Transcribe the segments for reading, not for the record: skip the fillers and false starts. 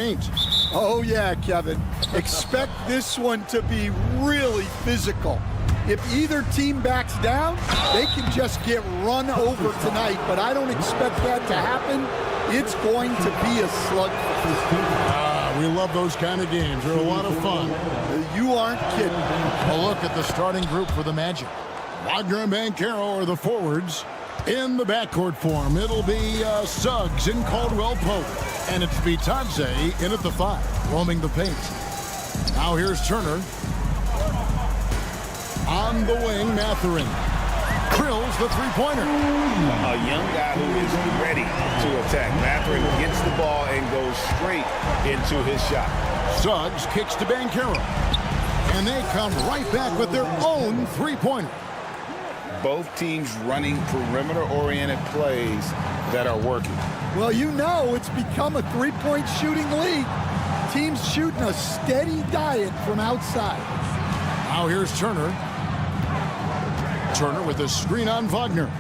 paint. Oh, yeah, Kevin. Expect this one to be really physical. If either team backs down, they can just get run over tonight, but I don't expect that to happen. It's going to be a slugfest. We love those kind of games. They're a lot of fun. You aren't kidding. A look at the starting group for the Magic. Wagner and Banchero are the forwards. In the backcourt form, it'll be Suggs and Caldwell Pope. And it's Bitadze in at the 5, roaming the paint. Now here's Turner. On the wing, Mathurin drills the three-pointer. A young guy who is ready to attack. Mathurin gets the ball and goes straight into his shot. Suggs kicks to Banchero. And they come right back with their own three-pointer. Both teams running perimeter-oriented plays that are working. Well, you know it's become a three-point shooting league. Teams shooting a steady diet from outside. Now here's Turner. Turner with a screen on Wagner.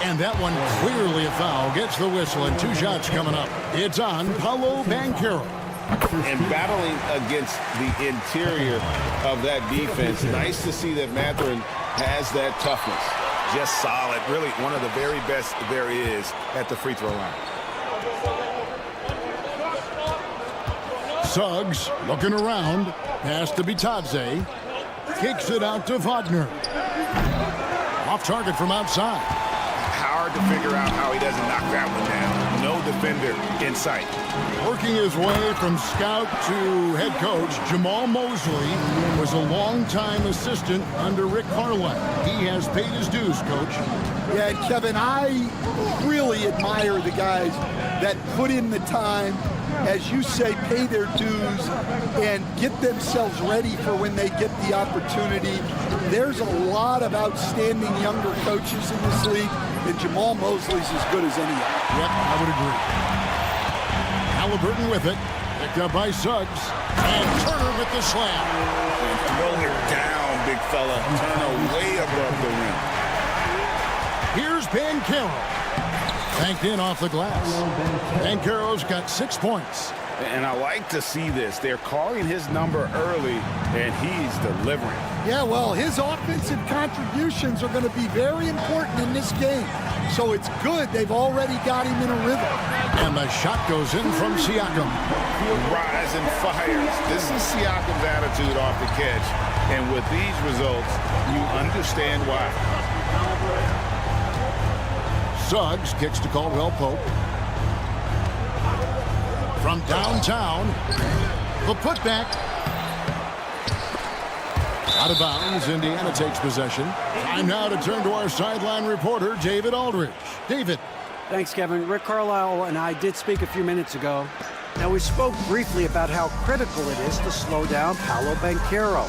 And that one clearly a foul. Gets the whistle and 2 shots coming up. It's on Paolo Banchero. And battling against the interior of that defense, nice to see that Mathurin has that toughness. Just solid. Really one of the very best there is at the free throw line. Suggs looking around. Pass to Bitadze. Kicks it out to Wagner. Off target from outside. Hard to figure out how he doesn't knock that one down. No defender in sight. Working his way from scout to head coach, Jamal Mosley was a longtime assistant under Rick Carlisle. He has paid his dues, Coach. Yeah, and Kevin, I really admire the guys that put in the time, as you say, pay their dues and get themselves ready for when they get the opportunity. There's a lot of outstanding younger coaches in this league, and Jamal Mosley's as good as any of them. Yep, I would agree. Halliburton with it, picked up by Suggs, and Turner with the slam. And throw it down, big fella. Turner way above the rim. Here's Banchero. Banked in off the glass. Banchero's got 6 points. And I like to see this. They're calling his number early, and he's delivering. Yeah, well, his offensive contributions are going to be very important in this game. So it's good they've already got him in a rhythm. And the shot goes in from Siakam. Rise and fires. This is Siakam's attitude off the catch. And with these results, you understand why. Suggs kicks to Caldwell Pope. From downtown, the putback. Out of bounds, Indiana takes possession. Time now to turn to our sideline reporter, David Aldridge. David. Thanks, Kevin. Rick Carlisle and I did speak a few minutes ago. Now, we spoke briefly about how critical it is to slow down Paolo Banchero.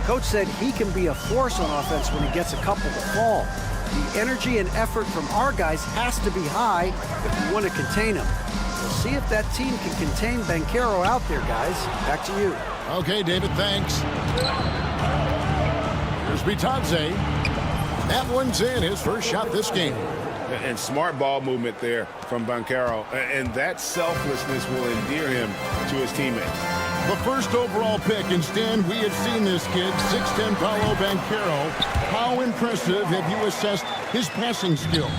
Coach said he can be a force on offense when he gets a couple to fall. The energy and effort from our guys has to be high if we want to contain him. We'll see if that team can contain Banchero out there, guys. Back to you. Okay, David, thanks. Here's Bitadze. That one's in, his first shot this game. And smart ball movement there from Banchero. And that selflessness will endear him to his teammates. The first overall pick, and Stan, we have seen this kid, 6'10" Paolo Banchero. How impressive have you assessed his passing skill?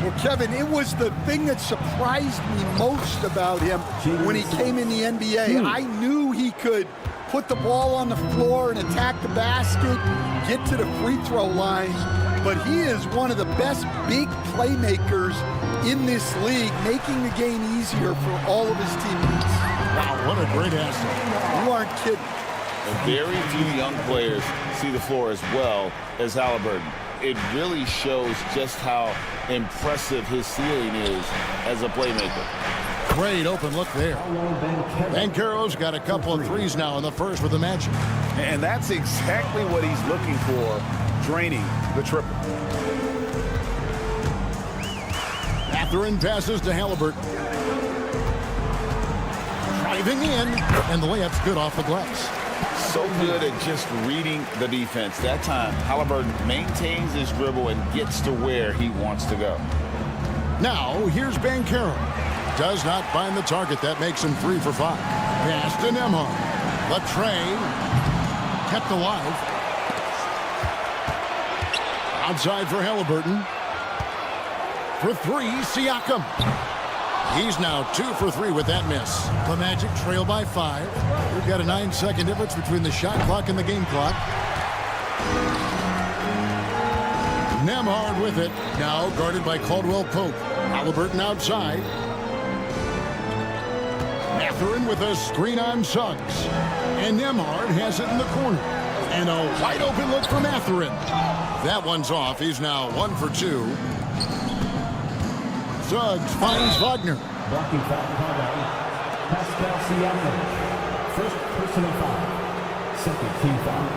Well, Kevin, it was the thing that surprised me most about him when he came in the NBA. I knew he could put the ball on the floor and attack the basket, get to the free throw line, but he is one of the best big playmakers in this league, making the game easier for all of his teammates. Wow, what a great asset. You aren't kidding. And very few young players see the floor as well as Halliburton. It really shows just how impressive his ceiling is as a playmaker. Great open look there. Banchero's got a couple of threes now in the first with the Magic. And that's exactly what he's looking for, draining the triple. Mathurin passes to Halliburton. Driving in, and the layup's good off the glass. So good at just reading the defense. That time, Halliburton maintains his dribble and gets to where he wants to go. Now, here's Banchero. Does not find the target. That makes him 3 for 5. Pass to Nembhard. The tray kept alive. Outside for Halliburton. For 3, Siakam. He's now 2 for 3 with that miss. The Magic trail by 5. We've got a 9-second difference between the shot clock and the game clock. Nembhard with it. Now guarded by Caldwell Pope. Halliburton outside. Mathurin with a screen on Suggs. And Nembhard has it in the corner. And a wide open look for Mathurin. That one's off. He's now 1 for 2. Suggs finds Wagner. Blocking foul called on Pascal Siakam. First personal foul. Second team foul.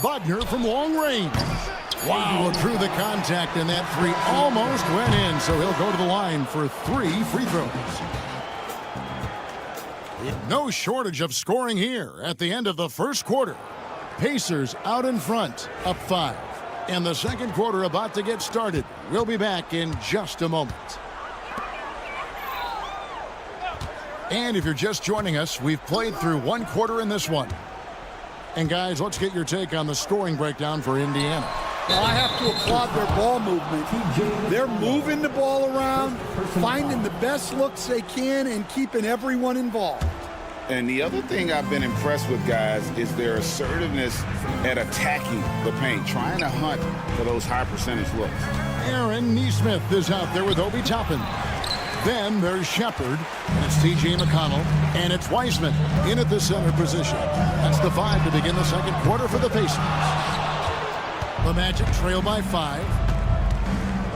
Wagner from long range. Wow, through the contact, and that 3 almost went in, so he'll go to the line for 3 free throws. No shortage of scoring here at the end of the first quarter. Pacers out in front, up 5. And the second quarter about to get started. We'll be back in just a moment. And if you're just joining us, we've played through 1 quarter in this one. And guys, let's get your take on the scoring breakdown for Indiana. Well, I have to applaud their ball movement. They're moving the ball around, finding the best looks they can, and keeping everyone involved. And the other thing I've been impressed with, guys, is their assertiveness at attacking the paint, trying to hunt for those high percentage looks. Aaron Nesmith is out there with Obi Toppin. Then there's Shepard, and it's T.J. McConnell, and it's Wiseman in at the center position. That's the 5 to begin the second quarter for the Pacers. The Magic trail by 5.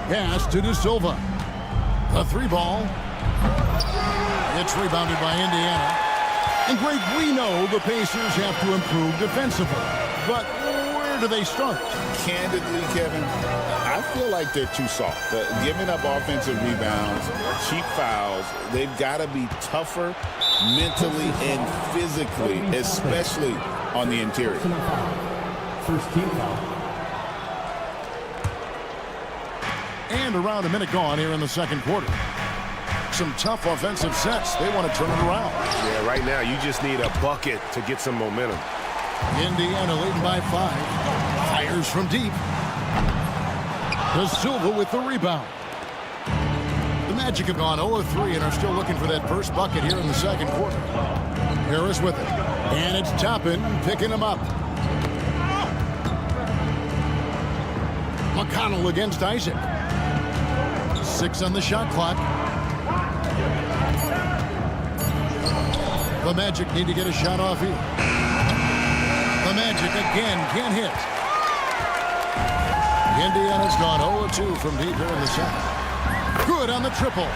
Pass to De Silva. The 3 ball. It's rebounded by Indiana. And Greg, we know the Pacers have to improve defensively. But where do they start? Candidly, Kevin, I feel like they're too soft. Giving up offensive rebounds, cheap fouls, they've got to be tougher mentally and physically, especially on the interior. First team foul. And around a minute gone here in the second quarter. Some tough offensive sets. They want to turn it around. Yeah, right now you just need a bucket to get some momentum. Indiana leading by 5. Fires from deep. De Silva with the rebound. The Magic have gone 0-3 and are still looking for that first bucket here in the second quarter. Harris with it. And it's Toppin picking him up. McConnell against Isaac. 6 on the shot clock. The Magic need to get a shot off here. The Magic again can't hit. Indiana's gone 0-2 from deep here in the second. Good on the triple.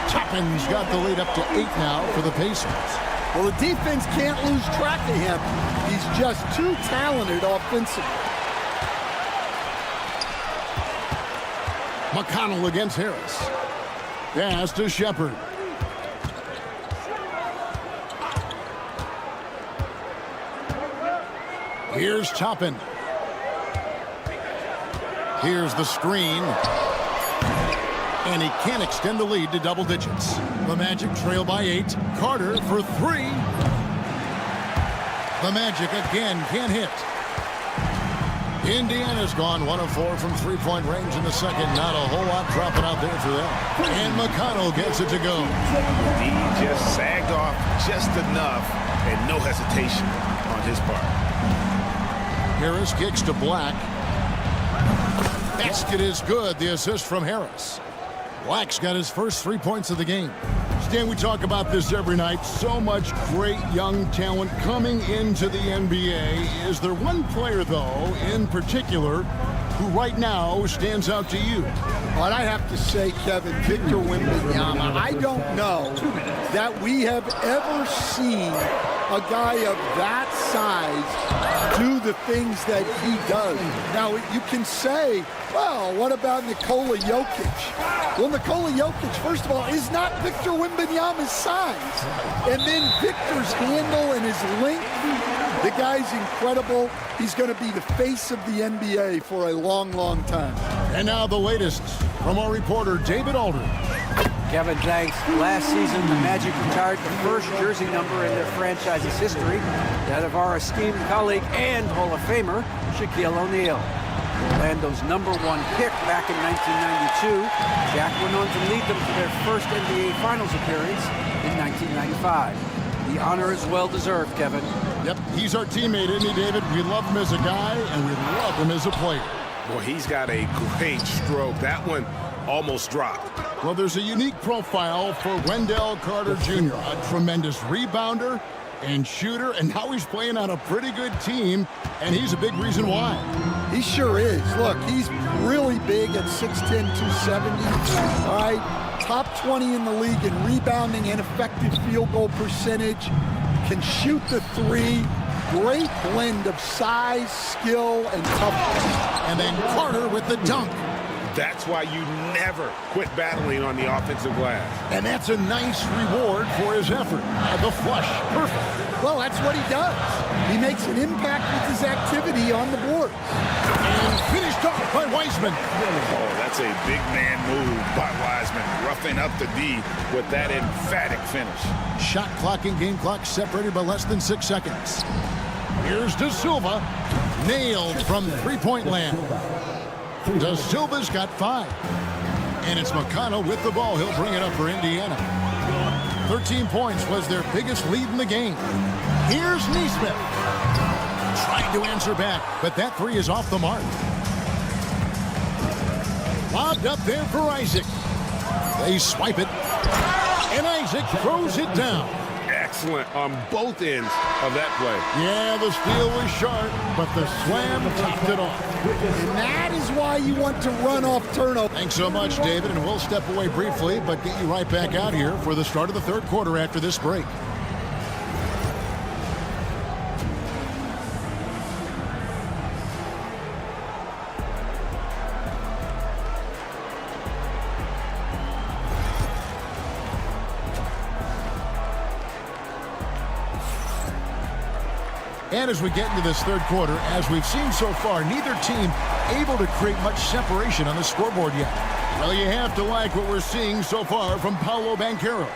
Toppin's got the lead up to 8 now for the Pacers. Well, the defense can't lose track of him. He's just too talented offensively. McConnell against Harris. Pass to Shepard. Here's Toppin. Here's the screen. And he can't extend the lead to double digits. The Magic trail by 8. Carter for 3. The Magic again can't hit. Indiana's gone 1 of 4 from three-point range in the second. Not a whole lot dropping out there for them. And McConnell gets it to go. He just sagged off just enough and no hesitation on his part. Harris kicks to Black. Basket is good. The assist from Harris. Black's got his first 3 points of the game. Stan, we talk about this every night. So much great young talent coming into the NBA. Is there one player, though, in particular, who right now stands out to you? But I have to say, Kevin, Victor Wembanyama, I don't know that we have ever seen a guy of that size do the things that he does. Now, you can say, well, what about Nikola Jokic? Well, Nikola Jokic, first of all, is not Victor Wembanyama's size. And then Victor's handle and his length The guy's incredible. He's going to be the face of the NBA for a long, long time. And now the latest from our reporter, David Aldridge. Kevin, thanks. Last season, the Magic retired the first jersey number in their franchise's history, that of our esteemed colleague and Hall of Famer, Shaquille O'Neal. Orlando's #1 pick back in 1992, Shaq went on to lead them to their first NBA Finals appearance in 1995. The honor is well-deserved, Kevin. Yep, he's our teammate, isn't he, David? We love him as a guy, and we love him as a player. Well, he's got a great stroke. That one almost dropped. Well, there's a unique profile for Wendell Carter Jr., a tremendous rebounder and shooter, and now he's playing on a pretty good team, and he's a big reason why. He sure is. Look, he's really big at 6'10", 270. All right, top 20 in the league in rebounding and effective field goal percentage. Can shoot the three. Great blend of size, skill, and toughness. And then Carter with the dunk. That's why you never quit battling on the offensive glass. And that's a nice reward for his effort. The flush, perfect. Well, that's what he does. He makes an impact with his activity on the board. And finished off by Wiseman. Oh, that's a big man move by Wiseman, roughing up the D with that emphatic finish. Shot clock and game clock separated by less than 6 seconds. Here's De Silva, nailed from three-point land. De Silva's got 5. And it's McConnell with the ball. He'll bring it up for Indiana. 13 points was their biggest lead in the game. Here's Nesmith. Trying to answer back, but that three is off the mark. Lobbed up there for Isaac. They swipe it. And Isaac throws it down. Excellent on both ends of that play. Yeah, the steal was sharp, but the slam topped it off. And that is why you want to run off turnover. Thanks so much, David, and we'll step away briefly, but get you right back out here for the start of the third quarter after this break. And as we get into this third quarter, as we've seen so far, neither team able to create much separation on the scoreboard yet. Well, you have to like what we're seeing so far from Paolo Banchero.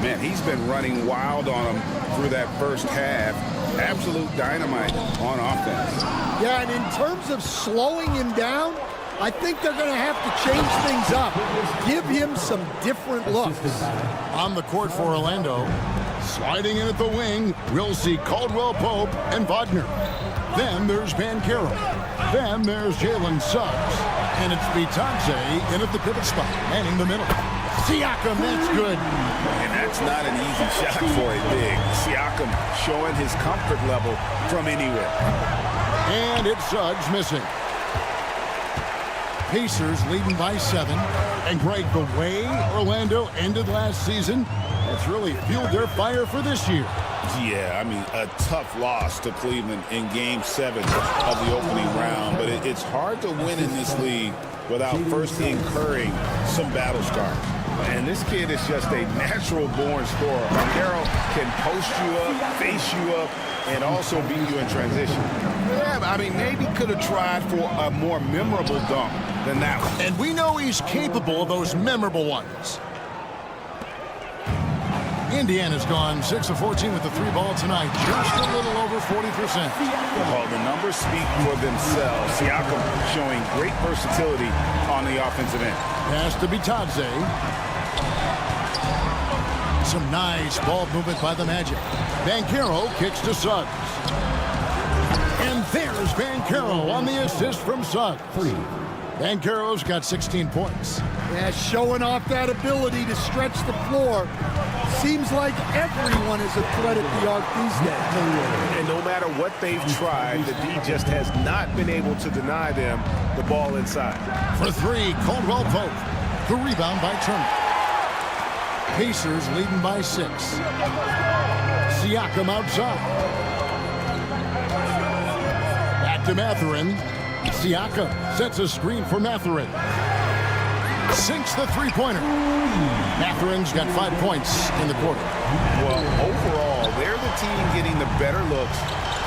Man, he's been running wild on him through that first half. Absolute dynamite on offense. Yeah, and in terms of slowing him down, I think they're going to have to change things up. Give him some different looks. On the court for Orlando, sliding in at the wing, we'll see Caldwell Pope and Wagner. Then there's Banchero. Then there's Jalen Suggs. And it's Bitadze in at the pivot spot, manning the middle. Siakam, that's good. And that's not an easy shot for a big. Siakam showing his comfort level from anywhere. And it's Suggs missing. Pacers leading by 7. And Greg, the way Orlando ended last season, it's really fueled their fire for this year. Yeah, I mean, a tough loss to Cleveland in Game 7 of the opening round. But it's hard to win in this league without first incurring some battle scars. And this kid is just a natural-born scorer. Banchero can post you up, face you up, and also beat you in transition. Yeah, I mean, maybe could have tried for a more memorable dunk than that one. And we know he's capable of those memorable ones. Indiana's gone 6 of 14 with the 3-ball tonight, just a little over 40%. Well, the numbers speak for themselves. Siakam showing great versatility on the offensive end. Pass to Bitadze. Some nice ball movement by the Magic. Banchero kicks to Suggs. And there's Banchero on the assist from Suggs. Banchero's got 16 points. Yeah, showing off that ability to stretch the floor. Seems like everyone is a threat at the arc these days. And no matter what they've tried, the D just has not been able to deny them the ball inside. For 3, Caldwell Pope. The rebound by Turner. Pacers leading by 6. Siakam outside. Back to Mathurin. Siakam sets a screen for Mathurin. Sinks the three-pointer. Mathurin's got 5 points in the quarter. Well, overall, they're the team getting the better looks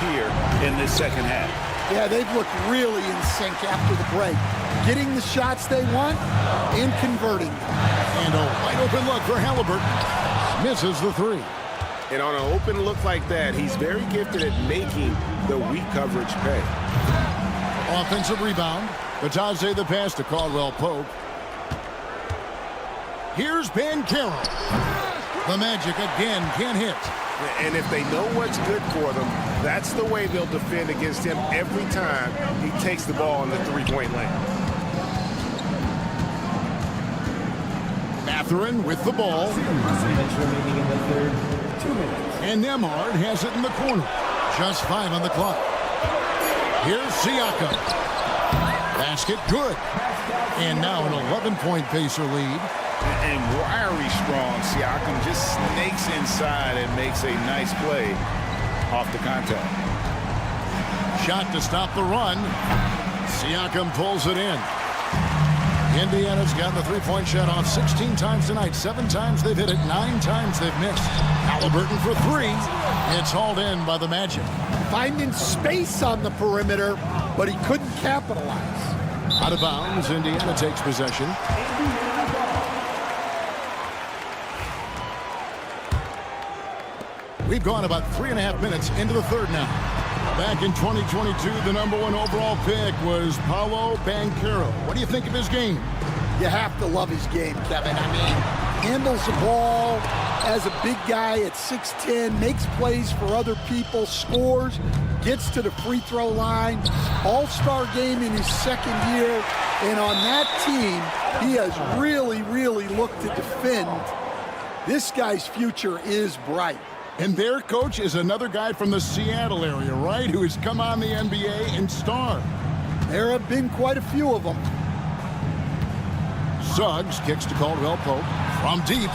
here in this second half. Yeah, they've looked really in sync after the break. Getting the shots they want and converting them. And a wide open look for Halliburton. Misses the three. And on an open look like that, he's very gifted at making the weak coverage pay. Offensive rebound. Batadze the pass to Caldwell Pope. Here's Banchero. The Magic again can't hit. And if they know what's good for them, that's the way they'll defend against him every time he takes the ball in the three-point lane. Mathurin with the ball. 2 minutes remaining in the third. 2 minutes. And Nembhard has it in the corner. Just 5 on the clock. Here's Siakam. Basket good. And now an 11-point Pacer lead. And wiry strong, Siakam just snakes inside and makes a nice play off the contact. Shot to stop the run. Siakam pulls it in. Indiana's gotten the three-point shot off 16 times tonight. 7 times they've hit it. 9 times they've missed. Halliburton for 3. It's hauled in by the Magic. Finding space on the perimeter, but he couldn't capitalize. Out of bounds, Indiana takes possession. We've gone about 3.5 minutes into the third now. Back in 2022, the #1 overall pick was Paolo Banchero. What do you think of his game? You have to love his game, Kevin. I mean, handles the ball as a big guy at 6'10", makes plays for other people, scores, gets to the free throw line. All-star game in his second year. And on that team, he has really, really looked to defend. This guy's future is bright. And their coach is another guy from the Seattle area, right? Who has come on the NBA and star. There have been quite a few of them. Suggs kicks to Caldwell Pope from deep.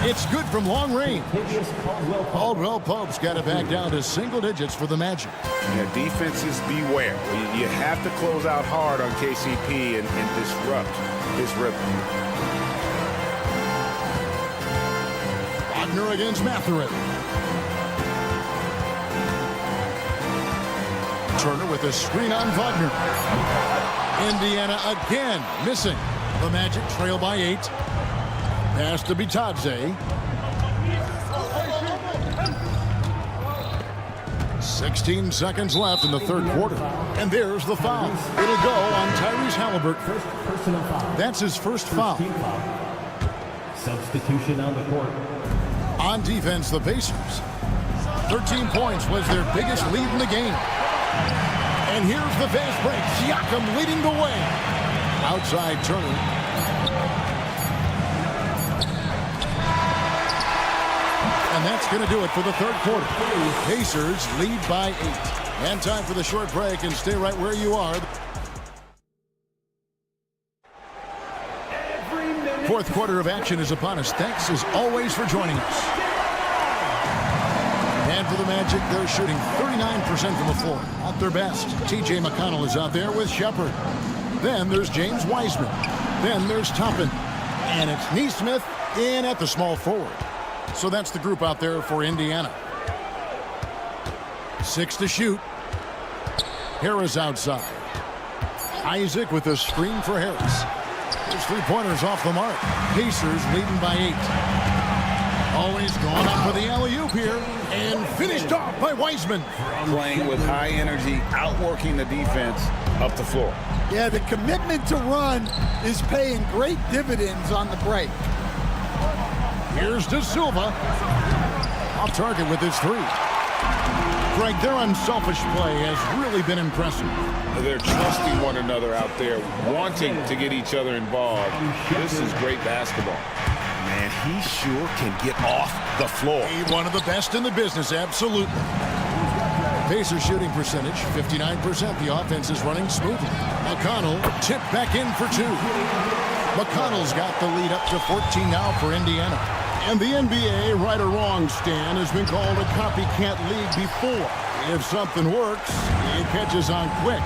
It's good from long range. Caldwell Pope's got it back down to single digits for the Magic. Yeah, defenses beware. You have to close out hard on KCP and disrupt his rhythm. Wagner against Mathurin. Turner with a screen on Wagner. Indiana again missing. The Magic trail by 8. Pass to Batadze. 16 seconds left in the third quarter. And there's the foul. It'll go on Tyrese Halliburton. First personal foul. That's his first foul. Team foul. Substitution on the court. On defense, the Pacers. 13 points was their biggest lead in the game. And here's the fast break. Siakam leading the way. Outside Turner. And that's going to do it for the third quarter. Pacers lead by 8. And time for the short break, and stay right where you are. Fourth quarter of action is upon us. Thanks as always for joining us. And for the Magic, they're shooting 39% from the floor. At their best, T.J. McConnell is out there with Shepard. Then there's James Wiseman. Then there's Toppin. And it's Nesmith in at the small forward. So that's the group out there for Indiana. 6 to shoot. Harris outside. Isaac with a screen for Harris. His three-pointers off the mark. Pacers leading by 8. Always going up for the alley-oop here. And finished off by Wiseman. Playing with high energy, outworking the defense up the floor. Yeah, the commitment to run is paying great dividends on the break. Here's De Silva. Off target with his 3. Greg, their unselfish play has really been impressive. They're trusting one another out there, wanting to get each other involved. This is great basketball. Man, he sure can get off the floor. One of the best in the business, absolutely. Pacers shooting percentage, 59%. The offense is running smoothly. McConnell tipped back in for 2. McConnell's got the lead up to 14 now for Indiana. And the NBA, right or wrong, Stan, has been called a copycat league before. If something works, it catches on quick.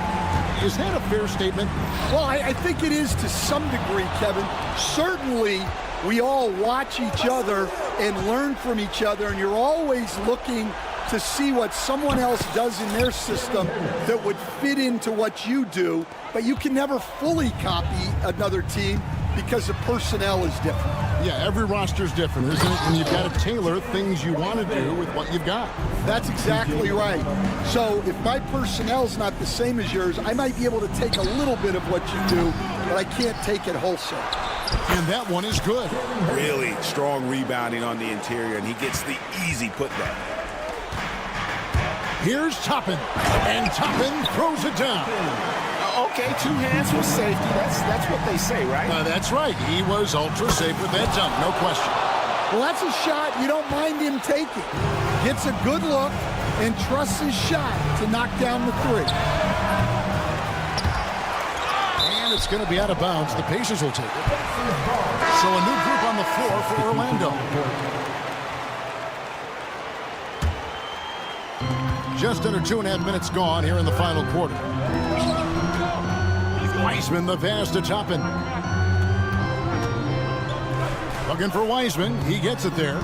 Is that a fair statement? Well, I think it is to some degree, Kevin. Certainly, we all watch each other and learn from each other, and you're always looking to see what someone else does in their system that would fit into what you do, but you can never fully copy another team because the personnel is different. Yeah, every roster's different, isn't it? And you've got to tailor things you want to do with what you've got. That's exactly right. So if my personnel's not the same as yours, I might be able to take a little bit of what you do, but I can't take it wholesale. And that one is good. Really strong rebounding on the interior, and he gets the easy putback. Here's Toppin, and Toppin throws it down. Okay, 2 hands for safety. That's what they say, right? That's right. He was ultra safe with that dunk, no question. Well, that's a shot you don't mind him taking. Gets a good look and trusts his shot to knock down the 3. And it's going to be out of bounds. The Pacers will take it. So a new group on the floor for Orlando. Just under 2.5 minutes gone here in the final quarter. Wiseman, the pass to Toppin. Looking for Wiseman. He gets it there.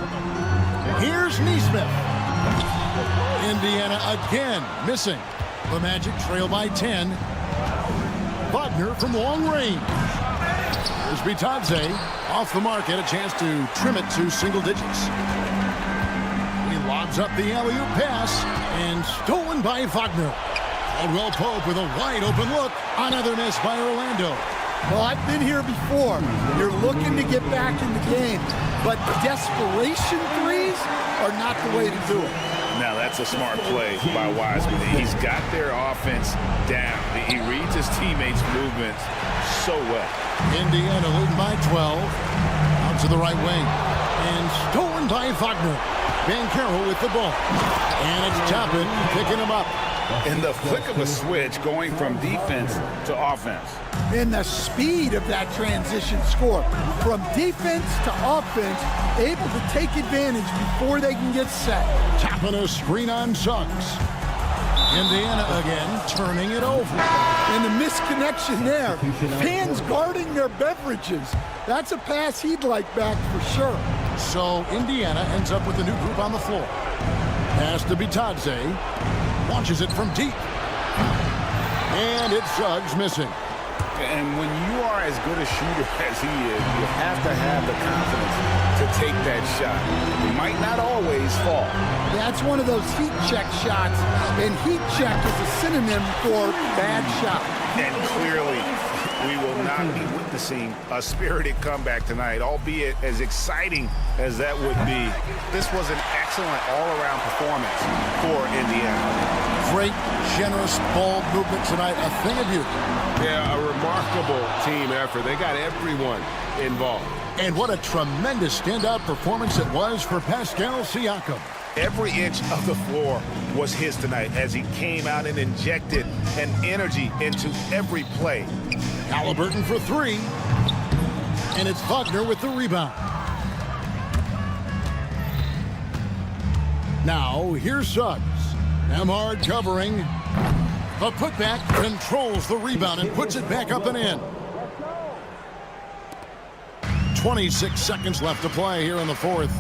Here's Nesmith. Indiana again missing. The Magic trail by 10. Wagner from long range. There's Bitadze off the mark. Had a chance to trim it to single digits. He lobs up the alley-oop pass and stolen by Wagner. Caldwell Pope with a wide open look. Another miss by Orlando. Well, I've been here before. You're looking to get back in the game, but desperation threes are not the way to do it. Now, that's a smart play by Wiseman. He's got their offense down. He reads his teammates' movements so well. Indiana leading by 12. Out to the right wing. And stolen by Wagner. Banchero with the ball. And it's Toppin picking him up. In the flick of a switch, going from defense to offense. And the speed of that transition score. From defense to offense, able to take advantage before they can get set. Toppin a screen on Suggs. Indiana again turning it over. And the misconnection there. Fans guarding their beverages. That's a pass he'd like back for sure. So Indiana ends up with a new group on the floor. Pass to Bitadze. Launches it from deep. And it's Suggs missing. And when you are as good a shooter as he is, you have to have the confidence to take that shot. It might not always fall. That's one of those heat check shots, and heat check is a synonym for bad shot. And clearly, we will not be witnessing a spirited comeback tonight, albeit as exciting as that would be. This was an excellent all-around performance for Indiana. Great, generous ball movement tonight. A thing of beauty. Yeah, a remarkable team effort. They got everyone involved. And what a tremendous standout performance it was for Pascal Siakam. Every inch of the floor was his tonight as he came out and injected an energy into every play. Halliburton for 3. And it's Wagner with the rebound. Now, here's Suggs. Emhard covering. The putback controls the rebound and puts it back up and in. 26 seconds left to play here in the fourth.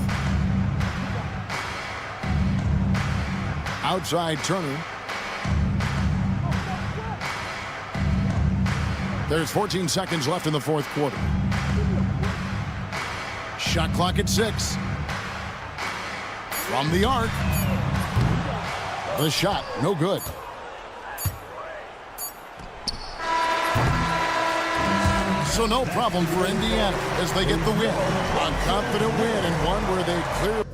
Outside Turner. There's 14 seconds left in the fourth quarter. Shot clock at 6. From the arc. The shot, no good. So no problem for Indiana as they get the win. A confident win and one where they clear.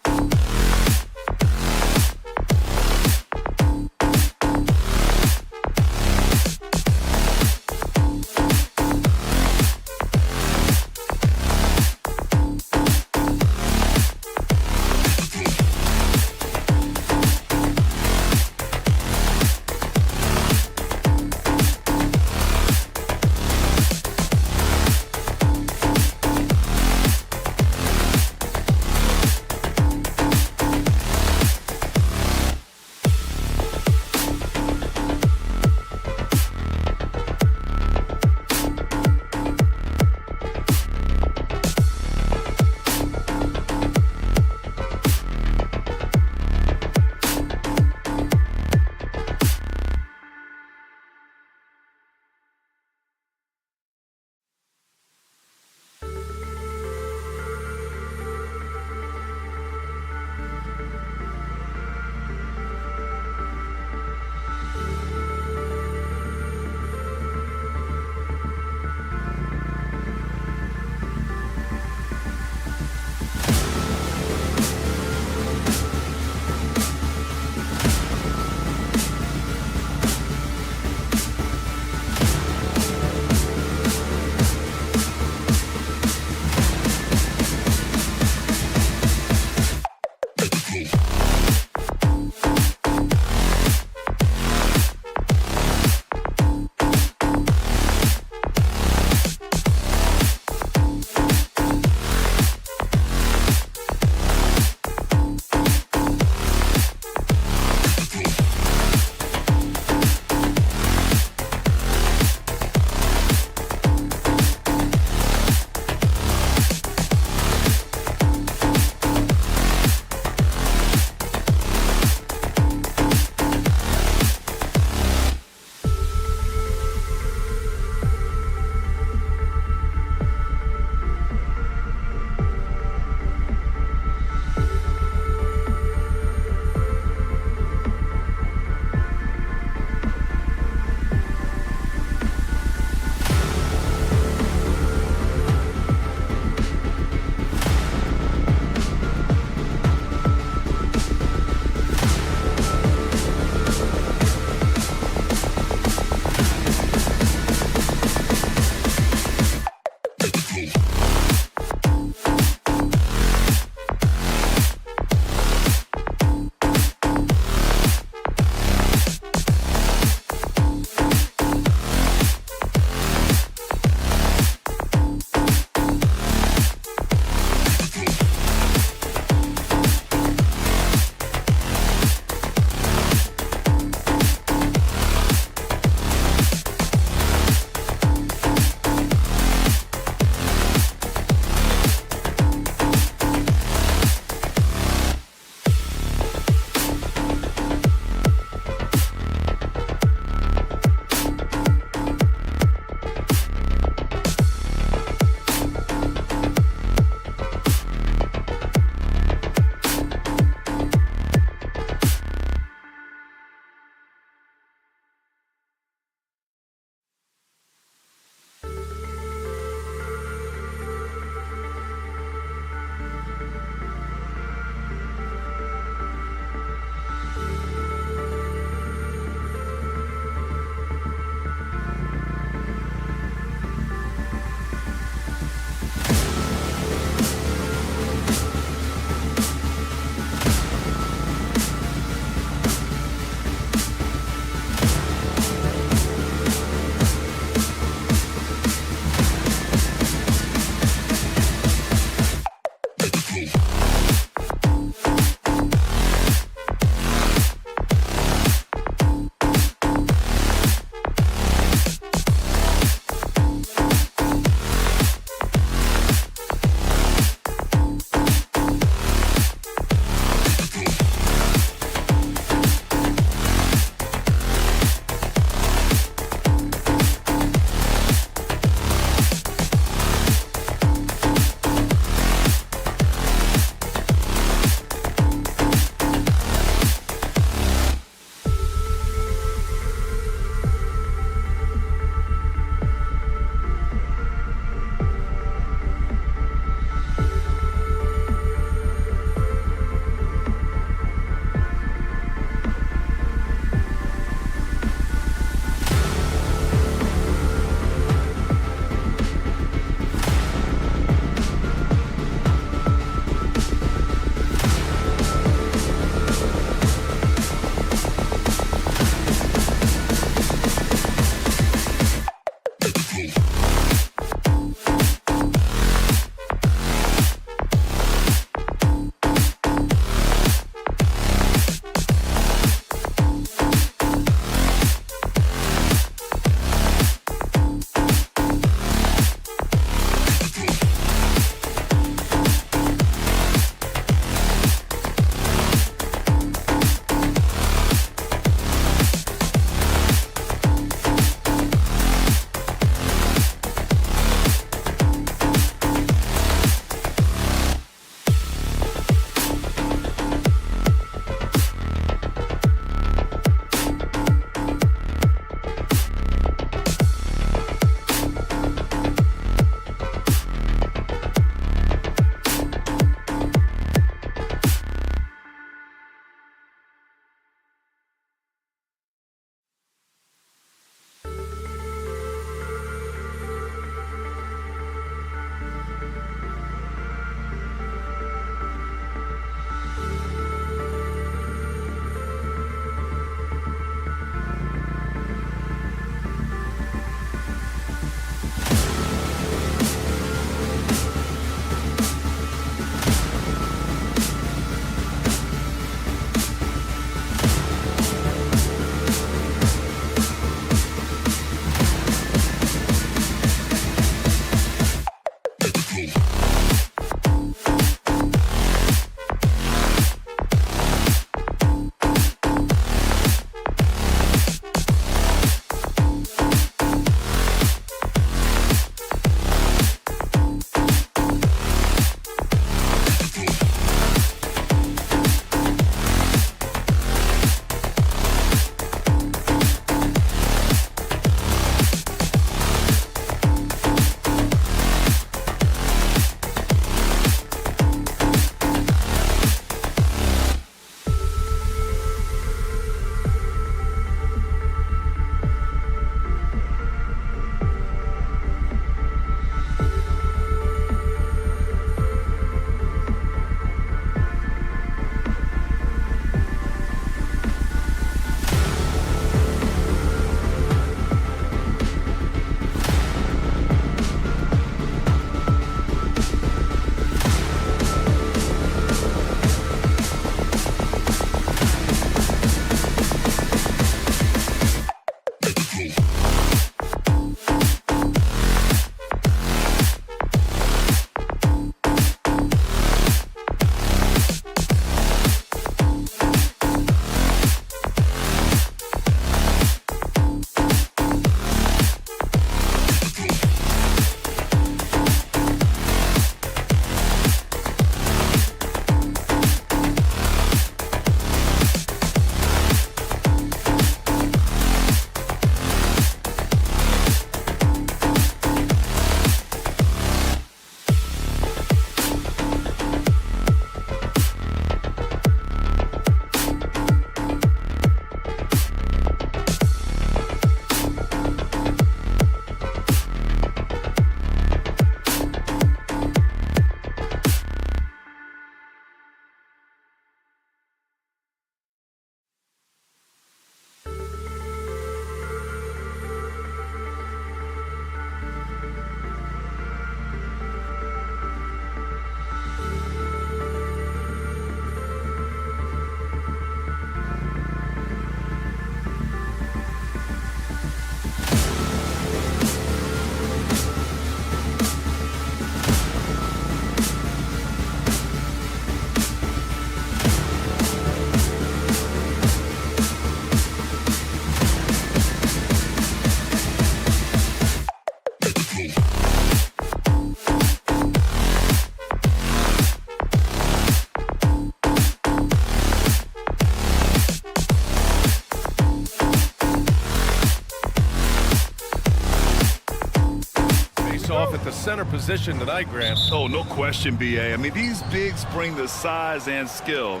center position tonight, Grant. Oh, no question, B.A. I mean, these bigs bring the size and skill.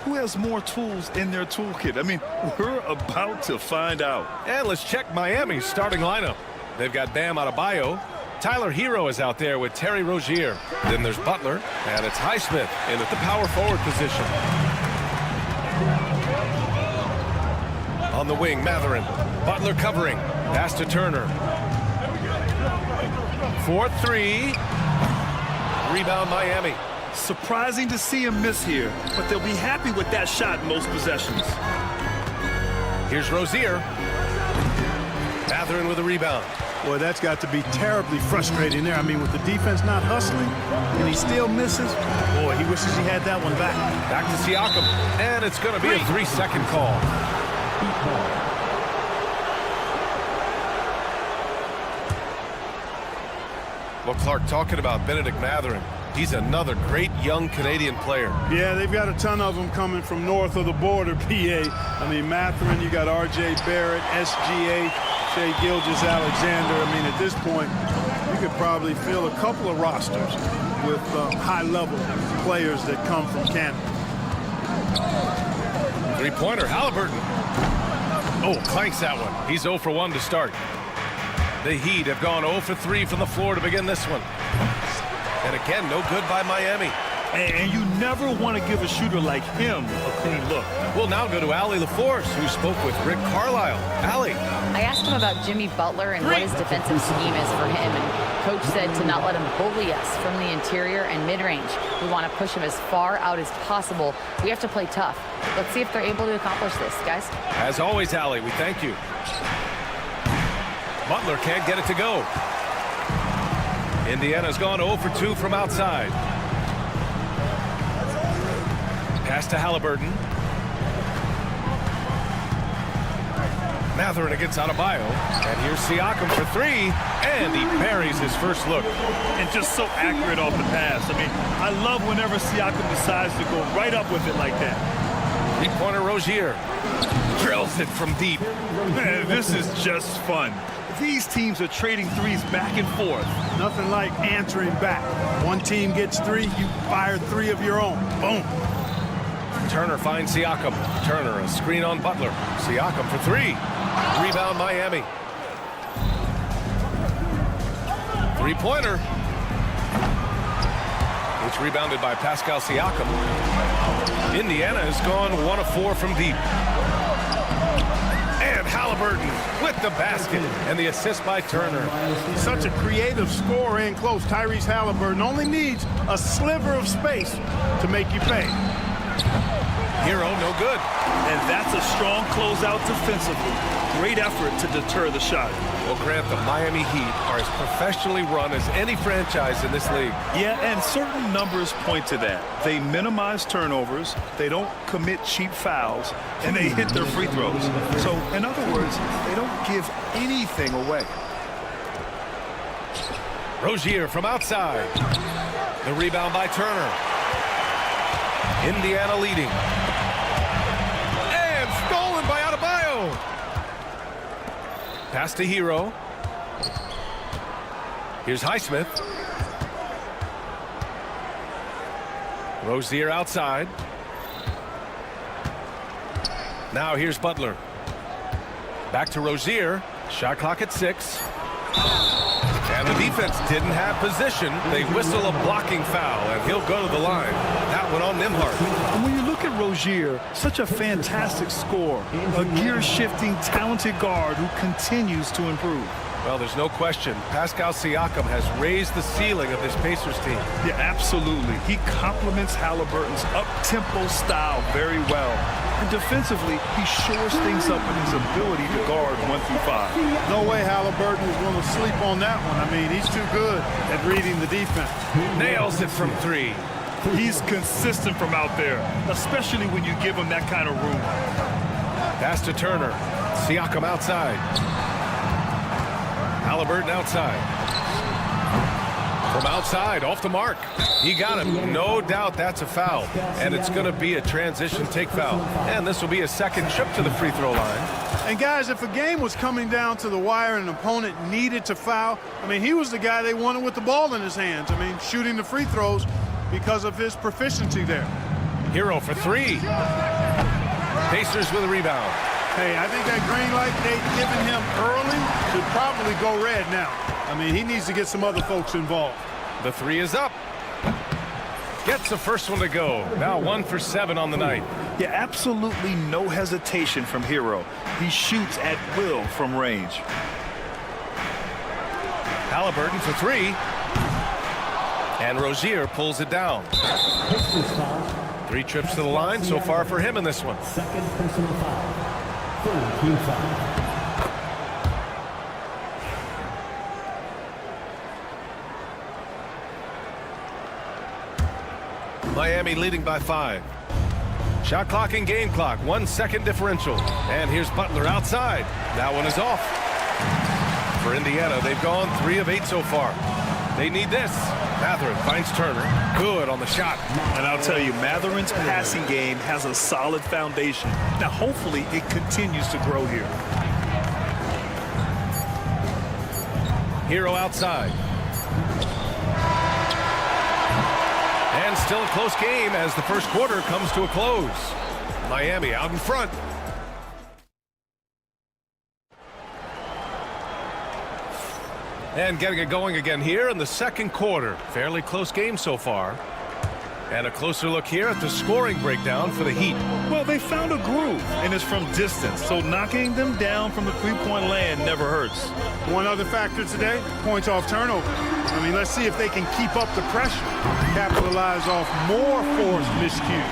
Who has more tools in their toolkit? I mean, we're about to find out. And let's check Miami's starting lineup. They've got Bam Adebayo. Tyler Hero is out there with Terry Rozier. Then there's Butler, and it's Highsmith in at the power forward position. On the wing, Matherin. Butler covering. Pass to Turner. 4-3. Rebound Miami. Surprising to see him miss here, but they'll be happy with that shot in most possessions. Here's Rozier. Matherin with a rebound. Boy, that's got to be terribly frustrating there. I mean, with the defense not hustling and he still misses, boy, he wishes he had that one back. Back to Siakam, and it's going to be a 3-second call. Well, Clark, talking about Benedict Matherin, he's another great young Canadian player. Yeah, they've got a ton of them coming from north of the border, PA. I mean, Matherin, you got R.J. Barrett, SGA, Shai Gilgeous-Alexander. I mean, at this point, you could probably fill a couple of rosters with high-level players that come from Canada. Three-pointer, Halliburton. Oh, clanks that one. He's 0 for 1 to start. The Heat have gone 0 for 3 from the floor to begin this one. And again, no good by Miami. And you never want to give a shooter like him a clean look. We'll now go to Allie LaForce, who spoke with Rick Carlisle. Allie. I asked him about Jimmy Butler and what his defensive scheme is for him. And Coach said to not let him bully us from the interior and mid-range. We want to push him as far out as possible. We have to play tough. Let's see if they're able to accomplish this, guys. As always, Allie, we thank you. Butler can't get it to go. Indiana's gone 0 for 2 from outside. Pass to Halliburton. Matherin against Adebayo. And here's Siakam for 3. And he buries his first look. And just so accurate off the pass. I mean, I love whenever Siakam decides to go right up with it like that. Three-pointer Rozier. Drills it from deep. Man, this is just fun. These teams are trading threes back and forth. Nothing like answering back. One team gets 3, you fire 3 of your own. Boom. Turner finds Siakam. Turner, a screen on Butler. Siakam for 3. Rebound Miami. Three-pointer. It's rebounded by Pascal Siakam. Indiana has gone 1 of 4 from deep. And Halliburton with the basket and the assist by Turner. Such a creative scorer in close. Tyrese Halliburton only needs a sliver of space to make you pay. Hero, no good. And that's a strong closeout defensively. Great effort to deter the shot. Well, Grant, the Miami Heat are as professionally run as any franchise in this league. Yeah, and certain numbers point to that. They minimize turnovers, they don't commit cheap fouls, and they hit their free throws. So, in other words, they don't give anything away. Rozier from outside. The rebound by Turner. Indiana leading. And stolen by Adebayo. Pass to Hero. Here's Highsmith. Rozier outside. Now here's Butler. Back to Rozier. Shot clock at 6. And the defense didn't have position. They whistle a blocking foul, and he'll go to the line. That one on Nembhard. And when you look at Rozier, such a fantastic scorer, a gear-shifting, talented guard who continues to improve. Well, there's no question. Pascal Siakam has raised the ceiling of this Pacers team. Yeah, absolutely. He complements Halliburton's up-tempo style very well. And defensively, he shores things up in his ability to guard 1 through 5. No way Halliburton is going to sleep on that one. I mean, he's too good at reading the defense. Nails it from 3. He's consistent from out there, especially when you give him that kind of room. Pass to Turner. Siakam outside. Halliburton outside. From outside, off the mark. He got him. No doubt that's a foul. And it's going to be a transition take foul. And this will be a second trip to the free throw line. And guys, if a game was coming down to the wire and an opponent needed to foul, I mean, he was the guy they wanted with the ball in his hands. I mean, shooting the free throws because of his proficiency there. Hero for three. Pacers with a rebound. Hey, I think that green light they'd given him early should probably go red now. I mean, he needs to get some other folks involved. The three is up. Gets the first one to go. Now 1 for 7 on the night. Yeah, absolutely no hesitation from Hero. He shoots at will from range. Halliburton for three. And Rozier pulls it down. 3 trips to the line so far for him in this one. Second personal foul. Third team foul. Miami leading by 5. Shot clock and game clock. 1 second differential. And here's Butler outside. That one is off. For Indiana, they've gone 3 of 8 so far. They need this. Mathurin finds Turner. Good on the shot. And I'll tell you, Matherin's passing game has a solid foundation. Now, hopefully, it continues to grow here. Hero outside. And still a close game as the first quarter comes to a close. Miami out in front. And getting it going again here in the second quarter. Fairly close game so far. And a closer look here at the scoring breakdown for the Heat. Well, they found a groove, and it's from distance. So knocking them down from the three-point land never hurts. One other factor today, points off turnover. I mean, let's see if they can keep up the pressure, capitalize off more forced miscues.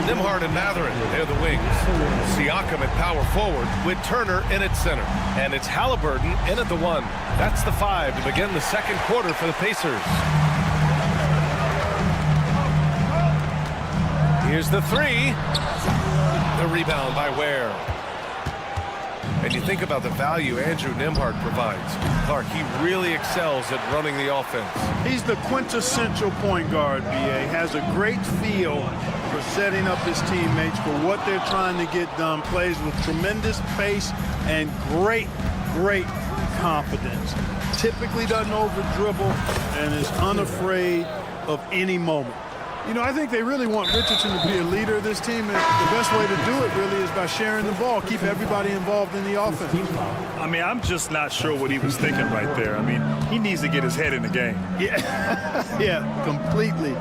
Nembhard and Mathurin, they're the wings. Siakam at power forward with Turner in at center. And it's Halliburton in at the 1. That's the 5 to begin the second quarter for the Pacers. Here's the 3. The rebound by Ware. And you think about the value Andrew Nembhard provides. Clark, he really excels at running the offense. He's the quintessential point guard, B.A. Has a great feel for setting up his teammates for what they're trying to get done. Plays with tremendous pace and great confidence. Typically doesn't over-dribble and is unafraid of any moment. You know, I think they really want Richardson to be a leader of this team, and the best way to do it really is by sharing the ball, keep everybody involved in the offense. I mean, I'm just not sure what he was thinking right there. I mean, he needs to get his head in the game. Yeah, completely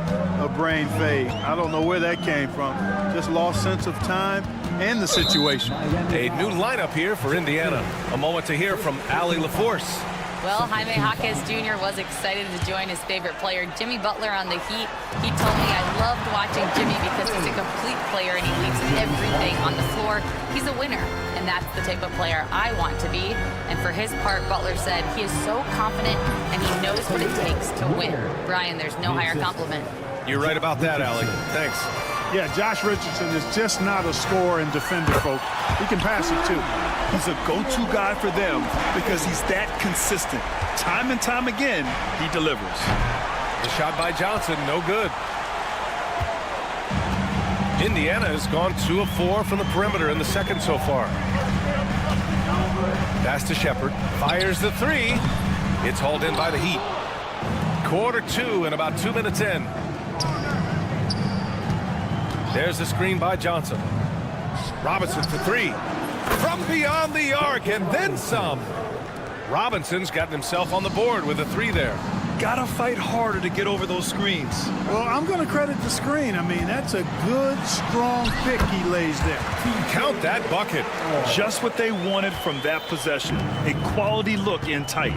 a brain fade. I don't know where that came from. Just lost sense of time and the situation. A new lineup here for Indiana. A moment to hear from Allie LaForce. Well, Jaime Jaquez Jr. was excited to join his favorite player, Jimmy Butler, on the Heat. He told me, I loved watching Jimmy because he's a complete player and he leaves everything on the floor. He's a winner, and that's the type of player I want to be. And for his part, Butler said he is so confident and he knows what it takes to win. Brian, there's no higher compliment. You're right about that, Allie. Thanks. Yeah, Josh Richardson is just not a scorer and defender, folks. He can pass it, too. He's a go-to guy for them because he's that consistent. Time and time again, he delivers. The shot by Johnson, no good. Indiana has gone 2 of 4 from the perimeter in the second so far. Pass to Shepard. Fires the 3. It's hauled in by the Heat. Quarter 2 and about 2 minutes in. There's the screen by Johnson. Robinson for 3. From beyond the arc and then some. Robinson's gotten himself on the board with a 3 there. Gotta fight harder to get over those screens. Well, I'm going to credit the screen. I mean, that's a good, strong pick he lays there. Count that bucket. Just what they wanted from that possession. A quality look in tight.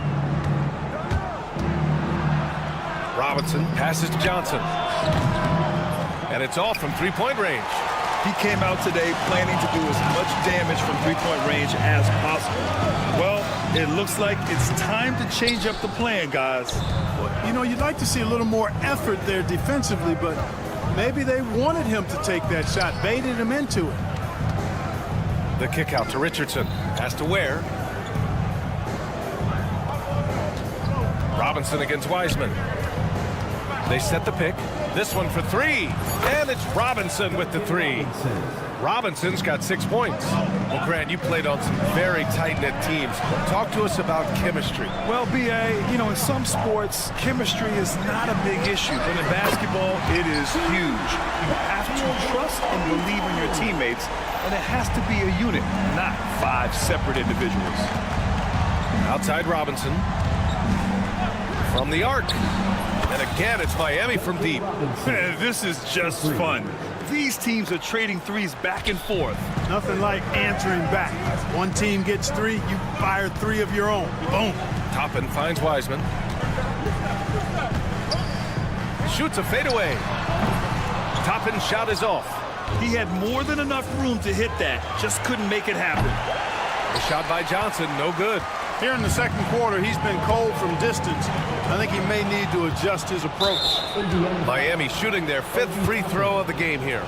Robinson passes to Johnson. And it's off from three-point range. He came out today planning to do as much damage from three-point range as possible. Well, it looks like it's time to change up the plan, guys. You know, you'd like to see a little more effort there defensively, but maybe they wanted him to take that shot, baited him into it. The kick out to Richardson. Has to Ware. Robinson against Wiseman. They set the pick. This one for three. And it's Robinson with the three. Robinson's got 6 points. Well, Grant, you played on some very tight-knit teams. Talk to us about chemistry. Well, B.A., you know, in some sports, chemistry is not a big issue. But in basketball, it is huge. You have to trust and believe in your teammates, and it has to be a unit, not 5 separate individuals. Outside Robinson. From the arc. And again, it's Miami from deep. Man, this is just fun. These teams are trading threes back and forth. Nothing like answering back. One team gets 3, you fire 3 of your own. Boom. Toppin finds Wiseman. Shoots a fadeaway. Toppin's shot is off. He had more than enough room to hit that. Just couldn't make it happen. The shot by Johnson, no good. Here in the second quarter, he's been cold from distance. I think he may need to adjust his approach. Miami shooting their 5th free throw of the game here.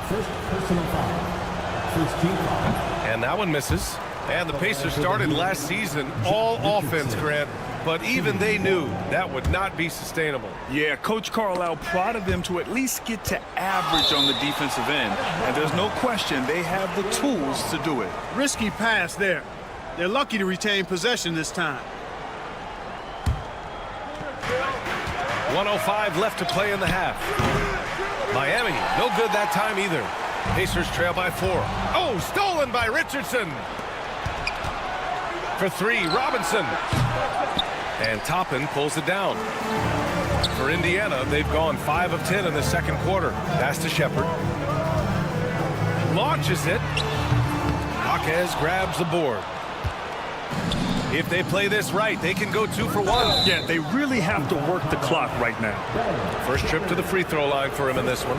And that one misses. And the Pacers started last season all offense, Grant. But even they knew that would not be sustainable. Yeah, Coach Carlisle prodded them to at least get to average on the defensive end. And there's no question they have the tools to do it. Risky pass there. They're lucky to retain possession this time. 1:05 left to play in the half. Miami, no good that time either. Pacers trail by 4. Oh, stolen by Richardson. For 3, Robinson. And Toppin pulls it down. For Indiana, they've gone 5 of 10 in the second quarter. Pass to Shepard. Launches it. Jaquez grabs the board. If they play this right, they can go 2 for 1. Yeah, they really have to work the clock right now. First trip to the free throw line for him in this one.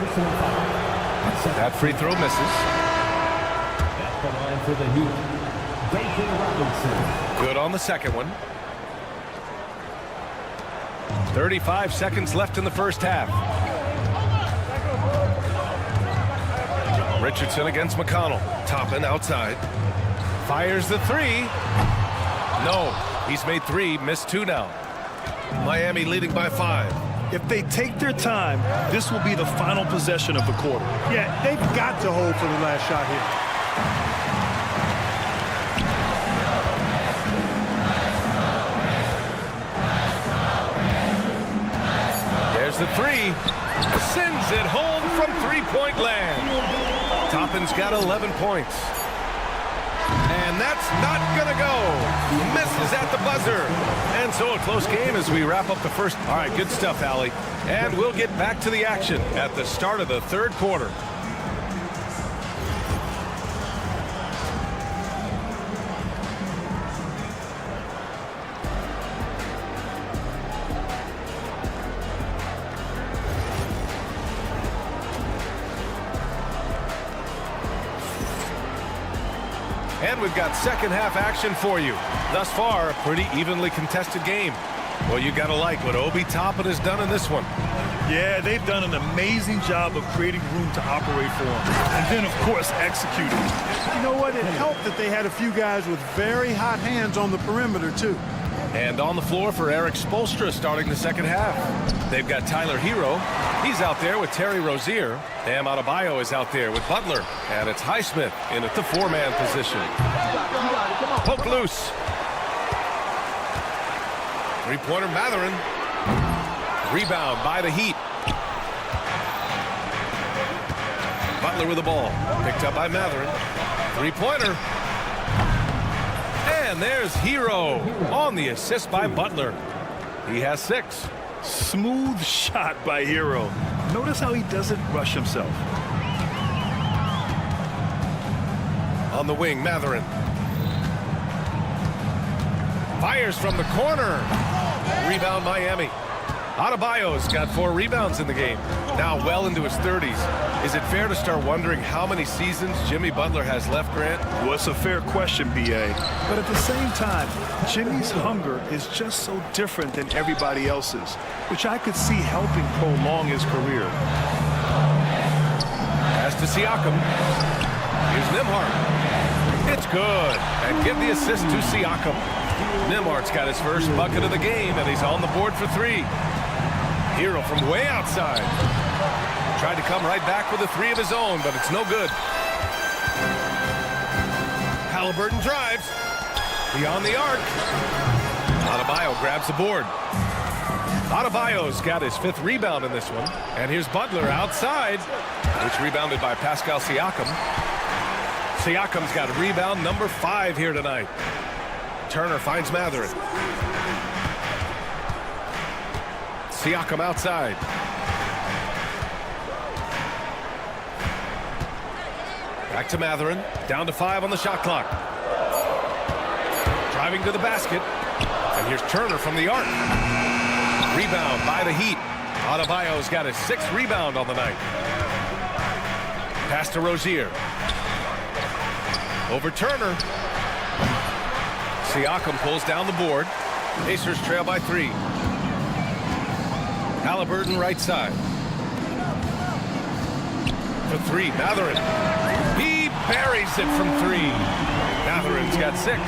That free throw misses. At the line for the Heat, Duncan Robinson. Good on the second one. 35 seconds left in the first half. Richardson against McConnell. Toppin outside. Fires the 3. No, he's made 3, missed 2 now. Miami leading by 5. If they take their time, this will be the final possession of the quarter. Yeah, they've got to hold for the last shot here. There's the 3. Sends it home from 3-point land. Toppin's got 11 points. And that's not going to go. Misses at the buzzer. And so a close game as we wrap up the first. All right, good stuff, Allie. And we'll get back to the action at the start of the third quarter. And we've got second half action for you. Thus far, a pretty evenly contested game. Well, you got to like what Obi Toppin has done in this one. Yeah, they've done an amazing job of creating room to operate for him. And then, of course, executing. You know what? It helped that they had a few guys with very hot hands on the perimeter, too. And on the floor for Eric Spoelstra starting the second half. They've got Tyler Hero. He's out there with Terry Rozier. Bam Adebayo is out there with Butler. And it's Highsmith in at the 4-man position. Poke loose. Three-pointer Mathurin. Rebound by the Heat. Butler with the ball. Picked up by Mathurin. Three-pointer. And there's Hero on the assist by Butler. He has 6. Smooth shot by Hero. Notice how he doesn't rush himself. On the wing, Mathurin. Fires from the corner. Rebound Miami. Adebayo's got 4 rebounds in the game. Now well into his 30s. Is it fair to start wondering how many seasons Jimmy Butler has left, Grant? Well, it's a fair question, B.A. But at the same time, Jimmy's hunger is just so different than everybody else's, which I could see helping prolong his career. Pass to Siakam. Here's Nembhard. It's good. And give the assist to Siakam. Nembhard's got his first bucket of the game, and he's on the board for 3. Hero from way outside. Tried to come right back with a three of his own, but it's no good. Halliburton drives. Beyond the arc. Adebayo grabs the board. Adebayo's got his 5th rebound in this one. And here's Butler outside, which rebounded by Pascal Siakam. Siakam's got rebound number 5 here tonight. Turner finds Mathurin. Siakam outside. Back to Mathurin. Down to 5 on the shot clock. Driving to the basket. And here's Turner from the arc. Rebound by the Heat. Adebayo's got his 6th rebound on the night. Pass to Rozier. Over Turner. Siakam pulls down the board. Pacers trail by 3. Halliburton right side. For 3, Mathurin. He buries it from 3. Mathurin's got 6.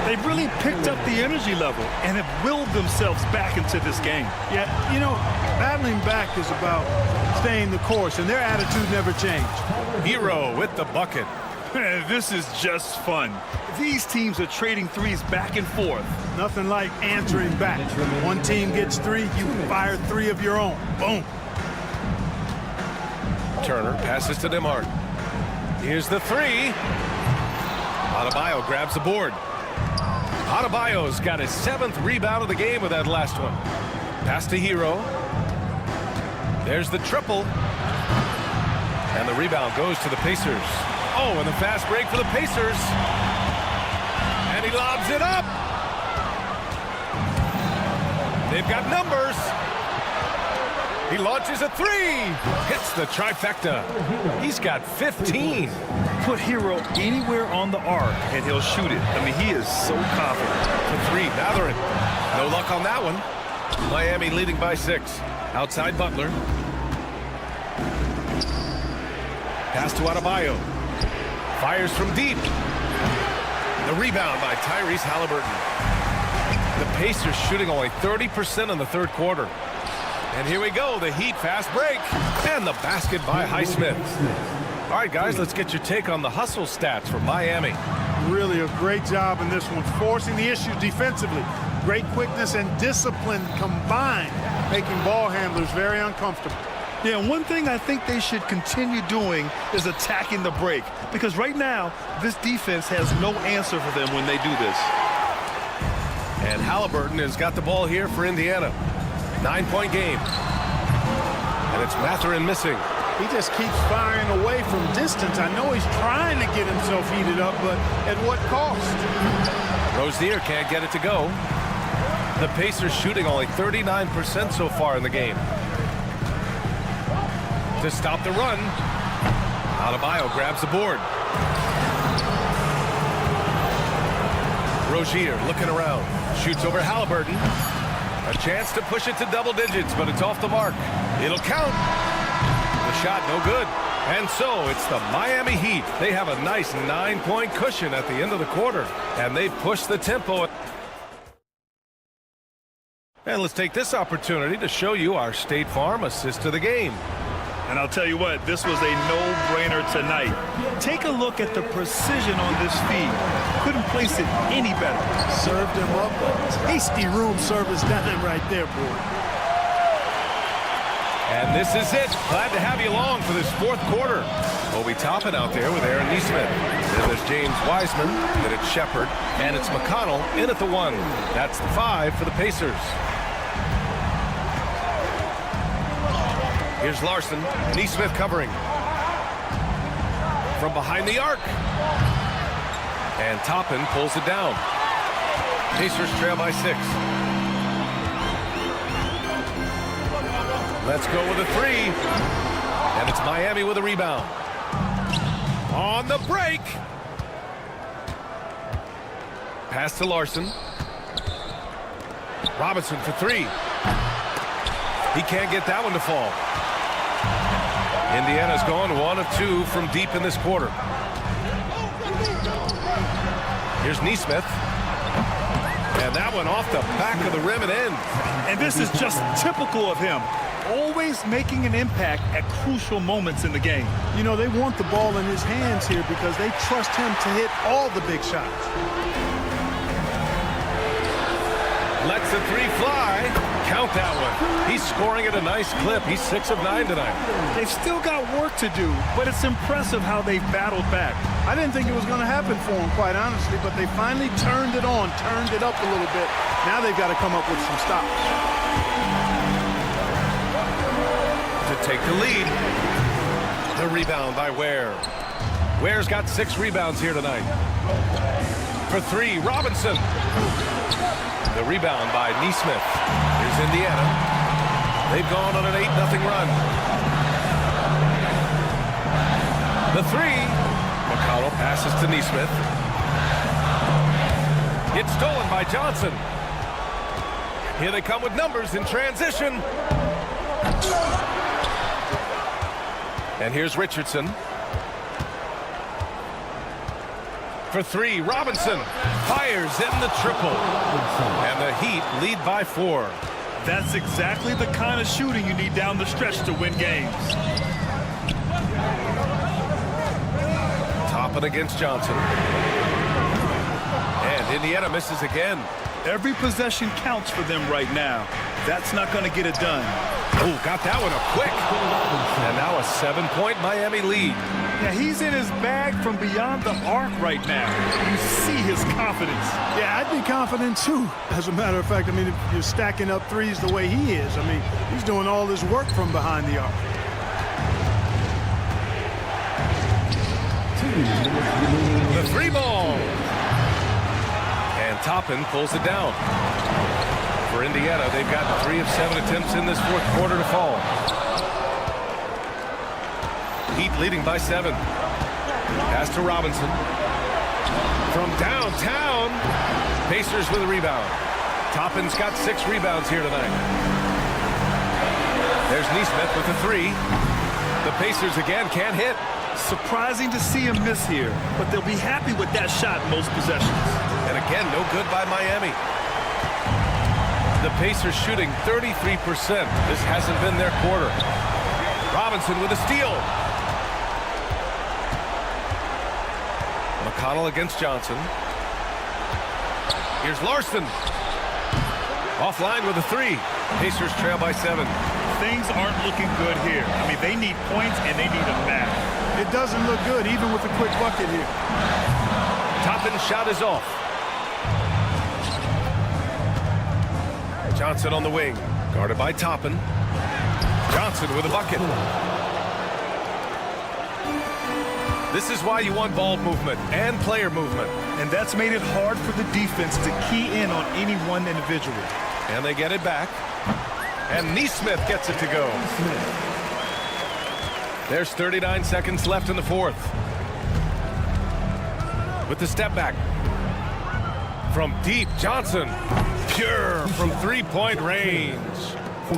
They've really picked up the energy level and have willed themselves back into this game. Yeah, you know, battling back is about staying the course, and their attitude never changed. Hero with the bucket. This is just fun. These teams are trading threes back and forth. Nothing like answering back. One team gets 3, you fire 3 of your own. Boom. Turner passes to DeMar. Here's the 3. Adebayo grabs the board. Adebayo's got his 7th rebound of the game with that last one. Pass to Hero. There's the triple. And the rebound goes to the Pacers. Oh, and the fast break for the Pacers. And he lobs it up. They've got numbers. He launches a 3. Hits the trifecta. He's got 15. Put Hero anywhere on the arc, and he'll shoot it. I mean, he is so confident. For 3, Mathurin. No luck on that one. Miami leading by 6. Outside Butler. Pass to Adebayo. Fires from deep. The rebound by Tyrese Halliburton. The Pacers shooting only 30% in the 3rd quarter. And here we go, the Heat fast break. And the basket by Highsmith. All right, guys, let's get your take on the hustle stats for Miami. Really a great job in this one, forcing the issues defensively. Great quickness and discipline combined, making ball handlers very uncomfortable. Yeah, one thing I think they should continue doing is attacking the break. Because right now, this defense has no answer for them when they do this. And Halliburton has got the ball here for Indiana. 9-point game. And it's Mathurin missing. He just keeps firing away from distance. I know he's trying to get himself heated up, but at what cost? Rozier can't get it to go. The Pacers shooting only 39% so far in the game. To stop the run, Adebayo grabs the board. Rozier looking around. Shoots over Halliburton. A chance to push it to double digits, but it's off the mark. It'll count. The shot no good. And so it's the Miami Heat. They have a nice 9-point cushion at the end of the quarter. And they push the tempo. And let's take this opportunity to show you our State Farm assist to the game. And I'll tell you what, this was a no-brainer tonight. Take a look at the precision on this feed. Couldn't place it any better. Served him up a tasty room service dime right there, boy. And this is it. Glad to have you along for this 4th quarter. Obi Toppin out there with Aaron Neesmith. Then there's James Wiseman. Then it's Shepard. And it's McConnell in at the 1. That's the 5 for the Pacers. Here's Larson. Neesmith covering. From behind the arc. And Toppin pulls it down. Pacers trail by 6. Let's go with a 3. And it's Miami with a rebound. On the break. Pass to Larson. Robinson for 3. He can't get that one to fall. Indiana's gone 1 of 2 from deep in this quarter. Here's Neesmith. And that one off the back of the rim and in. And this is just typical of him. always making an impact at crucial moments in the game. You know, they want the ball in his hands here because they trust him to hit all the big shots. Lets the three fly. Count that one. He's scoring at a nice clip. He's 6 of 9 tonight. They've still got work to do, but it's impressive how they've battled back. I didn't think it was going to happen for him, quite honestly, but they finally turned it on, turned it up a little bit. Now they've got to come up with some stops. To take the lead. The rebound by Ware. Ware's got 6 rebounds here tonight. For 3, Robinson. The rebound by Neesmith. Here's Indiana. They've gone on an 8-0 run. The 3. McConnell passes to Neesmith. It's stolen by Johnson. Here they come with numbers in transition. And here's Richardson. For 3, Robinson fires in the triple. And the Heat lead by 4. That's exactly the kind of shooting you need down the stretch to win games. Toppin against Johnson. And Indiana misses again. Every possession counts for them right now. That's not going to get it done. Oh, got that one up quick. And now a 7-point Miami lead. Yeah, he's in his bag from beyond the arc right now. You see his confidence. Yeah, I'd be confident too. As a matter of fact, I mean, if you're stacking up threes the way he is, I mean, he's doing all this work from behind the arc. The 3 ball. And Toppin pulls it down. For Indiana, they've got 3 of 7 attempts in this 4th quarter to fall. Heat leading by 7. Pass to Robinson. From downtown. Pacers with a rebound. Toppin's got 6 rebounds here tonight. There's Neesmith with the 3. The Pacers again can't hit. Surprising to see him miss here, but they'll be happy with that shot most possessions. And again, no good by Miami. The Pacers shooting 33%. This hasn't been their quarter. Robinson with a steal. McConnell against Johnson. Here's Larson. Offline with a 3. Pacers trail by 7. Things aren't looking good here. I mean, they need points and they need them back. It doesn't look good, even with a quick bucket here. Toppin's shot is off. Johnson on the wing, guarded by Toppin. Johnson with a bucket. This is why you want ball movement and player movement. And that's made it hard for the defense to key in on any one individual. And they get it back. And Neesmith gets it to go. There's 39 seconds left in the 4th. With the step back. From deep, Johnson. Pure from 3-point range.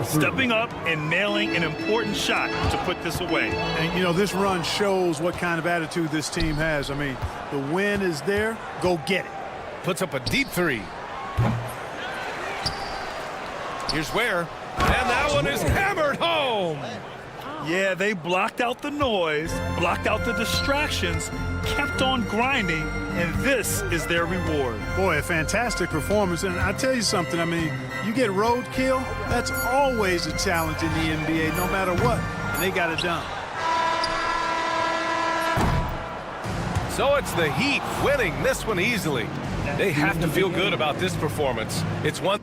Stepping up and nailing an important shot to put this away. And, you know, this run shows what kind of attitude this team has. I mean, the win is there. Go get it. Puts up a deep 3. Here's Ware. And that one is hammered home. Yeah, they blocked out the noise, blocked out the distractions, kept on grinding, and this is their reward. Boy, a fantastic performance. And I tell you something, I mean, you get roadkill, that's always a challenge in the NBA, no matter what. And they got it done. So it's the Heat winning this one easily. They have to feel good about this performance. It's one.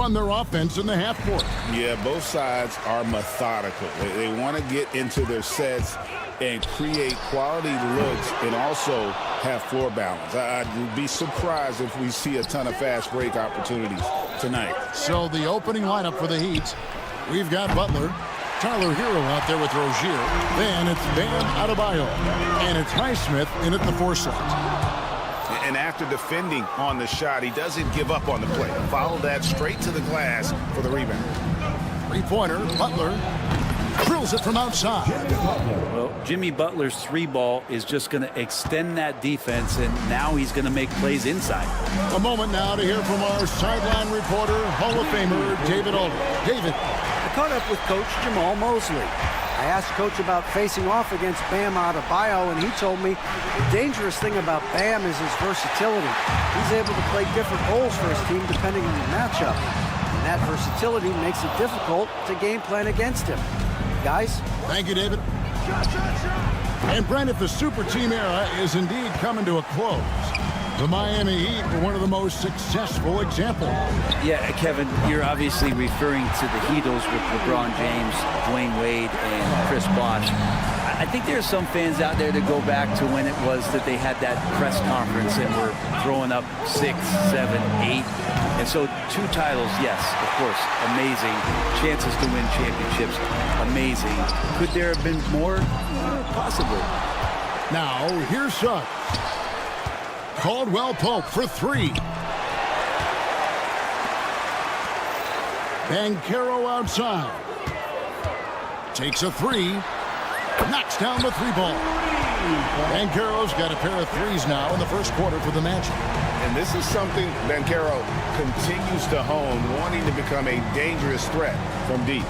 run their offense in the half court. Yeah, both sides are methodical. They want to get into their sets and create quality looks and also have floor balance. I'd be surprised if we see a ton of fast break opportunities tonight. So the opening lineup for the Heat, we've got Butler, Tyler Hero out there with Rozier. Then it's Bam Adebayo. And it's Highsmith in at the 4 slot. And after defending on the shot, he doesn't give up on the play. Follow that straight to the glass for the rebound. Three-pointer, Butler drills it from outside. Well, Jimmy Butler's 3-ball is just going to extend that defense, and now he's going to make plays inside. A moment now to hear from our sideline reporter, Hall of Famer David Aldridge. David. I caught up with Coach Jamal Mosley. I asked Coach about facing off against Bam Adebayo, and he told me the dangerous thing about Bam is his versatility. He's able to play different roles for his team depending on the matchup. And that versatility makes it difficult to game plan against him. Guys? Thank you, David. And Brent, if the super team era is indeed coming to a close, the Miami Heat were one of the most successful examples. Yeah, Kevin, you're obviously referring to the Heatles with LeBron James, Dwayne Wade, and Chris Bosh. I think there's some fans out there that go back to when it was that they had that press conference and were throwing up 6, 7, 8. And so 2 titles, yes, of course, amazing. Chances to win championships, amazing. Could there have been more? Possibly. Now, here's Suggs. Caldwell Pope for 3. Banchero outside. Takes a 3. Knocks down the 3-ball. Banchero's got a pair of 3s now in the first quarter for the Magic. And this is something Banchero continues to hone, wanting to become a dangerous threat from deep.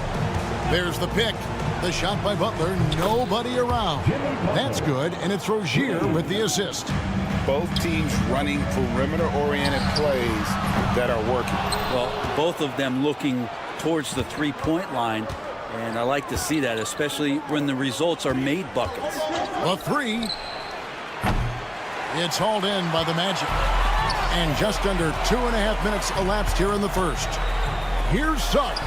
There's the pick. The shot by Butler. Nobody around. That's good, and it's Rozier with the assist. Both teams running perimeter-oriented plays that are working. Well, both of them looking towards the 3-point line, and I like to see that, especially when the results are made buckets. A 3. It's hauled in by the Magic. And just under 2.5 minutes elapsed here in the first. Here's Suggs.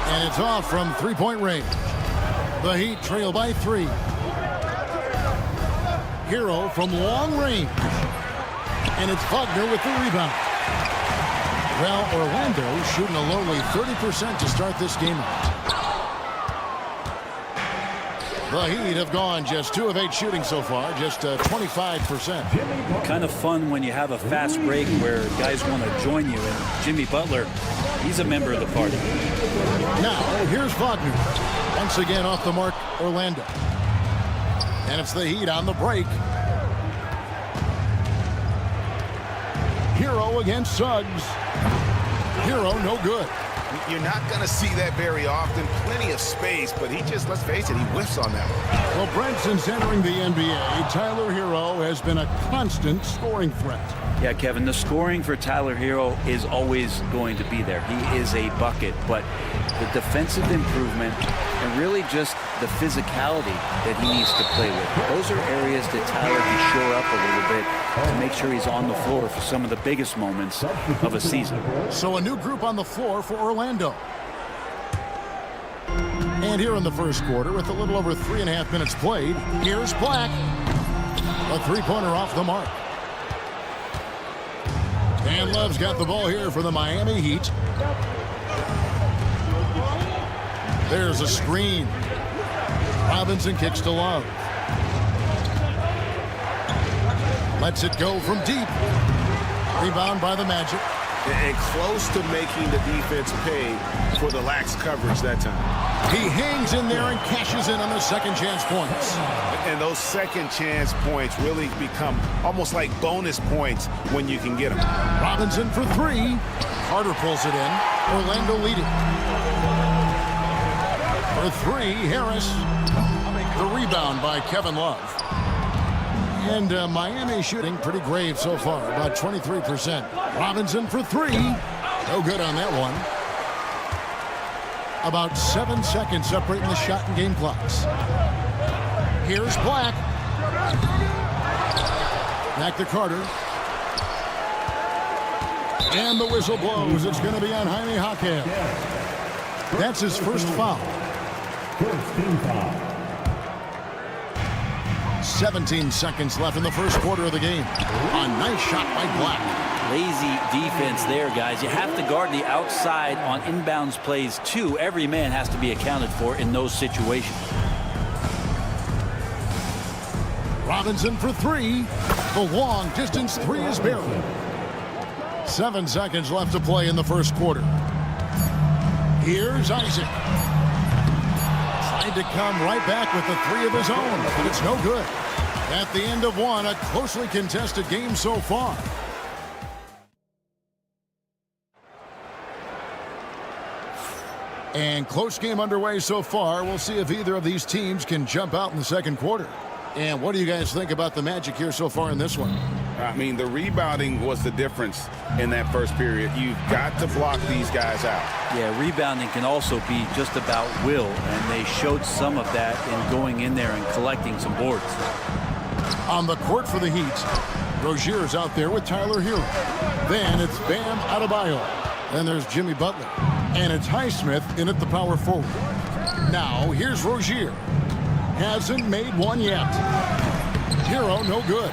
And it's off from 3-point range. The Heat trail by 3. Hero from long range. And it's Wagner with the rebound. Well, Orlando shooting a lowly 30% to start this game out. The Heat have gone just 2 of 8 shooting so far, just 25%. Kind of fun when you have a fast break where guys want to join you. And Jimmy Butler, he's a member of the party. Now, here's Wagner. Once again off the mark, Orlando. And it's the Heat on the break. Hero against Suggs. Hero, no good. You're not going to see that very often. Plenty of space, but he just, let's face it, he whiffs on that one. Well, Brent, since entering the NBA, Tyler Hero has been a constant scoring threat. Yeah, Kevin, the scoring for Tyler Hero is always going to be there. He is a bucket, but the defensive improvement and really just the physicality that he needs to play with. Those are areas that Tyler can shore up a little bit to make sure he's on the floor for some of the biggest moments of a season. So a new group on the floor for Orlando. And here in the first quarter, with a little over 3.5 minutes played, here's Black. A 3-pointer off the mark. And Love's got the ball here for the Miami Heat. There's a screen. Robinson kicks to Love. Lets it go from deep. Rebound by the Magic. And close to making the defense pay for the lax coverage that time. He hangs in there and cashes in on the second chance points. And those second chance points really become almost like bonus points when you can get them. Robinson for 3. Carter pulls it in. Orlando leading. For 3, Harris. The rebound by Kevin Love. And Miami shooting pretty grave so far, about 23%. Robinson for 3. No good on that one. About 7 seconds separating the shot and game clocks. Here's Black. Back to Carter. And the whistle blows. It's going to be on Jaime Jaquez. That's his first foul. First team foul. 17 seconds left in the first quarter of the game. A nice shot by Black. Lazy defense there, guys. You have to guard the outside on inbounds plays, too. Every man has to be accounted for in those situations. Robinson for three. The long distance three is buried. 7 seconds left to play in the first quarter. Here's Isaac. Tried to come right back with the three of his own, but it's no good. At the end of one, a closely contested game so far. And close game underway so far. We'll see if either of these teams can jump out in the second quarter. And what do you guys think about the Magic here so far in this one? I mean, the rebounding was the difference in that first period. You've got to block these guys out. Yeah, rebounding can also be just about will, and they showed some of that in going in there and collecting some boards. On the court for the Heat, Rozier's out there with Tyler Hero. Then it's Bam Adebayo. Then there's Jimmy Butler. And it's Highsmith in at the power forward. Now, here's Rozier. Hasn't made one yet. Hero, no good.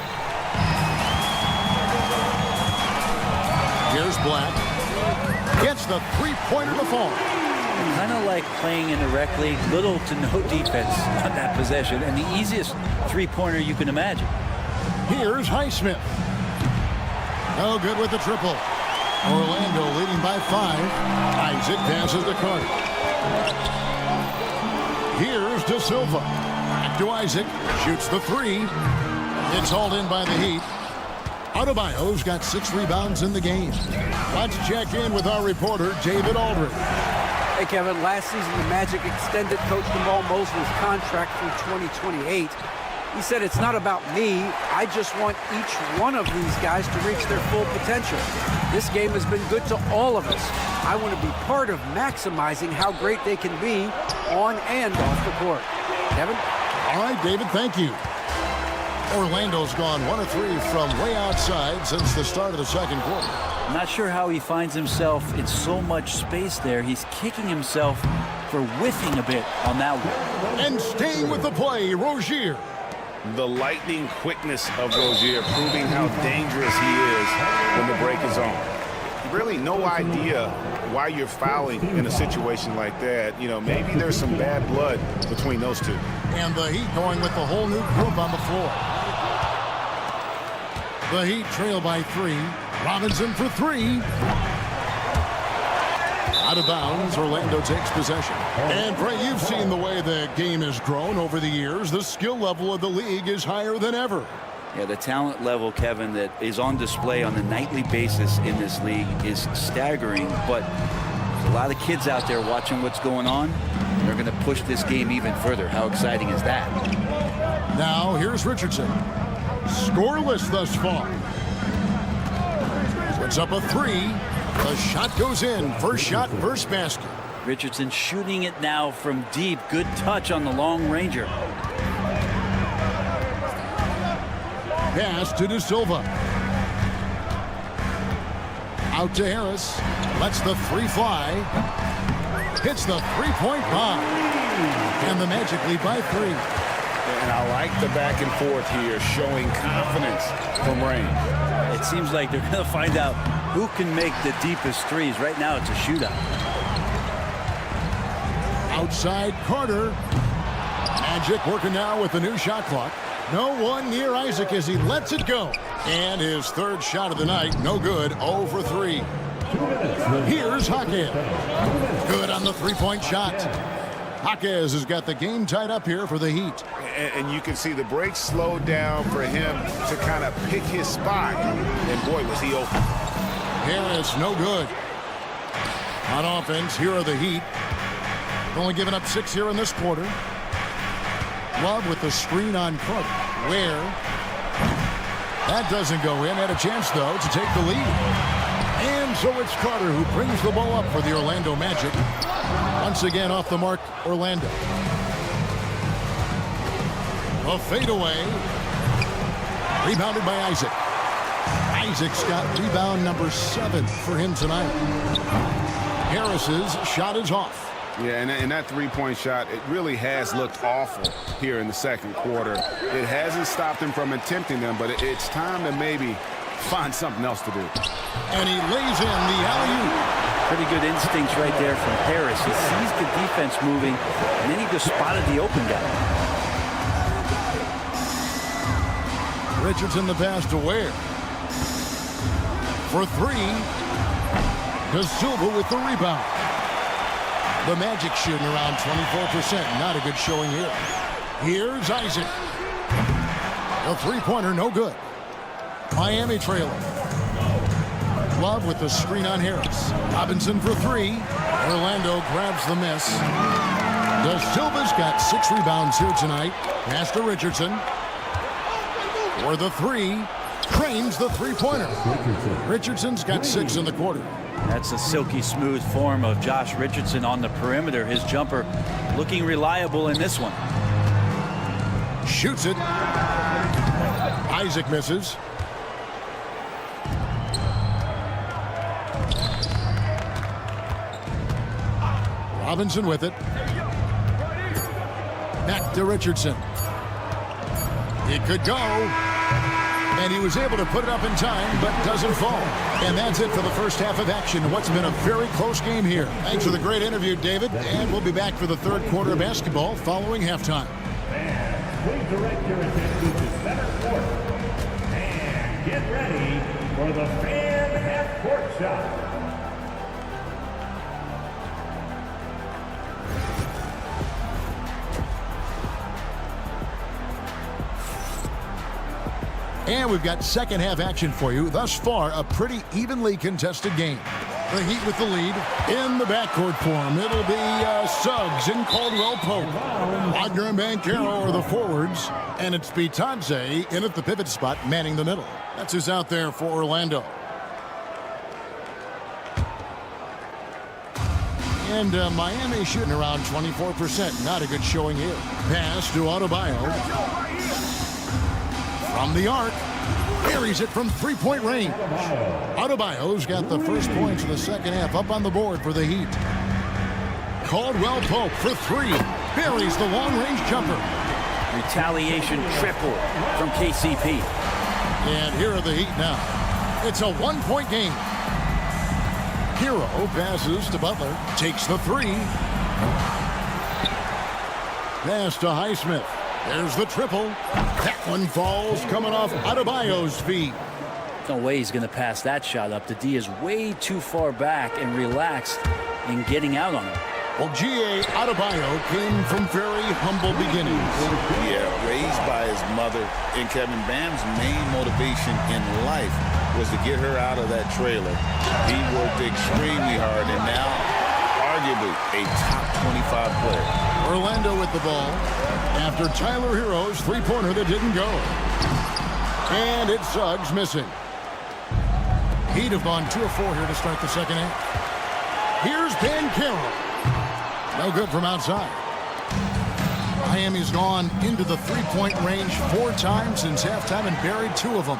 Here's Black. Gets the three-pointer to fall. Kind of like playing in a rec league, little to no defense on that possession, and the easiest three-pointer you can imagine. Here's Highsmith. No good with the triple. Orlando leading by 5. Isaac passes to Carter. Here's De Silva. Back to Isaac. Shoots the three. It's hauled in by the Heat. Adebayo's got 6 rebounds in the game. Let's check in with our reporter, David Aldridge. Hey, Kevin, last season the Magic extended Coach Jamal Mosley's contract through 2028. He said, it's not about me. I just want each one of these guys to reach their full potential. This game has been good to all of us. I want to be part of maximizing how great they can be on and off the court. Kevin? All right, David, thank you. Orlando's gone 1 of 3 from way outside since the start of the second quarter. I'm not sure how he finds himself in so much space there. He's kicking himself for whiffing a bit on that one. And staying with the play, Rozier. The lightning quickness of Rozier proving how dangerous he is when the break is on. Really no idea why you're fouling in a situation like that. You know, maybe there's some bad blood between those two. And the Heat going with the whole new group on the floor. The Heat trail by 3. Robinson for 3. Out of bounds, Orlando takes possession. And Bray, you've seen the way the game has grown over the years. The skill level of the league is higher than ever. Yeah, the talent level, Kevin, that is on display on a nightly basis in this league is staggering. But there's a lot of kids out there watching what's going on. They're going to push this game even further. How exciting is that? Now, here's Richardson. Scoreless thus far. Puts up a 3. The shot goes in. First shot, first basket. Richardson shooting it now from deep. Good touch on the long ranger. Pass to De Silva. Out to Harris. Lets the 3 fly. Hits the three-point bomb. And the Magic lead by 3. And I like the back and forth here, showing confidence from range. It seems like they're going to find out who can make the deepest threes. Right now, it's a shootout. Outside Carter. Magic working now with the new shot clock. No one near Isaac as he lets it go. And his third shot of the night, no good, 0 for 3. Here's Jaquez. Good on the three-point shot. Jaquez has got the game tied up here for the Heat. And you can see the break slowed down for him to kind of pick his spot. And boy, was he open. Harris, no good. On offense, here are the Heat. Only giving up 6 here in this quarter. Love with the screen on Carter. Where? That doesn't go in. Had a chance, though, to take the lead. And so it's Carter who brings the ball up for the Orlando Magic. Once again off the mark, Orlando. A fadeaway. Rebounded by Isaac. Isaac's got rebound number 7 for him tonight. Harris's shot is off. Yeah, and that three-point shot, it really has looked awful here in the second quarter. It hasn't stopped him from attempting them, but it's time to maybe find something else to do. And he lays in the alley-oop. Pretty good instincts right there from Harris. He sees the defense moving, and then he just spotted the open guy. Richardson the pass to Ware. For 3. De Silva with the rebound. The Magic shooting around 24%. Not a good showing here. Here's Isaac. The three-pointer, no good. Miami trailing. Love with the screen on Harris. Robinson for 3. Orlando grabs the miss. De Silva's got 6 rebounds here tonight. Pass to Richardson. For the 3. Cranes the three-pointer. Richardson's got 6 in the quarter. That's a silky smooth form of Josh Richardson on the perimeter. His jumper looking reliable in this one. Shoots it. Isaac misses. Robinson with it. Back to Richardson. It could go. And he was able to put it up in time, but doesn't fall. And that's it for the first half of action. What's been a very close game here. Thanks for the great interview, David. And we'll be back for the third quarter of basketball following halftime. Please direct your attention to center court. And get ready for the fan half-court shot. And we've got second half action for you. Thus far, a pretty evenly contested game. The Heat with the lead in the backcourt form. It'll be Suggs and Caldwell Pope. Wagner and Banchero are the forwards. And it's Bitadze in at the pivot spot, manning the middle. That's who's out there for Orlando. And Miami shooting around 24%. Not a good showing here. Pass to Adebayo. From the arc, carries it from three-point range. Adebayo's got the first points of the second half up on the board for the Heat. Caldwell Pope for 3. Buries the long-range jumper. Retaliation triple from KCP. And here are the Heat now. It's a one-point game. Hero passes to Butler. Takes the 3. Pass to Highsmith. There's the triple. That one falls coming off Adebayo's feet. No way he's going to pass that shot up. The D is way too far back and relaxed in getting out on it. Well, G.A. Adebayo came from very humble beginnings. Yeah, raised by his mother. And Kevin Bam's main motivation in life was to get her out of that trailer. He worked extremely hard and now arguably a top 25 player. Orlando with the ball after Tyler Hero's three-pointer that didn't go. And it's Suggs missing. Heat have gone 2 of 4 here to start the second half. Here's Banchero. No good from outside. Miami's gone into the three-point range 4 times since halftime and buried 2 of them.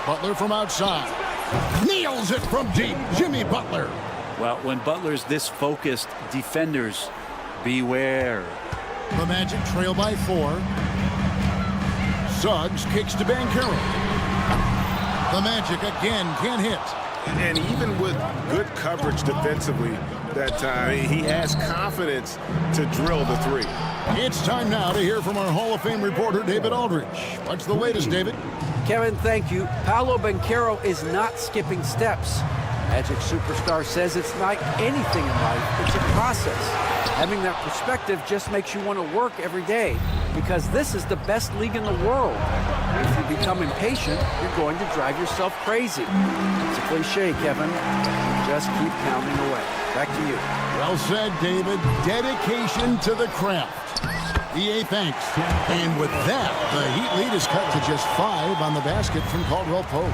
Butler from outside. Nails it from deep. Jimmy Butler. Well, when Butler's this focused, defenders beware. The Magic trail by 4. Suggs kicks to Banchero. The Magic again can't hit. And even with good coverage defensively that time, he has confidence to drill the 3. It's time now to hear from our Hall of Fame reporter, David Aldridge. What's the latest, David? Kevin, thank you. Paolo Banchero is not skipping steps. Magic superstar says it's like anything in life. It's a process. Having that perspective just makes you want to work every day because this is the best league in the world. If you become impatient, you're going to drive yourself crazy. It's a cliche, Kevin. Just keep pounding away. Back to you. Well said, David. Dedication to the craft. EA, thanks. And with that, the Heat lead is cut to just 5 on the basket from Caldwell Pope.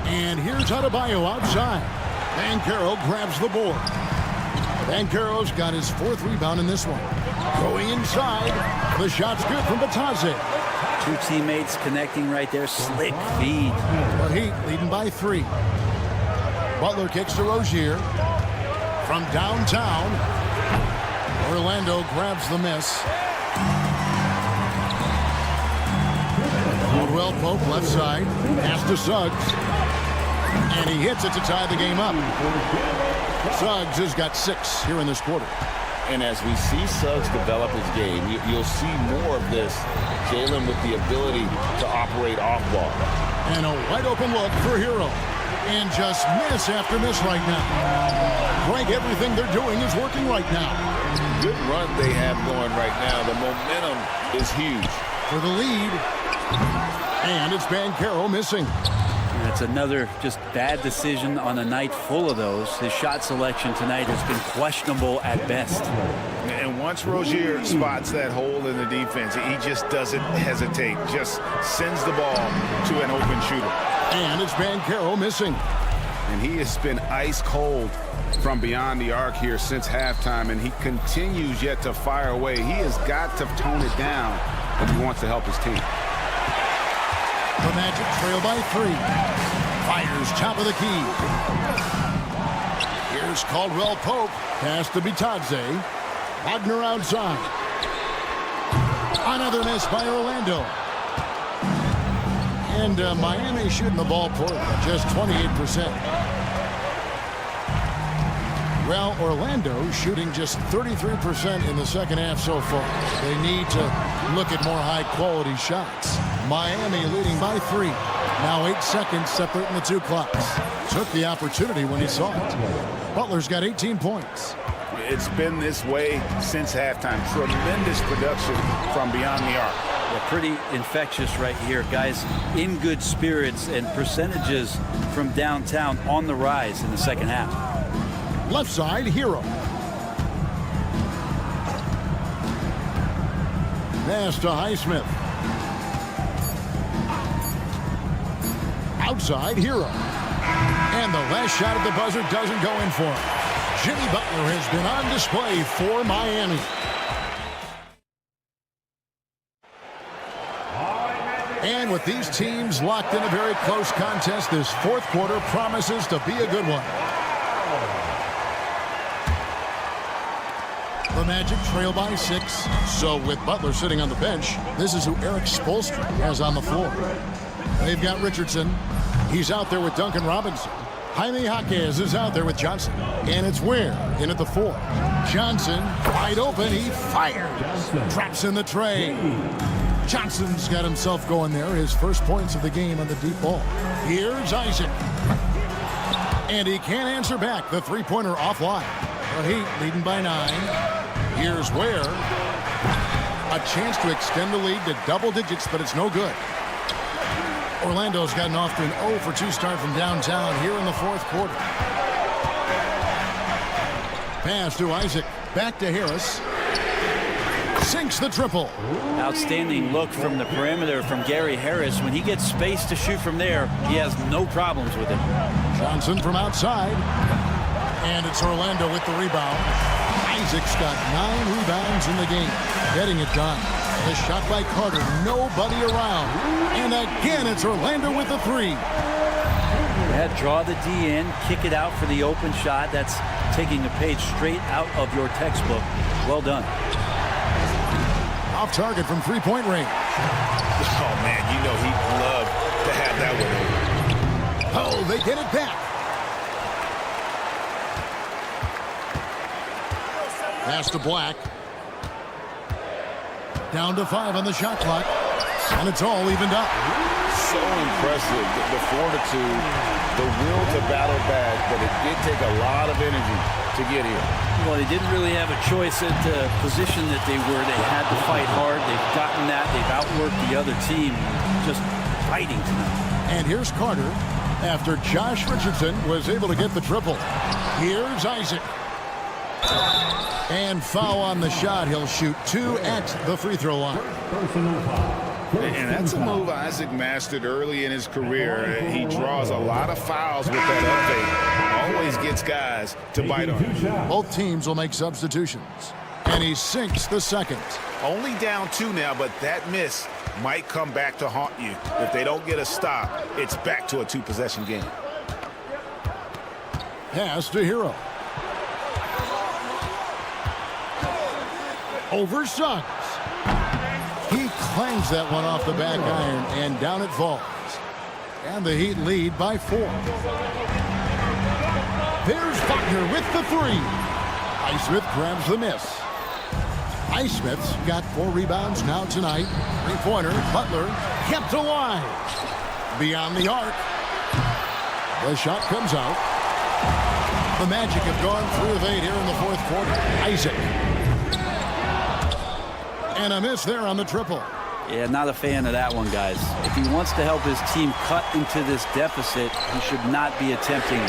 And here's Adebayo outside. Banchero grabs the board. Banchero's got his 4th rebound in this one. Going inside. The shot's good from Bitadze. Two teammates connecting right there. Slick feed. The Heat leading by 3. Butler kicks to Rozier. From downtown, Orlando grabs the miss. Caldwell Pope left side. Pass to Suggs. And he hits it to tie the game up. Suggs has got 6 here in this quarter. And as we see Suggs develop his game, you'll see more of this. Jalen with the ability to operate off ball. And a wide open look for Hero. And just miss after miss right now. Greg, everything they're doing is working right now. Good run they have going right now. The momentum is huge. For the lead. And it's Banchero missing. That's another just bad decision on a night full of those. His shot selection tonight has been questionable at best. And once Rozier spots that hole in the defense, he just doesn't hesitate. Just sends the ball to an open shooter. And it's Banchero missing. And he has been ice cold from beyond the arc here since halftime, and he continues yet to fire away. He has got to tone it down if he wants to help his team. The Magic trail by 3. Fires top of the key. Here's Caldwell Pope. Pass to Bitadze. Wagner outside. Another miss by Orlando. And Miami shooting the ball poorly, just 28%. Well, Orlando shooting just 33% in the second half so far. They need to look at more high-quality shots. Miami leading by 3. Now 8 seconds separating the two clocks. Took the opportunity when he saw it. Butler's got 18 points. It's been this way since halftime. Tremendous production from beyond the arc. Yeah, pretty infectious right here. Guys in good spirits, and percentages from downtown on the rise in the second half. Left side, Hero. Pass to Highsmith. Outside, Hero. And the last shot at the buzzer doesn't go in for him. Jimmy Butler has been on display for Miami. And with these teams locked in a very close contest, this fourth quarter promises to be a good one. The Magic trail by 6. So with Butler sitting on the bench, this is who Eric Spoelstra has on the floor. They've got Richardson. He's out there with Duncan Robinson. Jaime Jaquez is out there with Johnson. And it's Ware in at the 4. Johnson wide open. He fires. Traps in the tray. Johnson's got himself going there. His first points of the game on the deep ball. Here's Isaac. And he can't answer back. The three-pointer offline. The Heat leading by 9. Here's Ware. A chance to extend the lead to double digits, but it's no good. Orlando's gotten off to an 0 for 2 start from downtown here in the fourth quarter. Pass to Isaac. Back to Harris. Sinks the triple. Outstanding look from the perimeter from Gary Harris. When he gets space to shoot from there, he has no problems with it. Johnson from outside. And it's Orlando with the rebound. Isaac's got 9 rebounds in the game. Getting it done. The shot by Carter. Nobody around. And again, it's Orlando with the 3. Yeah, draw the D in, kick it out for the open shot. That's taking a page straight out of your textbook. Well done. Off target from three-point range. Oh, man, you know he'd love to have that one. Oh, they get it back. Pass to Black. Down to 5 on the shot clock. And it's all evened up. So impressive, the fortitude, the will to battle back, but it did take a lot of energy to get here. Well, they didn't really have a choice at the position that they were. They had to fight hard. They've gotten that. They've outworked the other team. Just fighting tonight. And here's Carter after Josh Richardson was able to get the triple. Here's Isaac. And foul on the shot. He'll shoot 2 at the free throw line. And that's a move Isaac mastered early in his career. He draws a lot of fouls with that up fake. Always gets guys to bite on him. Both teams will make substitutions. And he sinks the second. Only down 2 now, but that miss might come back to haunt you. If they don't get a stop, it's back to a two-possession game. Pass to Hero. Over Suggs. He clangs that one off the back iron, and down it falls. And the Heat lead by 4. There's Wagner with the 3. Highsmith grabs the miss. Highsmith's got 4 rebounds now tonight. 3-pointer. Butler kept alive. Beyond the arc. The shot comes out. The Magic have gone 3 of 8 here in the 4th quarter. Isaac. And a miss there on the triple. Yeah, not a fan of that one, guys. If he wants to help his team cut into this deficit, he should not be attempting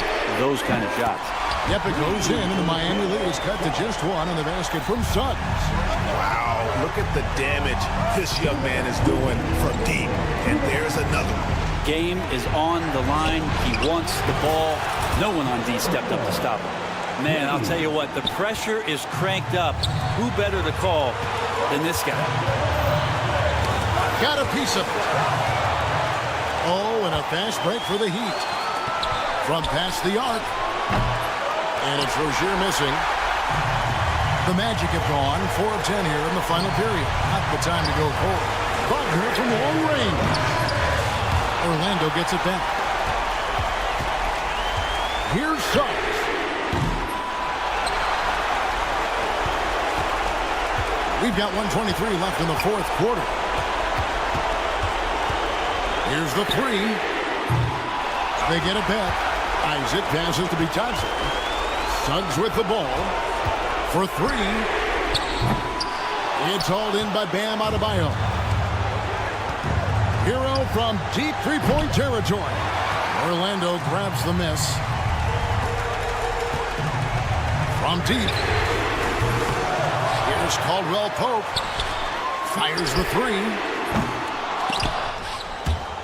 those kind of shots. Yep, it goes in, and the Miami lead is cut to just 1 on the basket from Suggs. Wow, look at the damage this young man is doing from deep. And there's another. Game is on the line. He wants the ball. No one on D stepped up to stop him. Man, I'll tell you what, the pressure is cranked up. Who better to call than this guy? Got a piece of it. Oh, and a fast break for the Heat. From past the arc. And it's Rozier missing. The Magic have gone 4 of 10 here in the final period. Not the time to go cold. Wagner from long range. Orlando gets it back. Here's Suggs. We've got 1:23 left in the 4th quarter. Here's the 3. They get it back. Isaac passes to Bitadze. Suggs with the ball for 3. It's hauled in by Bam Adebayo. Hero from deep 3-point territory. Orlando grabs the miss. From deep. Here's Caldwell Pope. Fires the 3.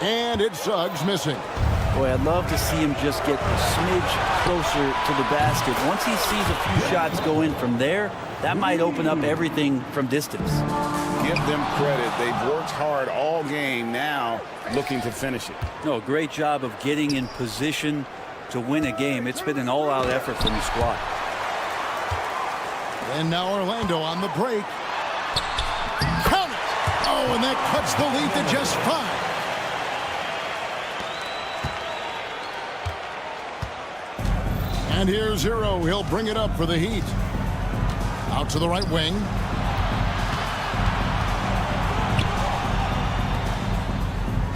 And it's Suggs missing. Boy, I'd love to see him just get a smidge closer to the basket. Once he sees a few shots go in from there, that might open up everything from distance. Give them credit. They've worked hard all game, now looking to finish it. No, great job of getting in position to win a game. It's been an all-out effort from the squad. And now Orlando on the break. Count it! Oh, and that cuts the lead to just 5. And here's Hero. He'll bring it up for the Heat. Out to the right wing.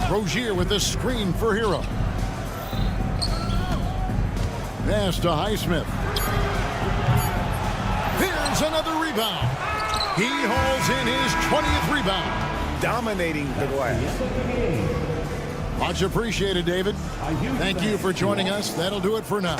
Rozier with the screen for Hero. Pass to Highsmith. Here's another rebound. He hauls in his 20th rebound. Dominating the glass. Much appreciated, David. Thank you for joining us. That'll do it for now.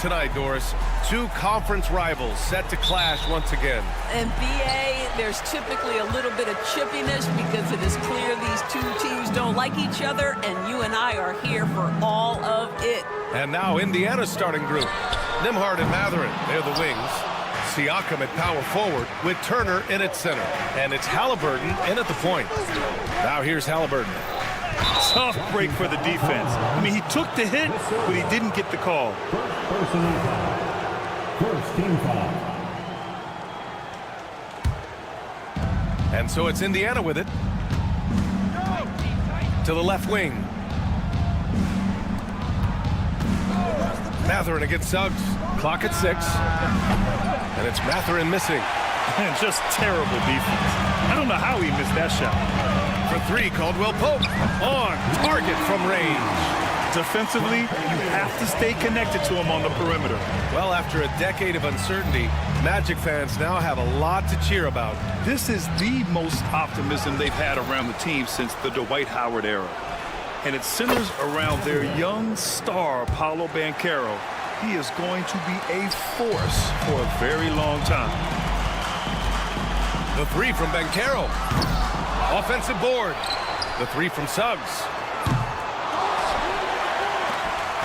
tonight, Doris. Two conference rivals set to clash once again. And BA, there's typically a little bit of chippiness because it is clear these two teams don't like each other, and you and I are here for all of it. And now Indiana's starting group. Nembhard and Mathurin, they're the wings. Siakam at power forward with Turner in at center. And it's Halliburton in at the point. Now here's Halliburton. Tough break for the defense. I mean, he took the hit, but he didn't get the call. First team foul. And so it's Indiana with it. To the left wing. Mathurin against Suggs. Clock at 6. And it's Mathurin missing. And just terrible defense. I don't know how he missed that shot. For 3, Caldwell Pope. On target from range. Defensively, you have to stay connected to him on the perimeter. Well, after a decade of uncertainty, Magic fans now have a lot to cheer about. This is the most optimism they've had around the team since the Dwight Howard era. And it centers around their young star, Paolo Banchero. He is going to be a force for a very long time. The 3 from Banchero. Offensive board. The 3 from Suggs.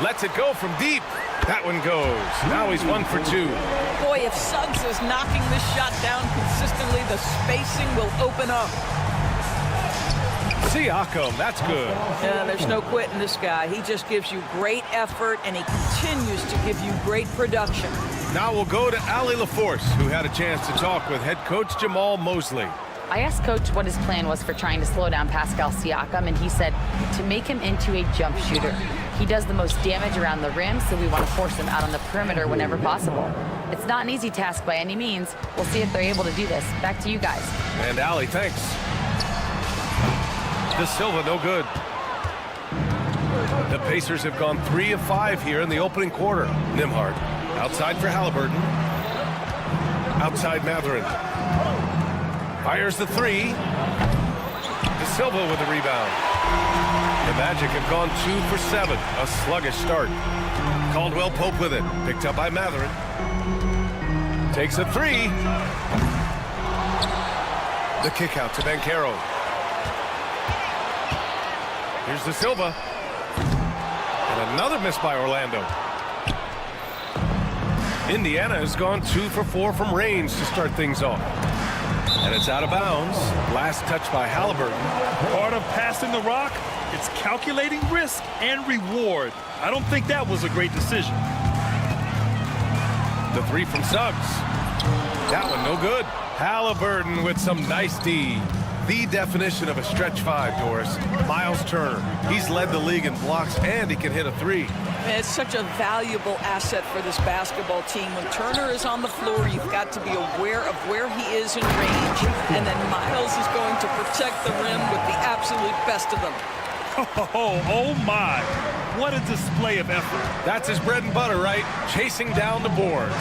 Lets it go from deep. That one goes. Now he's 1 for 2. Boy, if Suggs is knocking this shot down consistently, the spacing will open up. Siakam, that's good. Yeah, there's no quitting this guy. He just gives you great effort, and he continues to give you great production. Now we'll go to Allie LaForce, who had a chance to talk with head coach Jamal Mosley. I asked Coach what his plan was for trying to slow down Pascal Siakam, and he said to make him into a jump shooter. He does the most damage around the rim, so we want to force him out on the perimeter whenever possible. It's not an easy task by any means. We'll see if they're able to do this. Back to you guys. And Allie, thanks. De Silva, no good. The Pacers have gone 3 of 5 here in the opening quarter. Nembhard outside for Halliburton. Outside Mathurin. Fires the 3. De Silva with the rebound. The Magic have gone 2 for 7. A sluggish start. Caldwell Pope with it. Picked up by Mathurin. Takes a 3. The kick out to Banchero. Here's De Silva. And another miss by Orlando. Indiana has gone 2 for 4 from range to start things off. And it's out of bounds. Last touch by Halliburton. Part of passing the rock, it's calculating risk and reward. I don't think that was a great decision. The 3 from Suggs. That one no good. Halliburton with some nice D. The definition of a stretch 5, Doris. Miles Turner. He's led the league in blocks, and he can hit a 3. And it's such a valuable asset for this basketball team. When Turner is on the floor, you've got to be aware of where he is in range. And then Miles is going to protect the rim with the absolute best of them. Oh my. What a display of effort. That's his bread and butter, right? Chasing down the boards.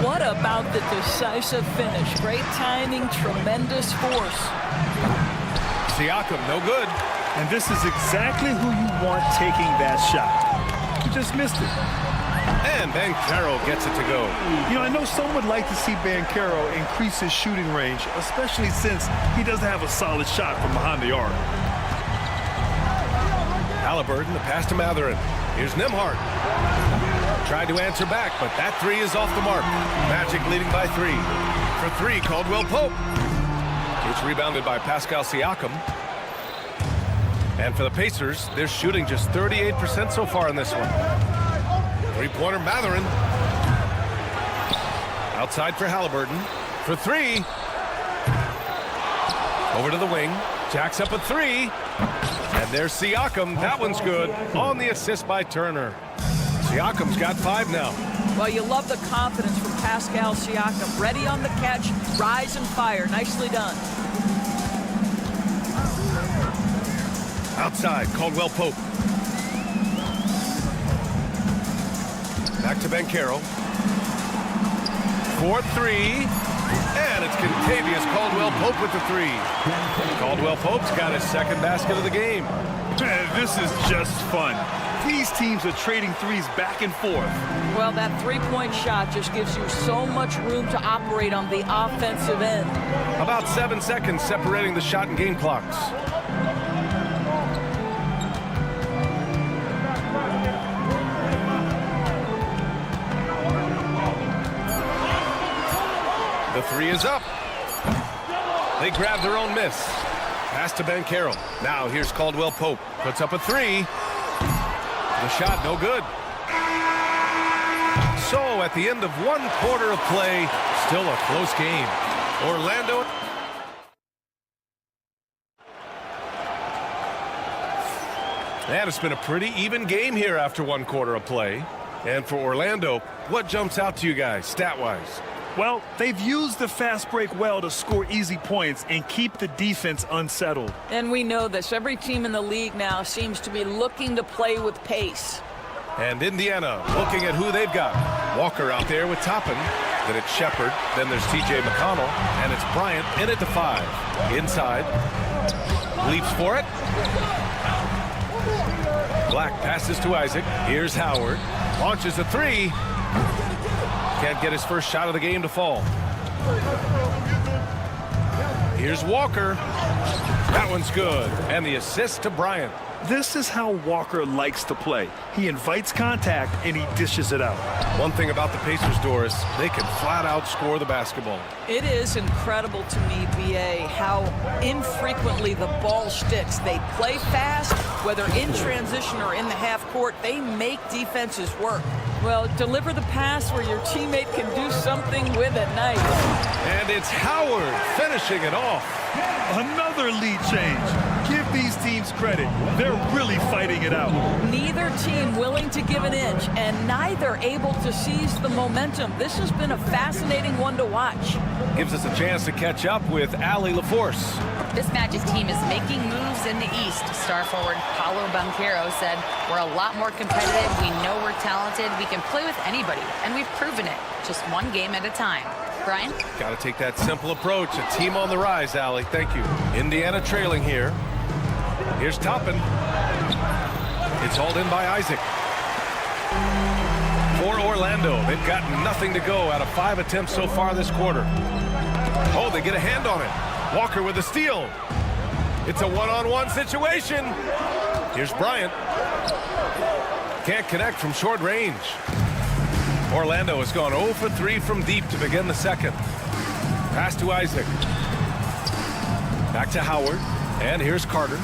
What about the decisive finish? Great timing, tremendous force. Siakam, no good. And this is exactly who you want taking that shot. You just missed it. And Banchero gets it to go. You know, I know some would like to see Banchero increase his shooting range, especially since he doesn't have a solid shot from behind the arc. Halliburton, the pass to Mathurin. Here's Nembhard. Tried to answer back, but that 3 is off the mark. Magic leading by 3. For 3, Caldwell Pope. It's rebounded by Pascal Siakam. And for the Pacers, they're shooting just 38% so far in this one. 3-pointer Mathurin. Outside for Halliburton. For 3. Over to the wing. Jacks up a 3. And there's Siakam. That one's good. On the assist by Turner. Siakam's got 5 now. Well, you love the confidence from Pascal Siakam. Ready on the catch, rise and fire. Nicely done. Outside, Caldwell Pope. Back to Banchero. 4-3. And it's Contavious Caldwell Pope with the 3. Caldwell Pope's got his second basket of the game. This is just fun. These teams are trading threes back and forth. Well, that three-point shot just gives you so much room to operate on the offensive end. About 7 seconds separating the shot and game clocks. The three is up. They grab their own miss. Pass to Banchero. Now here's Caldwell Pope. Puts up a three. The shot no good. So at the end of 1 quarter of play, still a close game. Orlando. And it's been a pretty even game here after 1 quarter of play. And for Orlando, what jumps out to you guys stat-wise? Well, they've used the fast break well to score easy points and keep the defense unsettled. And we know this. Every team in the league now seems to be looking to play with pace. And Indiana looking at who they've got. Walker out there with Toppin. Then it's Shepard. Then there's T.J. McConnell. And it's Bryant in at the 5. Inside. Leaps for it. Black passes to Isaac. Here's Howard. Launches a three. Can't get his first shot of the game to fall. Here's Walker. That one's good. And the assist to Bryant. This is how Walker likes to play. He invites contact and he dishes it out. One thing about the Pacers, Doris, they can flat out score the basketball. It is incredible to me, B.A., how infrequently the ball sticks. They play fast, whether in transition or in the half court. They make defenses work. Well, deliver the pass where your teammate can do something with it. Nice. And it's Howard finishing it off. Another lead change. Give these teams credit. They're really fighting it out. Neither team willing to give an inch, and neither able to seize the momentum. This has been a fascinating one to watch. Gives us a chance to catch up with Allie LaForce. This Magic team is making moves in the East. Star forward Paolo Banchero said, "We're a lot more competitive. We know we're talented. We can play with anybody, and we've proven it. Just one game at a time." Brian? Got to take that simple approach. A team on the rise, Allie. Thank you. Indiana trailing here. Here's Toppin. It's hauled in by Isaac. For Orlando, they've got nothing to go out of 5 attempts so far this quarter. Oh, they get a hand on it. Walker with a steal. It's a one-on-one situation. Here's Bryant. Can't connect from short range. Orlando has gone 0 for 3 from deep to begin the second. Pass to Isaac. Back to Howard. And here's Carter.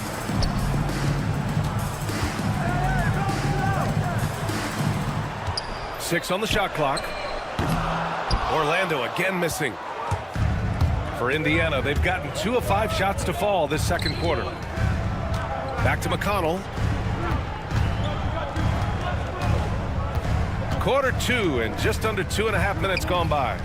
Six on the shot clock. Orlando again missing. For Indiana, they've gotten 2 of 5 shots to fall this second quarter. Back to McConnell. Quarter 2 and just under 2.5 minutes gone by.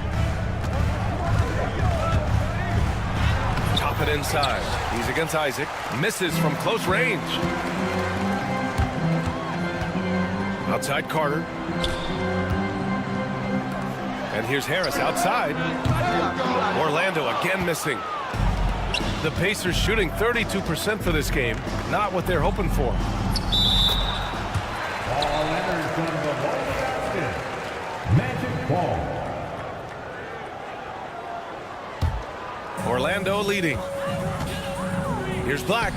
Top it inside. He's against Isaac. Misses from close range. Outside Carter. And here's Harris outside. Orlando again missing. The Pacers shooting 32% for this game. Not what they're hoping for. Magic ball. Orlando leading. Here's Black.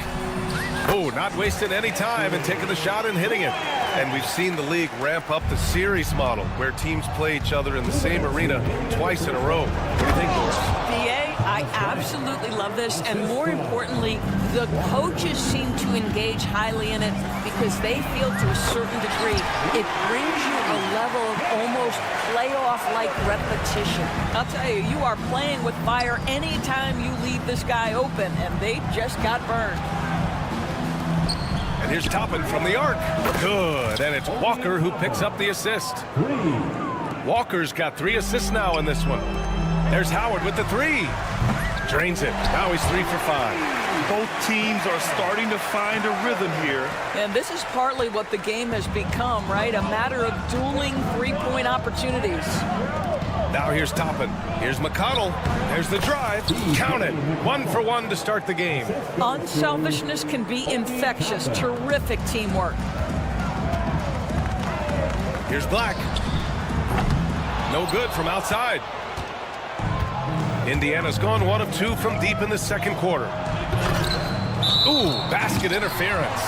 Oh, not wasting any time and taking the shot and hitting it. And we've seen the league ramp up the series model where teams play each other in the same arena twice in a row. What do you think, Doris? B.A., I absolutely love this, and more importantly, the coaches seem to engage highly in it because they feel to a certain degree it brings you a level of almost playoff-like repetition. I'll tell you, you are playing with fire anytime you leave this guy open, and they just got burned. And here's Toppin from the arc. Good. And it's Walker who picks up the assist. Walker's got 3 assists now in this one. There's Howard with the 3. Drains it. Now he's 3 for 5. Both teams are starting to find a rhythm here. And this is partly what the game has become, right? A matter of dueling three-point opportunities. Now here's Toppin. Here's McConnell. There's the drive. Count it. 1 for 1 to start the game. Unselfishness can be infectious. Terrific teamwork. Here's Black. No good from outside. Indiana's gone 1 of 2 from deep in the second quarter. Ooh, basket interference.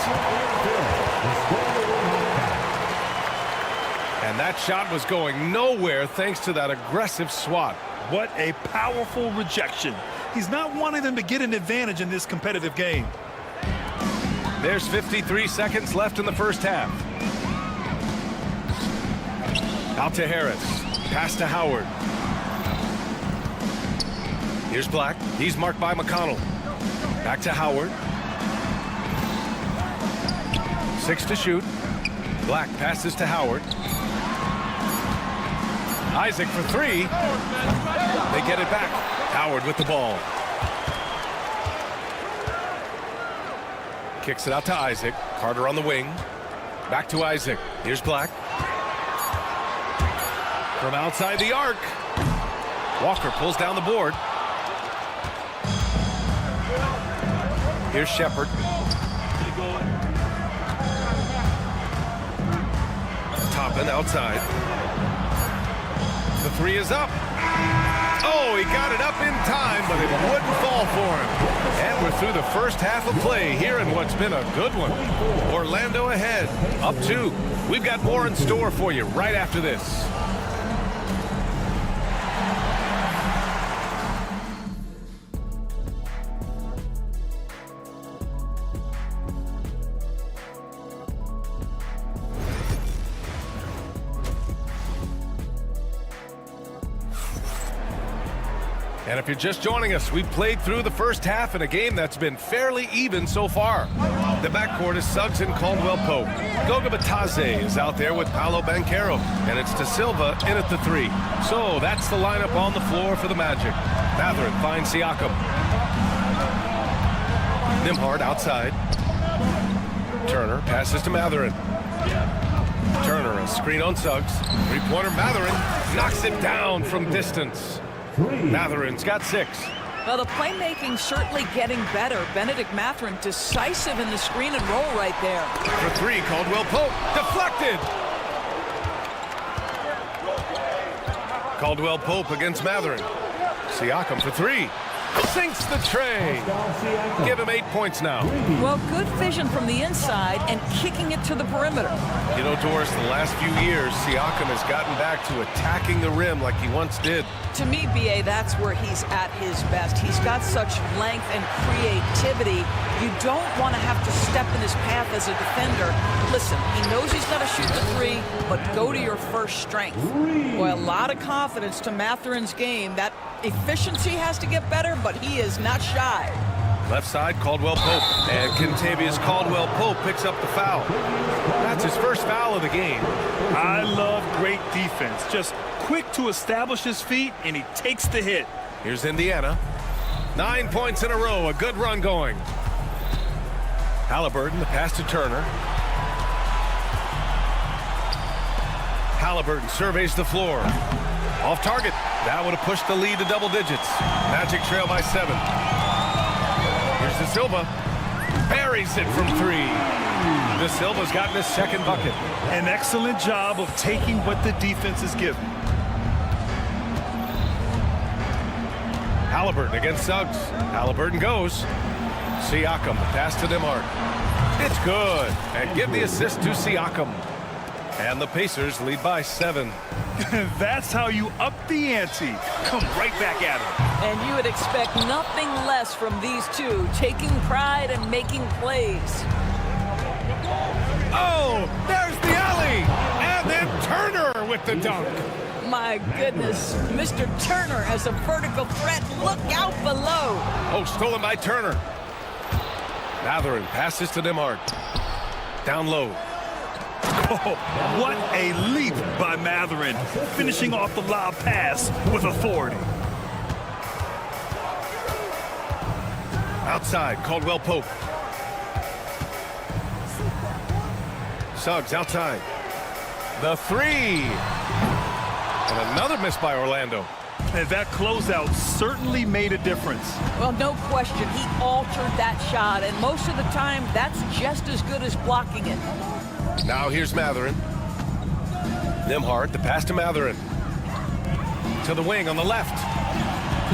And that shot was going nowhere thanks to that aggressive swat. What a powerful rejection. He's not wanting them to get an advantage in this competitive game. There's 53 seconds left in the first half. Out to Harris. Pass to Howard. Here's Black. He's marked by McConnell. Back to Howard. 6 to shoot. Black passes to Howard. Isaac for 3. They get it back. Howard with the ball. Kicks it out to Isaac. Carter on the wing. Back to Isaac. Here's Black. From outside the arc. Walker pulls down the board. Here's Shepard. Toppin outside. The 3 is up. Oh, he got it up in time, but it wouldn't fall for him. And we're through the first half of play here in what's been a good one. Orlando ahead, up 2. We've got more in store for you right after this. And if you're just joining us, we've played through the first half in a game that's been fairly even so far. The backcourt is Suggs and Caldwell Pope. Goga Bitadze is out there with Paolo Banchero, and it's De Silva in at the 3. So that's the lineup on the floor for the Magic. Mathurin finds Siakam. Nembhard outside. Turner passes to Mathurin. Turner, a screen on Suggs. Three-pointer Mathurin knocks it down from distance. Mathurin's got 6. Well, the playmaking certainly getting better. Benedict Mathurin decisive in the screen and roll right there. For 3, Caldwell Pope deflected. Caldwell Pope against Mathurin. Siakam for 3. Sinks the tray. Give him 8 points now. Well, good vision from the inside and kicking it to the perimeter. You know, Doris, the last few years, Siakam has gotten back to attacking the rim like he once did. To me, B.A., that's where he's at his best. He's got such length and creativity. You don't want to have to step in his path as a defender. Listen, he knows he's got to shoot the 3, but go to your first strength. Boy, a lot of confidence to Mathurin's game. That efficiency has to get better, but he is not shy. Left side, Caldwell Pope. And Kentavious Caldwell Pope picks up the foul. That's his first foul of the game. I love great defense. Just quick to establish his feet, and he takes the hit. Here's Indiana. 9 points in a row. A good run going. Halliburton, the pass to Turner. Halliburton surveys the floor. Off target. That would have pushed the lead to double digits. Magic trail by 7. Here's De Silva. Buries it from 3. De Silva's gotten his second bucket. An excellent job of taking what the defense is given. Halliburton against Suggs. Halliburton goes. Siakam, the pass to Nembhard. It's good. And give the assist to Siakam. And the Pacers lead by 7. That's how you up the ante. Come right back at him. And you would expect nothing less from these two, taking pride and making plays. Oh, there's the alley. And then Turner with the dunk. My goodness, Mr. Turner as a vertical threat. Look out below. Oh, stolen by Turner. Mathurin passes to Nembhard. Down low. Oh, what a leap by Mathurin, finishing off the lob pass with authority. Outside, Caldwell Pope. Suggs outside. The 3. And another miss by Orlando. And that closeout certainly made a difference. Well, no question, he altered that shot, and most of the time, that's just as good as blocking it. Now here's Mathurin. Nembhard, the pass to Mathurin. To the wing on the left.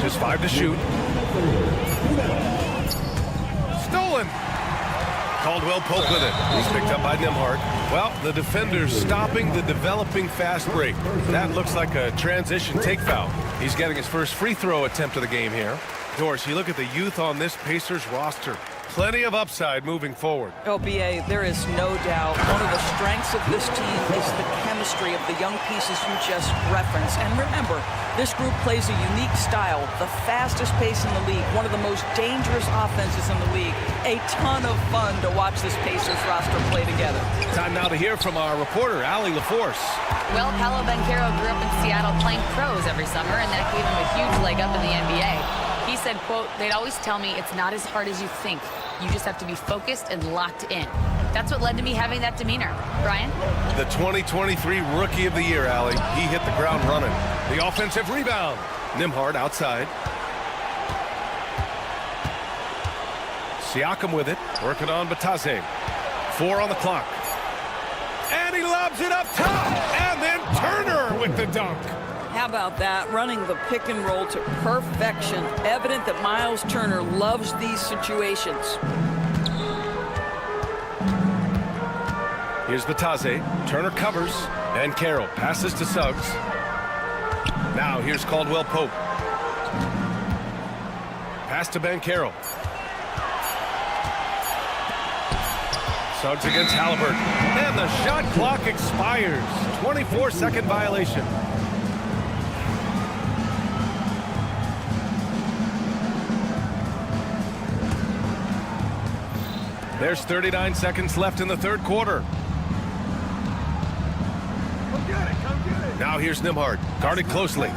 Just 5 to shoot. Stolen. Caldwell Pope with it. He's picked up by Nembhard. Well, the defender's stopping the developing fast break. That looks like a transition take foul. He's getting his first free throw attempt of the game here. Doris, you look at the youth on this Pacers roster. Plenty of upside moving forward. LBA, there is no doubt one of the strengths of this team is the chemistry of the young pieces you just referenced. And remember, this group plays a unique style, the fastest pace in the league, one of the most dangerous offenses in the league. A ton of fun to watch this Pacers roster play together. Time now to hear from our reporter, Allie LaForce. Well, Paolo Banchero grew up in Seattle playing pros every summer, and that gave him a huge leg up in the NBA. He said, quote, "They'd always tell me it's not as hard as you think. You just have to be focused and locked in." That's what led to me having that demeanor. Brian? The 2023 Rookie of the Year, Allie. He hit the ground running. The offensive rebound. Nembhard outside. Siakam with it. Working on Batase. 4 on the clock. And he lobs it up top. And then Turner with the dunk. How about that? Running the pick and roll to perfection. Evident that Miles Turner loves these situations. Here's Batase. Turner covers. And Carroll passes to Suggs. Now here's Caldwell Pope. Pass to Banchero. Suggs against Halliburton. And the shot clock expires. 24-second violation. There's 39 seconds left in the third quarter. Now here's Nembhard, guarded closely.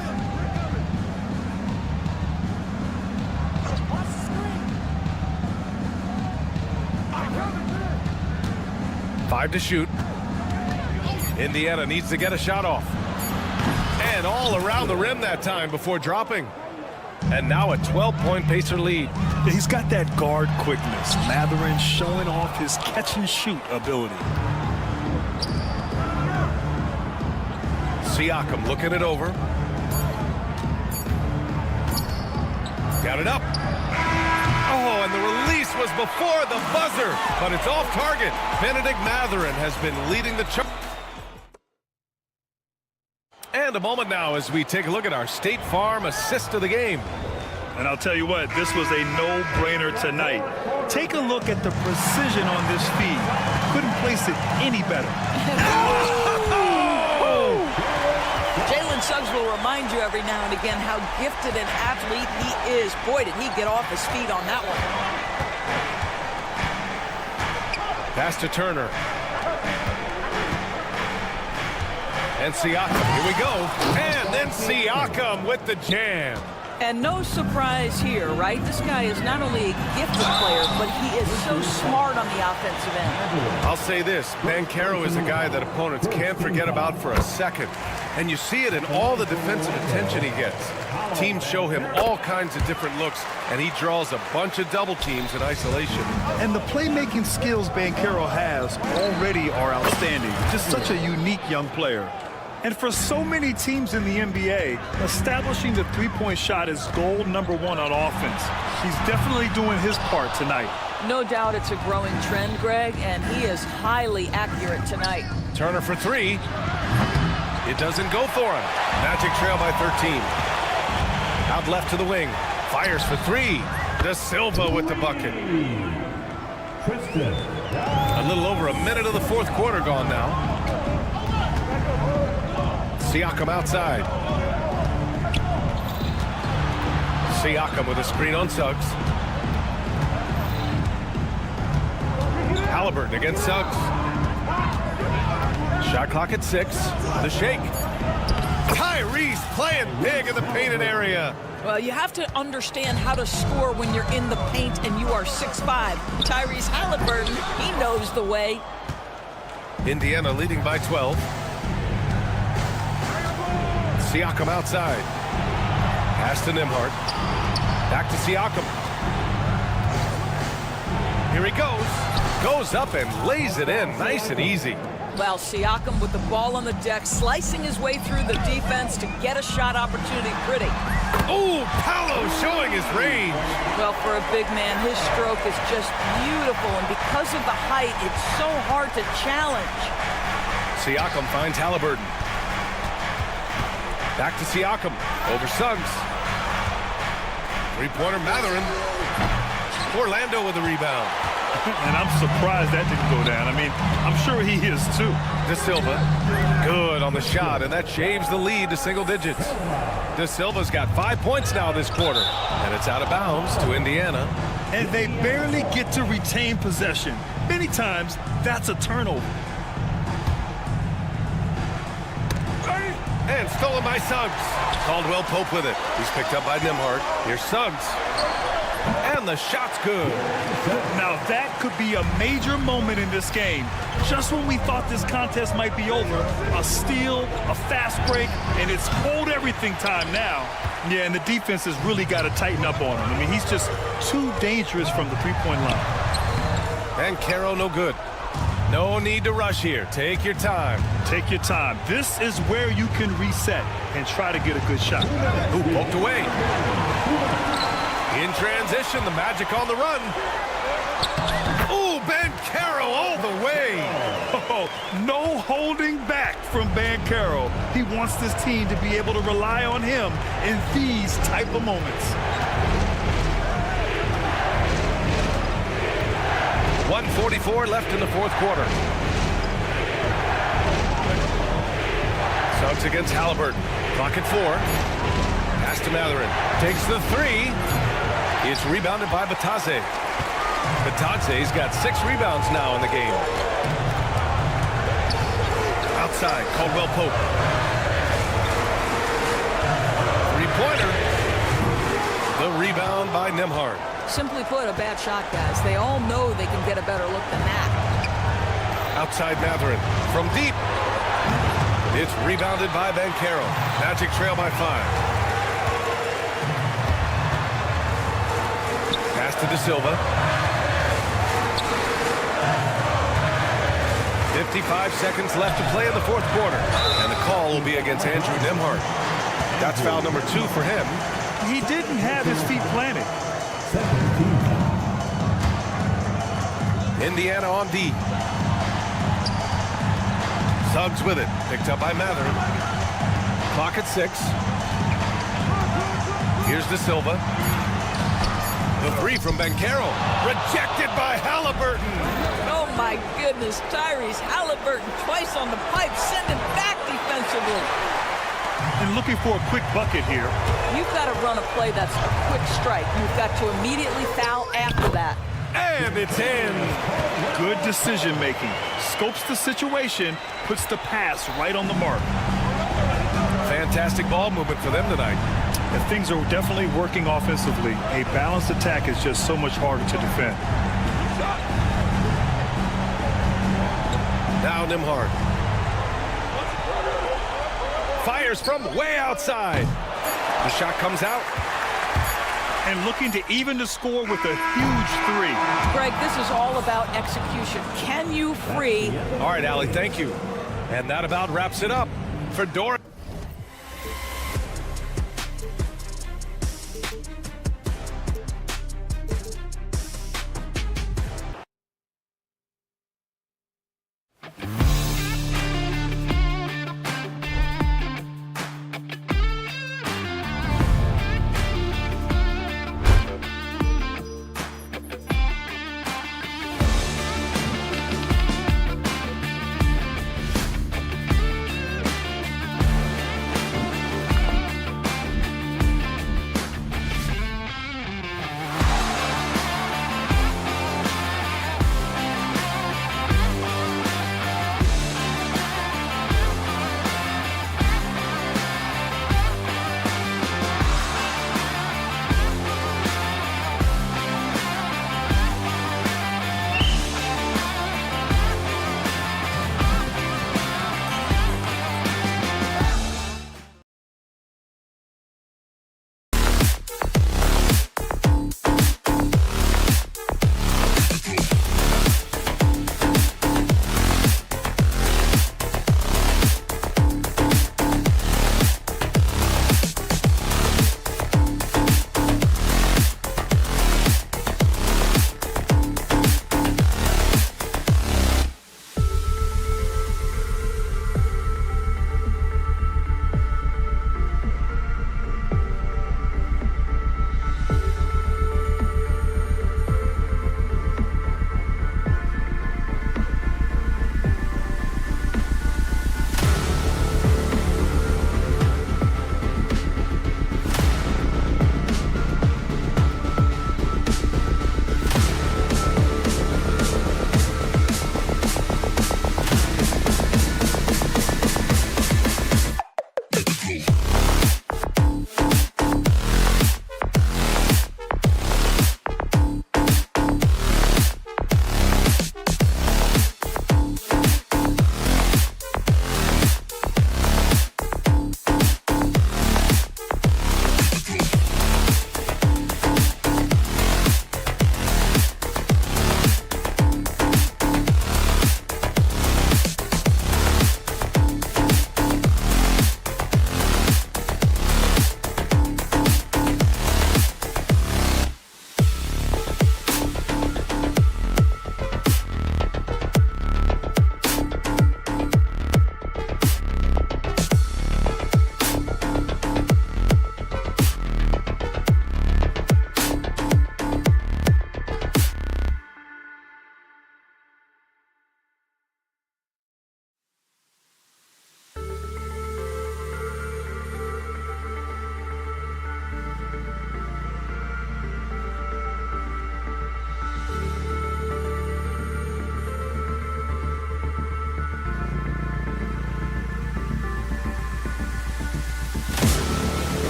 Five to shoot. Indiana needs to get a shot off. And all around the rim that time before dropping. And now a 12-point Pacer lead. He's got that guard quickness. Mathurin showing off his catch-and-shoot ability. Siakam looking it over. Got it up. Oh, and the release was before the buzzer, but it's off target. Benedict Mathurin has been leading the charge. And a moment now as we take a look at our State Farm assist of the game. And I'll tell you what, this was a no-brainer tonight. Take a look at the precision on this feed. Couldn't place it any better. Jalen Suggs will remind you every now and again how gifted an athlete he is. Boy, did he get off his feet on that one. Pass to Turner. And Siakam, here we go. And then Siakam with the jam. And no surprise here, right? This guy is not only a gifted player, but he is so smart on the offensive end. I'll say this, Banchero is a guy that opponents can't forget about for a second. And you see it in all the defensive attention he gets. Teams show him all kinds of different looks, and he draws a bunch of double teams in isolation. And the playmaking skills Banchero has already are outstanding. Just such a unique young player. And for so many teams in the NBA, establishing the three-point shot is goal number one on offense. He's definitely doing his part tonight. No doubt it's a growing trend, Greg, and he is highly accurate tonight. Turner for three. It doesn't go for him. Magic trail by 13. Out left to the wing. Fires for three. De Silva with the bucket. A little over a minute of the fourth quarter gone now. Siakam outside. Siakam with a screen on Suggs. Halliburton against Suggs. Shot clock at 6. The shake. Tyrese playing big in the painted area. Well, you have to understand how to score when you're in the paint and you are 6'5". Tyrese Halliburton, he knows the way. Indiana leading by 12. Siakam outside. Pass to Nembhard. Back to Siakam. Here he goes. Goes up and lays it in. Nice and easy. Well, Siakam with the ball on the deck, slicing his way through the defense to get a shot opportunity. Pretty. Oh, Paolo showing his range. Well, for a big man, his stroke is just beautiful, and because of the height, it's so hard to challenge. Siakam finds Halliburton. Back to Siakam. Over Suggs. Three-pointer Mathurin. Orlando with the rebound. And I'm surprised that didn't go down. I mean, I'm sure he is too. De Silva, good on the shot, and that shaves the lead to single digits. De Silva's got 5 points now this quarter, and it's out of bounds to Indiana. And they barely get to retain possession. Many times, that's a turnover. And stolen by Suggs. Caldwell Pope with it. He's picked up by Nembhard. Here's Suggs. And the shot's good. Now that could be a major moment in this game. Just when we thought this contest might be over, a steal, a fast break, and it's hold everything time now. Yeah, and the defense has really got to tighten up on him. I mean, he's just too dangerous from the three-point line. And Caro no good. No need to rush here. Take your time. Take your time. This is where you can reset and try to get a good shot. Ooh, poked away. In transition, the Magic on the run. Ooh, Caro all the way. Oh, no holding back from Caro. He wants this team to be able to rely on him in these type of moments. 1:44 left in the fourth quarter. Suggs against Halliburton. Clock at 4. Pass to Mathurin. Takes the 3. It's rebounded by Batadze. Batadze's got 6 rebounds now in the game. Outside, Caldwell Pope. Three-pointer. The rebound by Nembhard. Simply put, a bad shot, guys. They all know they can get a better look than that. Outside Mathurin. From deep. It's rebounded by Caro. Magic trail by 5. Pass to De Silva. 55 seconds left to play in the fourth quarter. And the call will be against Andrew Nembhard. That's foul number 2 for him. He didn't have his feet planted. Indiana on D. Suggs with it. Picked up by Mathurin. Clock at 6. Here's De Silva. The 3 from Caro. Rejected by Halliburton. Oh, my goodness. Tyrese Halliburton twice on the pipe. Send it back defensively. And looking for a quick bucket here. You've got to run a play that's a quick strike. You've got to immediately foul after that. And it's in. Good decision making. Scopes the situation, puts the pass right on the mark. Fantastic ball movement for them tonight. And things are definitely working offensively. A balanced attack is just so much harder to defend. Now Nembhard. Fires from way outside. The shot comes out. And looking to even the score with a huge 3. Greg, this is all about execution. Can you free? All right, Allie, thank you. And that about wraps it up for Doran.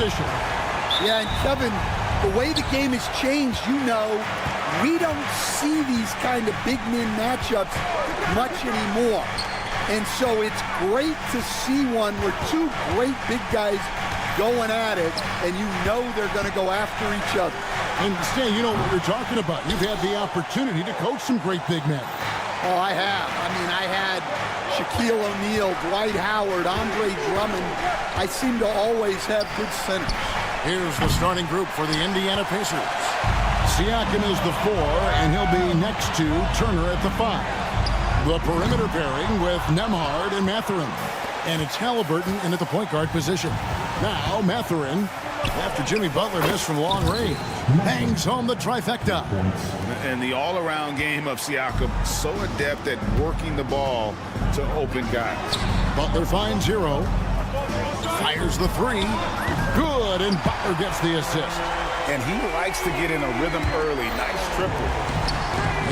position. Yeah, and Kevin, the way the game has changed, we don't see these kind of big men matchups much anymore. And so it's great to see one where two great big guys going at it, and they're going to go after each other. And Stan, you know what you're talking about. You've had the opportunity to coach some great big men. Oh, I have. I had Shaquille O'Neal, Dwight Howard, Andre Drummond. I seem to always have good centers. Here's the starting group for the Indiana Pacers. Siakam is the 4, and he'll be next to Turner at the 5. The perimeter pairing with Nembhard and Mathurin. And it's Halliburton in at the point guard position. Now Mathurin, after Jimmy Butler missed from long range, bangs home the trifecta. And the all-around game of Siakam, so adept at working the ball to open guys. Butler finds Hero. Fires the 3. Good, and Butler gets the assist. And he likes to get in a rhythm early. Nice triple.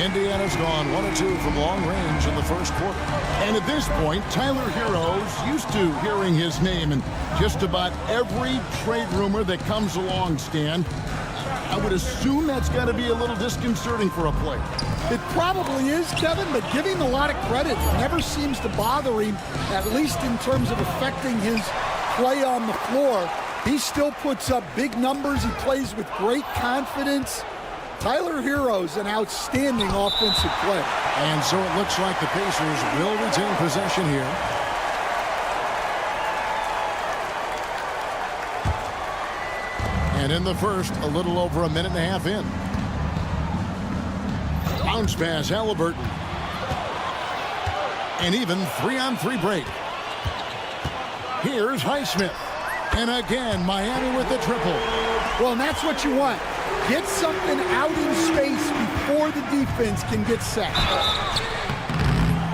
Indiana's gone 1 of 2 from long range in the first quarter. And at this point, Tyler Hero's used to hearing his name in just about every trade rumor that comes along, Stan. I would assume that's got to be a little disconcerting for a player. It probably is, Kevin, but give him a lot of credit. It never seems to bother him, at least in terms of affecting his play on the floor. He still puts up big numbers. He plays with great confidence. Tyler Hero's an outstanding offensive player. And so it looks like the Pacers will retain possession here. And in the first, a little over a minute and a half in. Bounce pass, Halliburton. And even 3-on-3 break. Here's Highsmith. And again, Miami with the triple. Well, and that's what you want. Get something out in space before the defense can get set.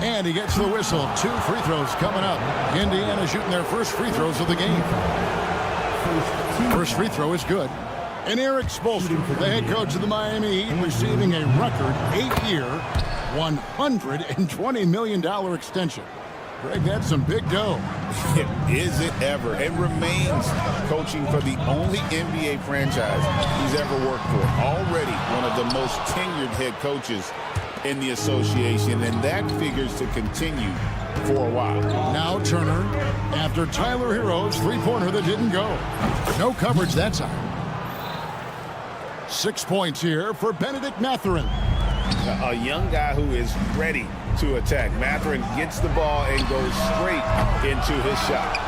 And he gets the whistle. 2 free throws coming up. Indiana shooting their first free throws of the game. First free throw is good. And Eric Spoelstra, the head coach of the Miami Heat, receiving a record 8-year, $120 million extension. Greg, that's some big dough. Is it ever? It remains coaching for the only NBA franchise he's ever worked for. Already one of the most tenured head coaches in the association, and that figures to continue for a while. Now Turner, after Tyler Hero's three-pointer that didn't go. No coverage that time. 6 points here for Benedict Mathurin. A young guy who is ready to attack. Mathurin gets the ball and goes straight into his shot.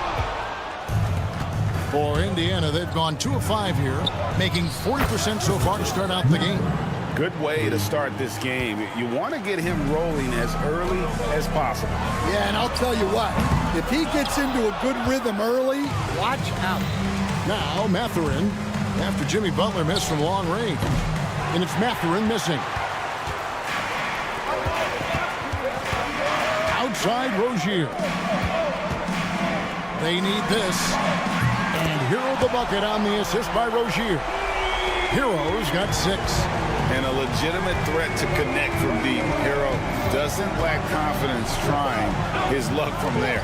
For Indiana, they've gone 2 of 5 here, making 40% so far to start out the game. Good way to start this game. You want to get him rolling as early as possible. Yeah, and I'll tell you what, if he gets into a good rhythm early, watch out. Now Mathurin, after Jimmy Butler missed from long range. And it's Mathurin missing. Outside Rozier. They need this. And Hero the bucket on the assist by Rozier. Hero's got 6. And a legitimate threat to connect from deep. Hero doesn't lack confidence trying his luck from there.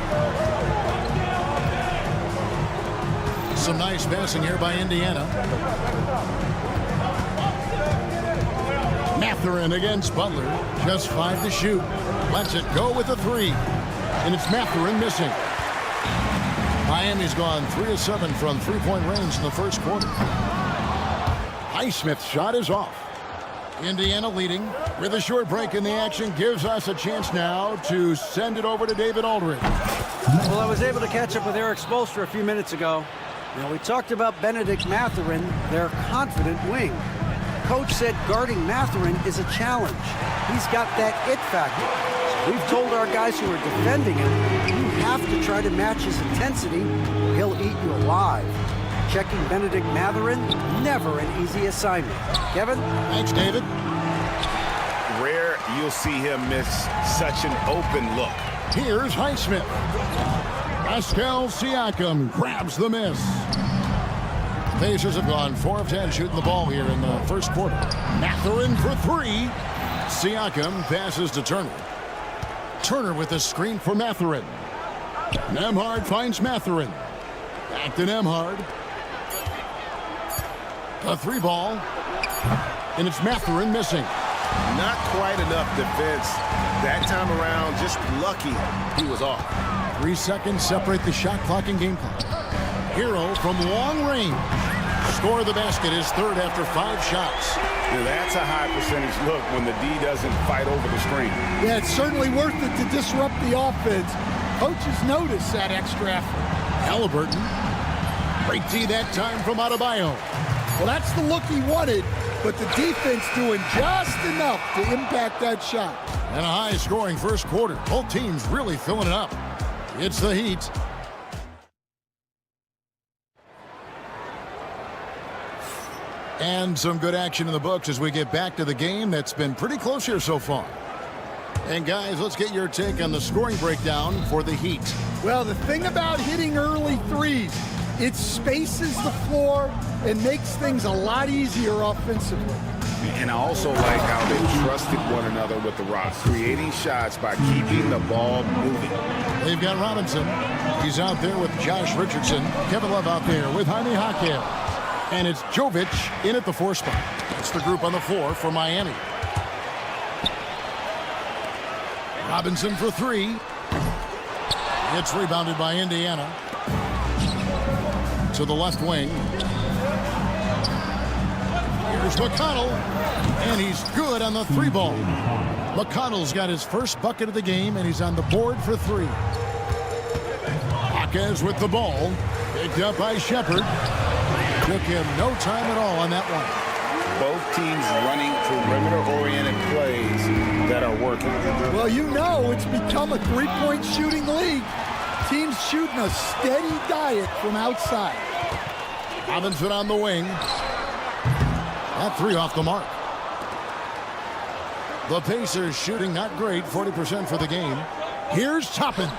Some nice passing here by Indiana. Mathurin against Butler. Just 5 to shoot. Lets it go with a 3. And it's Mathurin missing. Miami's gone 3 of 7 from three-point range in the first quarter. Highsmith's shot is off. Indiana leading with a short break in the action gives us a chance now to send it over to David Aldridge. Well, I was able to catch up with Eric Spoelstra a few minutes ago. We talked about Benedict Mathurin, their confident wing. Coach said guarding Mathurin is a challenge. He's got that it factor. So we've told our guys who are defending him, you have to try to match his intensity or he'll eat you alive. Checking Benedict Mathurin, never an easy assignment. Kevin? Thanks, David. Rare you'll see him miss such an open look. Here's Highsmith. Pascal Siakam grabs the miss. Pacers have gone 4 of 10 shooting the ball here in the first quarter. Mathurin for 3. Siakam passes to Turner. Turner with a screen for Mathurin. Nembhard finds Mathurin. Back to Nembhard. A 3-ball. And it's Mathurin missing. Not quite enough defense that time around. Just lucky he was off. 3 seconds separate the shot clock and game clock. Hero from long range. Score of the basket is third after 5 shots. Now that's a high percentage look when the D doesn't fight over the screen. Yeah, it's certainly worth it to disrupt the offense. Coaches notice that extra effort. Halliburton. Great D that time from Adebayo. Well, that's the look he wanted, but the defense doing just enough to impact that shot. And a high-scoring first quarter. Both teams really filling it up. It's the Heat. And some good action in the books as we get back to the game that's been pretty close here so far. And guys, let's get your take on the scoring breakdown for the Heat. Well, the thing about hitting early threes, it spaces the floor and makes things a lot easier offensively. And I also like how they trusted one another with the rock, creating shots by keeping the ball moving. They've got Robinson. He's out there with Josh Richardson. Kevin Love out there with Jaime Jaquez. And it's Jovic in at the 4 spot. It's the group on the floor for Miami. Robinson for 3. It's rebounded by Indiana. To the left wing. Here's McConnell. And he's good on the 3-ball. McConnell's got his first bucket of the game, and he's on the board for 3. Jaquez with the ball. Picked up by Shepard. Took him no time at all on that one. Both teams running perimeter-oriented plays that are working. Well, you know it's become a 3-point shooting league. Teams shooting a steady diet from outside. Robinson on the wing. That 3 off the mark. The Pacers shooting not great, 40% for the game. Here's Toppin.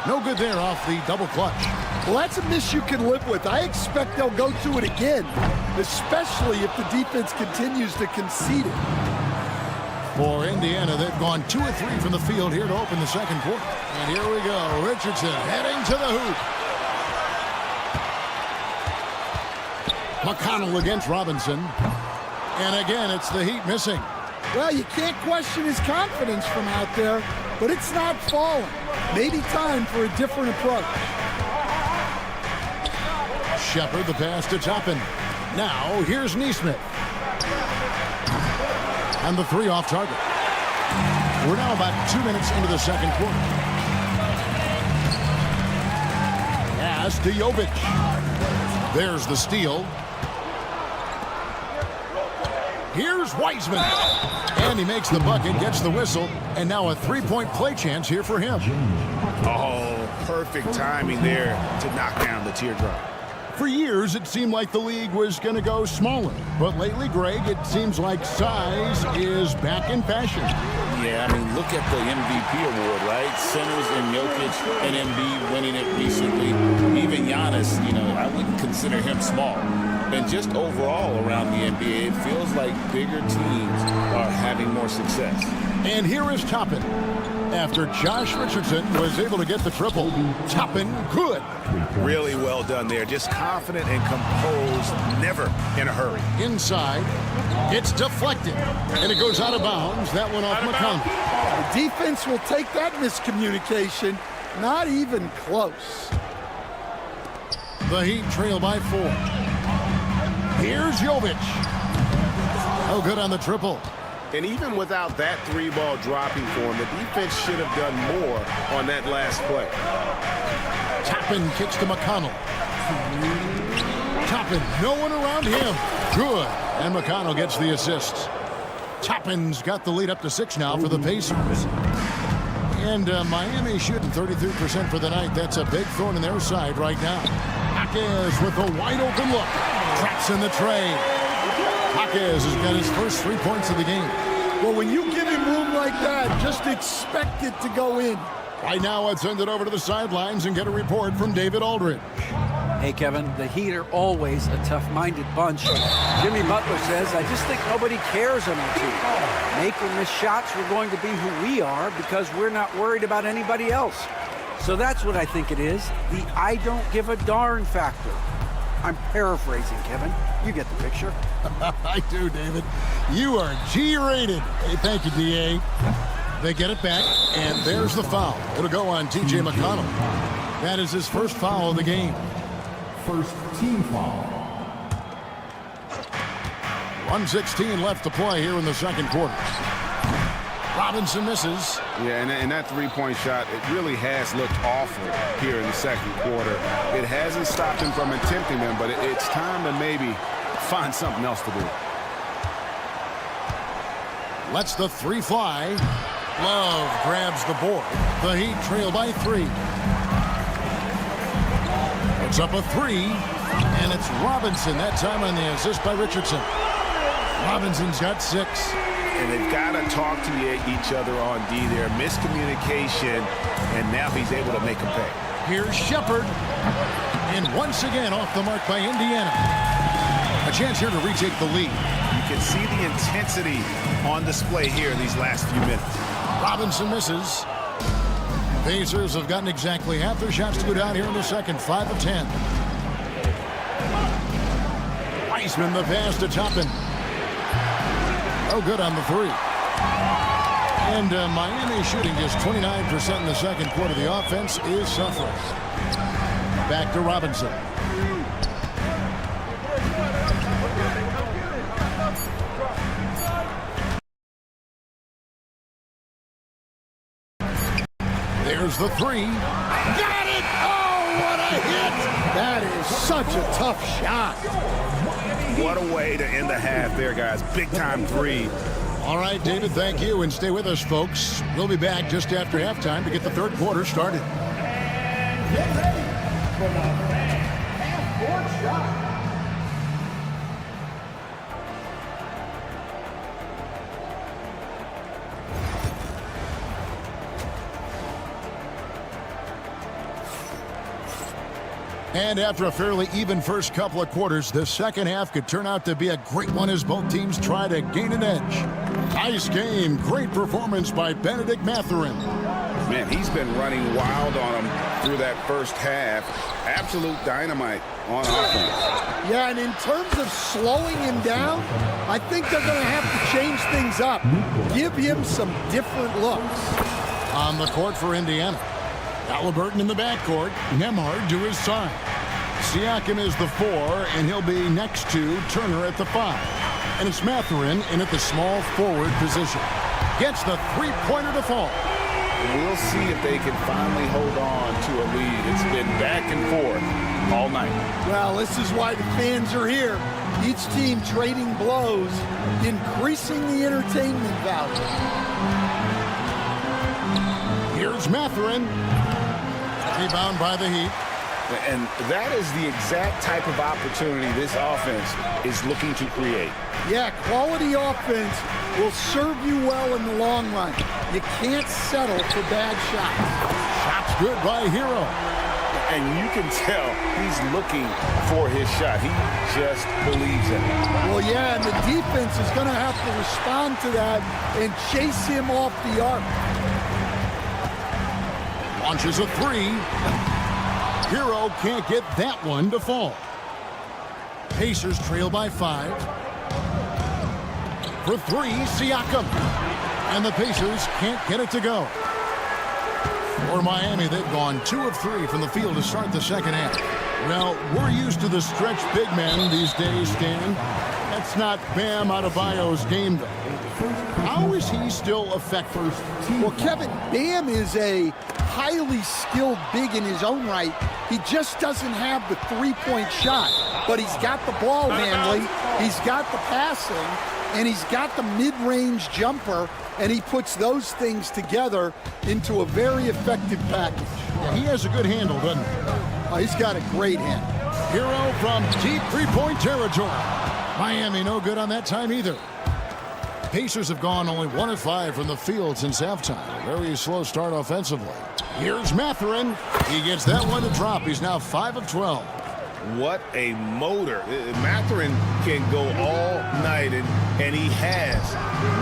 No good there off the double clutch. Well, that's a miss you can live with. I expect they'll go to it again, especially if the defense continues to concede it. For Indiana, they've gone 2 of 3 from the field here to open the second quarter. And here we go. Richardson heading to the hoop. McConnell against Robinson. And again, it's the Heat missing. Well, you can't question his confidence from out there, but it's not falling. Maybe time for a different approach. Shepard, the pass to Toppin. Now, here's Nesmith. And the 3 off target. We're now about 2 minutes into the second quarter. Pass to Jovic. There's the steal. Here's Wiseman. And he makes the bucket, gets the whistle, and now a 3-point play chance here for him. Oh, perfect timing there to knock down the teardrop. For years, it seemed like the league was going to go smaller. But lately, Greg, it seems like size is back in fashion. Yeah, I mean, look at the MVP award, right? Centers and Jokic and Embiid winning it recently. Even Giannis, you know, I wouldn't consider him small. And just overall around the NBA, it feels like bigger teams are having more success. And here is Toppin. After Josh Richardson was able to get the triple, Toppin good. Really well done there. Just confident and composed, never in a hurry. Inside, it's deflected, and it goes out of bounds. That one off McConnell. The defense will take that miscommunication. Not even close. The Heat trail by 4. Here's Jovic. Oh, good on the triple. And even without that 3-ball dropping for him, the defense should have done more on that last play. Toppin kicks to McConnell. Toppin, no one around him. Good. And McConnell gets the assist. Toppin's got the lead up to 6 now for the Pacers. And Miami shooting 33% for the night. That's a big thorn in their side right now. Jaquez with a wide open look. Traps in the tray. Jaquez has got his first 3 points of the game. Well, when you give him room like that, just expect it to go in. Right now, let's send it over to the sidelines and get a report from David Aldridge. Hey, Kevin, the Heat are always a tough-minded bunch. Jimmy Butler says, I just think nobody cares on our team. Make or miss shots, we're going to be who we are because we're not worried about anybody else. So that's what I think it is, the I don't give a darn factor. I'm paraphrasing, Kevin. You get the picture. I do, David. You are G-rated. Hey, thank you, D.A. They get it back, and there's the foul. It'll go on T.J. McConnell. That is his first foul of the game. First team foul. 1:16 left to play here in the second quarter. Robinson misses. Yeah, and that three-point shot, it really has looked awful here in the second quarter. It hasn't stopped him from attempting them, but it's time to maybe find something else to do. Lets the three fly. Love grabs the board. The Heat trail by 3. It's up a 3, and it's Robinson, that time on the assist by Richardson. Robinson's got 6. And they've got to talk to each other on D there. Miscommunication, and now he's able to make a pay. Here's Shepard, and once again off the mark by Indiana. A chance here to retake the lead. You can see the intensity on display here in these last few minutes. Robinson misses. Pacers have gotten exactly half their shots to go down here in the second, 5 of 10. Weissman the pass to Toppin. No good on the 3. And Miami shooting just 29% in the second quarter. The offense is suffering. Back to Robinson. There's the 3. Got it! Oh, what a hit! That is such a tough shot. What a way to end the half there, guys. Big-time 3. All right, David, thank you. And stay with us, folks. We'll be back just after halftime to get the third quarter started. Get ready for the half-court shot. And after a fairly even first couple of quarters, the second half could turn out to be a great one as both teams try to gain an edge. Nice game. Great performance by Benedict Mathurin. Man, he's been running wild on him through that first half. Absolute dynamite on offense. Yeah, and in terms of slowing him down, I think they're going to have to change things up. Give him some different looks. On the court for Indiana. Halliburton in the backcourt. Nembhard to his side. Siakam is the 4, and he'll be next to Turner at the 5. And it's Mathurin in at the small forward position. Gets the three-pointer to fall. We'll see if they can finally hold on to a lead. It's been back and forth all night. Well, this is why the fans are here. Each team trading blows, increasing the entertainment value. Here's Mathurin. Rebound by the Heat. And that is the exact type of opportunity this offense is looking to create. Yeah, quality offense will serve you well in the long run. You can't settle for bad shots. Shots good by Hero. And you can tell he's looking for his shot. He just believes in it. Well, yeah, and the defense is going to have to respond to that and chase him off the arc. Launches a 3. Hero can't get that one to fall. Pacers trail by 5. For 3, Siakam. And the Pacers can't get it to go. For Miami, they've gone 2 of 3 from the field to start the second half. Well, we're used to the stretch big men these days, Stan. That's not Bam Adebayo's game, though. How is he still effective? Well, Kevin, Bam is a highly skilled big in his own right. He just doesn't have the three-point shot, but he's got the ball handling, he's got the passing, and he's got the mid-range jumper, and he puts those things together into a very effective package. Yeah, he has a good handle, doesn't he? Oh, he's got a great handle. Hero from deep three-point territory. Miami no good on that time either. Pacers have gone only 1 of 5 from the field since halftime. A very slow start offensively. Here's Mathurin. He gets that one to drop. He's now 5 of 12. What a motor. Mathurin can go all night, and and he has.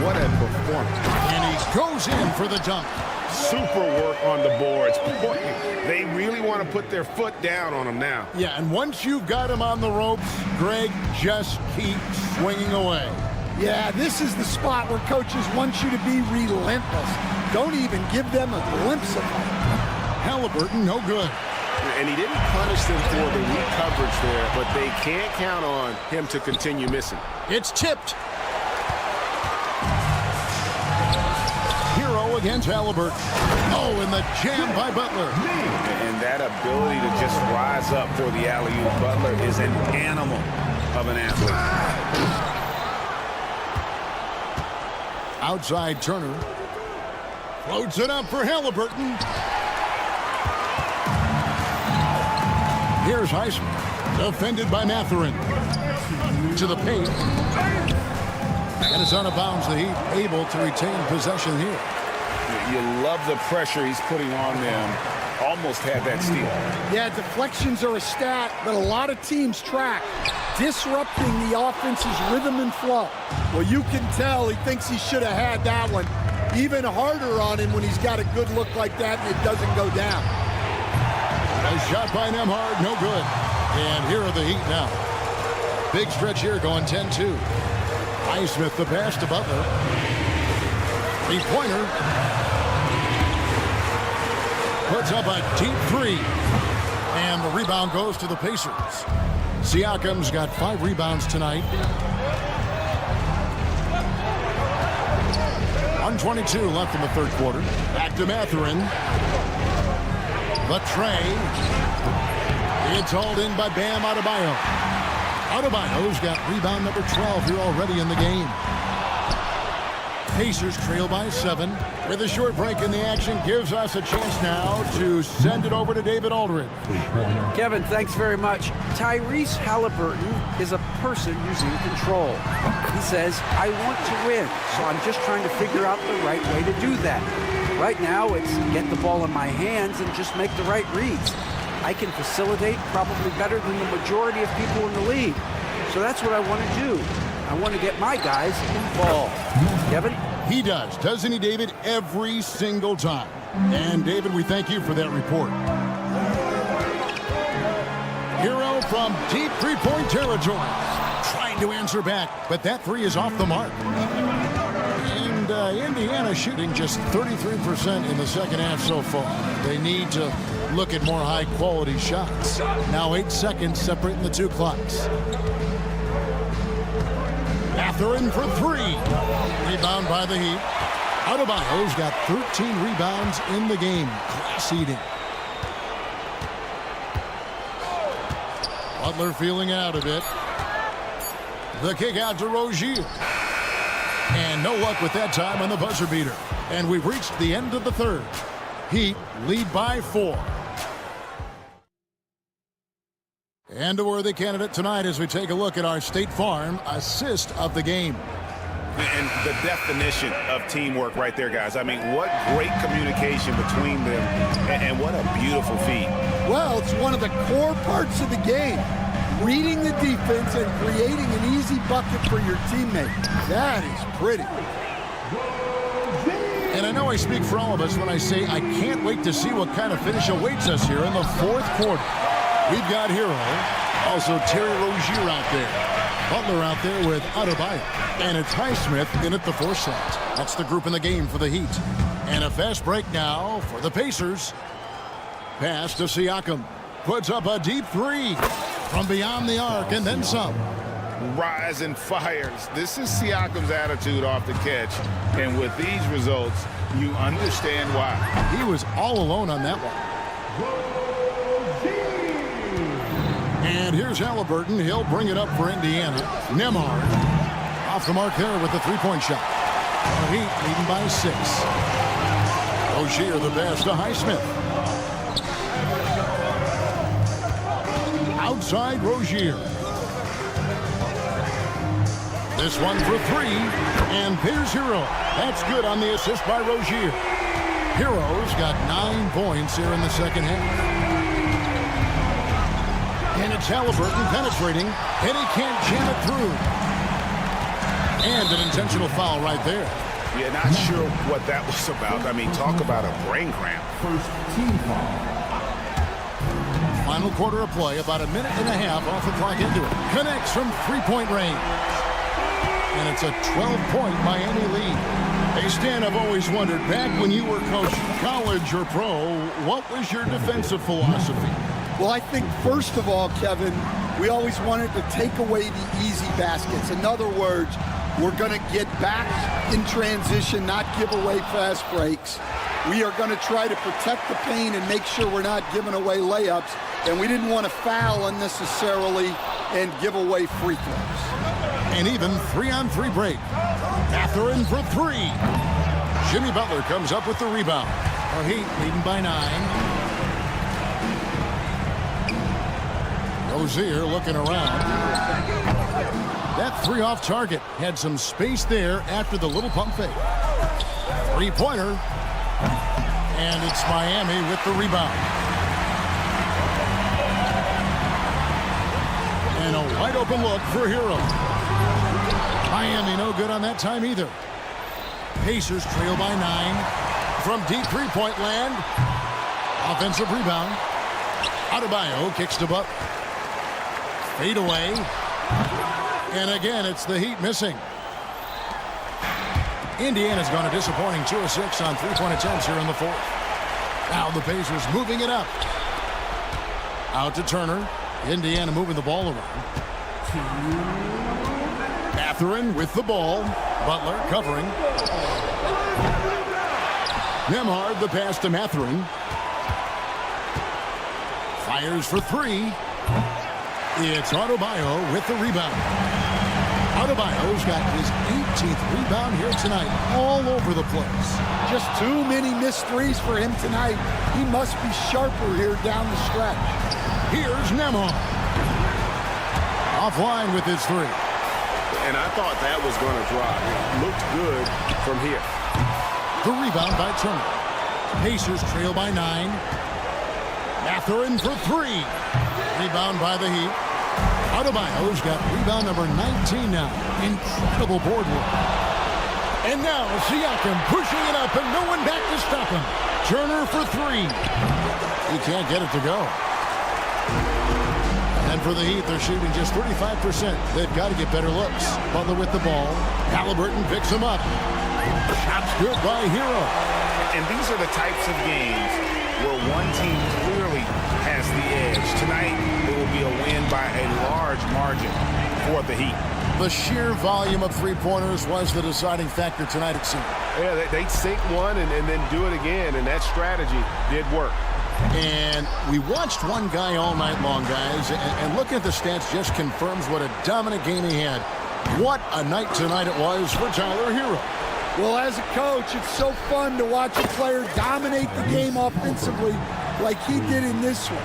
What a performance. And he goes in for the dunk. Super work on the boards. Boy, they really want to put their foot down on him now. Yeah, and once you've got him on the ropes, Greg, just keep swinging away. Yeah, this is the spot where coaches want you to be relentless. Don't even give them a glimpse of it. Halliburton, no good. And he didn't punish them for the weak coverage there, but they can't count on him to continue missing. It's tipped. Hero against Halliburton. Oh, and the jam by Butler. And that ability to just rise up for the alley-oop. Butler is an animal of an athlete. Outside Turner. Floats it up for Halliburton. Here's Highsmith. Defended by Mathurin. To the paint. And it's out of bounds. The Heat able to retain possession here. You love the pressure he's putting on them. Almost had that steal. Yeah, deflections are a stat that a lot of teams track. Disrupting the offense's rhythm and flow. Well, you can tell he thinks he should have had that one. Even harder on him when he's got a good look like that and it doesn't go down. A shot by Nembhard, no good. And here are the Heat now. Big stretch here going 10-2. Highsmith the pass to Butler. Three-pointer. Puts up a deep three. And the rebound goes to the Pacers. Siakam's got 5 rebounds tonight. 1:22 left in the third quarter. Back to Mathurin. The tray. It's hauled in by Bam Adebayo. Adebayo's got rebound number 12 here already in the game. Pacers trail by 7. With a short break in the action, gives us a chance now to send it over to David Aldridge. Kevin, thanks very much. Tyrese Halliburton is a person using control. He says, I want to win, so I'm just trying to figure out the right way to do that. Right now, it's get the ball in my hands and just make the right reads. I can facilitate probably better than the majority of people in the league. So that's what I want to do. I want to get my guys involved. Kevin? He does, doesn't he, David? Every single time. And, David, we thank you for that report. Hero from deep three-point territory. Trying to answer back, but that three is off the mark. And Indiana shooting just 33% in the second half so far. They need to look at more high-quality shots. Now 8 seconds separating the two clocks. Mathurin for 3. Rebound by the Heat. Adebayo's got 13 rebounds in the game. Class eating. Butler feeling out a bit. The kick out to Rozier. And no luck with that time on the buzzer beater. And we've reached the end of the third. Heat lead by 4. And a worthy candidate tonight as we take a look at our State Farm assist of the game. And the definition of teamwork right there, guys. I mean, what great communication between them, and what a beautiful feat. Well, it's one of the core parts of the game. Reading the defense and creating an easy bucket for your teammate. That is pretty. And I know I speak for all of us when I say I can't wait to see what kind of finish awaits us here in the fourth quarter. We've got Hero, also Terry Rozier out there. Butler out there with Adebayo. And it's Highsmith in at the 4 slot. That's the group in the game for the Heat. And a fast break now for the Pacers. Pass to Siakam. Puts up a deep 3 from beyond the arc and then some. Rise and fires. This is Siakam's attitude off the catch. And with these results, you understand why. He was all alone on that one. And here's Halliburton. He'll bring it up for Indiana. Nembhard off the mark there with the three-point shot. The Heat leading by 6. Rozier the pass to Highsmith. Outside Rozier. This one for 3. And here's Hero. That's good on the assist by Rozier. Hero's got 9 points here in the second half. And it's Halliburton penetrating, and he can't jam it through. And an intentional foul right there. Yeah, not sure what that was about. I mean, talk about a brain cramp. First team foul. Final quarter of play, about a minute and a half off the clock into it. Connects from three-point range. And it's a 12-point Miami lead. Hey, Stan, I've always wondered, back when you were coaching, college or pro, what was your defensive philosophy? Well, I think, first of all, Kevin, we always wanted to take away the easy baskets. In other words, we're going to get back in transition, not give away fast breaks. We are going to try to protect the paint and make sure we're not giving away layups. And we didn't want to foul unnecessarily and give away free throws. And even 3-on-3 break. Mathurin for three. Jimmy Butler comes up with the rebound. Our Heat leading by 9. Rozier looking around. That three off target. Had some space there after the little pump fake. Three-pointer. And it's Miami with the rebound. And a wide open look for Hero. Miami no good on that time either. Pacers trail by 9. From deep three-point land. Offensive rebound. Adebayo kicks to Butler. Fade away. And again, it's the Heat missing. Indiana's gone a disappointing 2 of 6 on three-point attempts here in the fourth. Now the Pacers moving it up. Out to Turner. Indiana moving the ball around. Mathurin with the ball. Butler covering. Nembhard the pass to Mathurin. Fires for three. It's Adebayo with the rebound. Adebayo's got his 18th rebound here tonight, all over the place. Just too many missed threes for him tonight. He must be sharper here down the stretch. Here's Nembhard. Offline with his three. And I thought that was going to drop. It looked good from here. The rebound by Turner. Pacers trail by 9. Mathurin for three. Rebound by the Heat. Adebayo's got rebound number 19 now. Incredible board work. And now Siakam pushing it up and no one back to stop him. Turner for three. He can't get it to go. And for the Heat, they're shooting just 35%. They've got to get better looks. Butler with the ball. Halliburton picks him up. Shots good by Hero. And these are the types of games where one team clearly has the edge. Tonight, it will be a win by a large margin for the Heat. The sheer volume of three-pointers was the deciding factor tonight, it seemed. Yeah, they'd sink one and then do it again, and that strategy did work. And we watched one guy all night long, guys, and looking at the stats just confirms what a dominant game he had. What a night tonight it was for Tyler Hero. Well, as a coach, it's so fun to watch a player dominate the game offensively like he did in this one.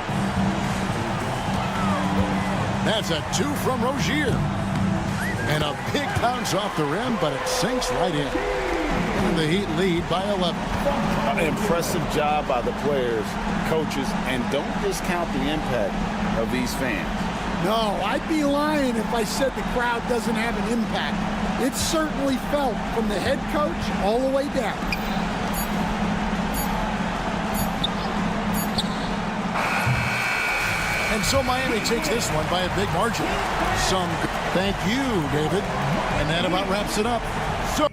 That's a 2 from Rozier. And a big bounce off the rim, but it sinks right in. And the Heat lead by 11. An impressive job by the players, coaches, and don't discount the impact of these fans. No, I'd be lying if I said the crowd doesn't have an impact. It's certainly felt from the head coach all the way down. And so Miami takes this one by a big margin. Thank you, David. And that about wraps it up. So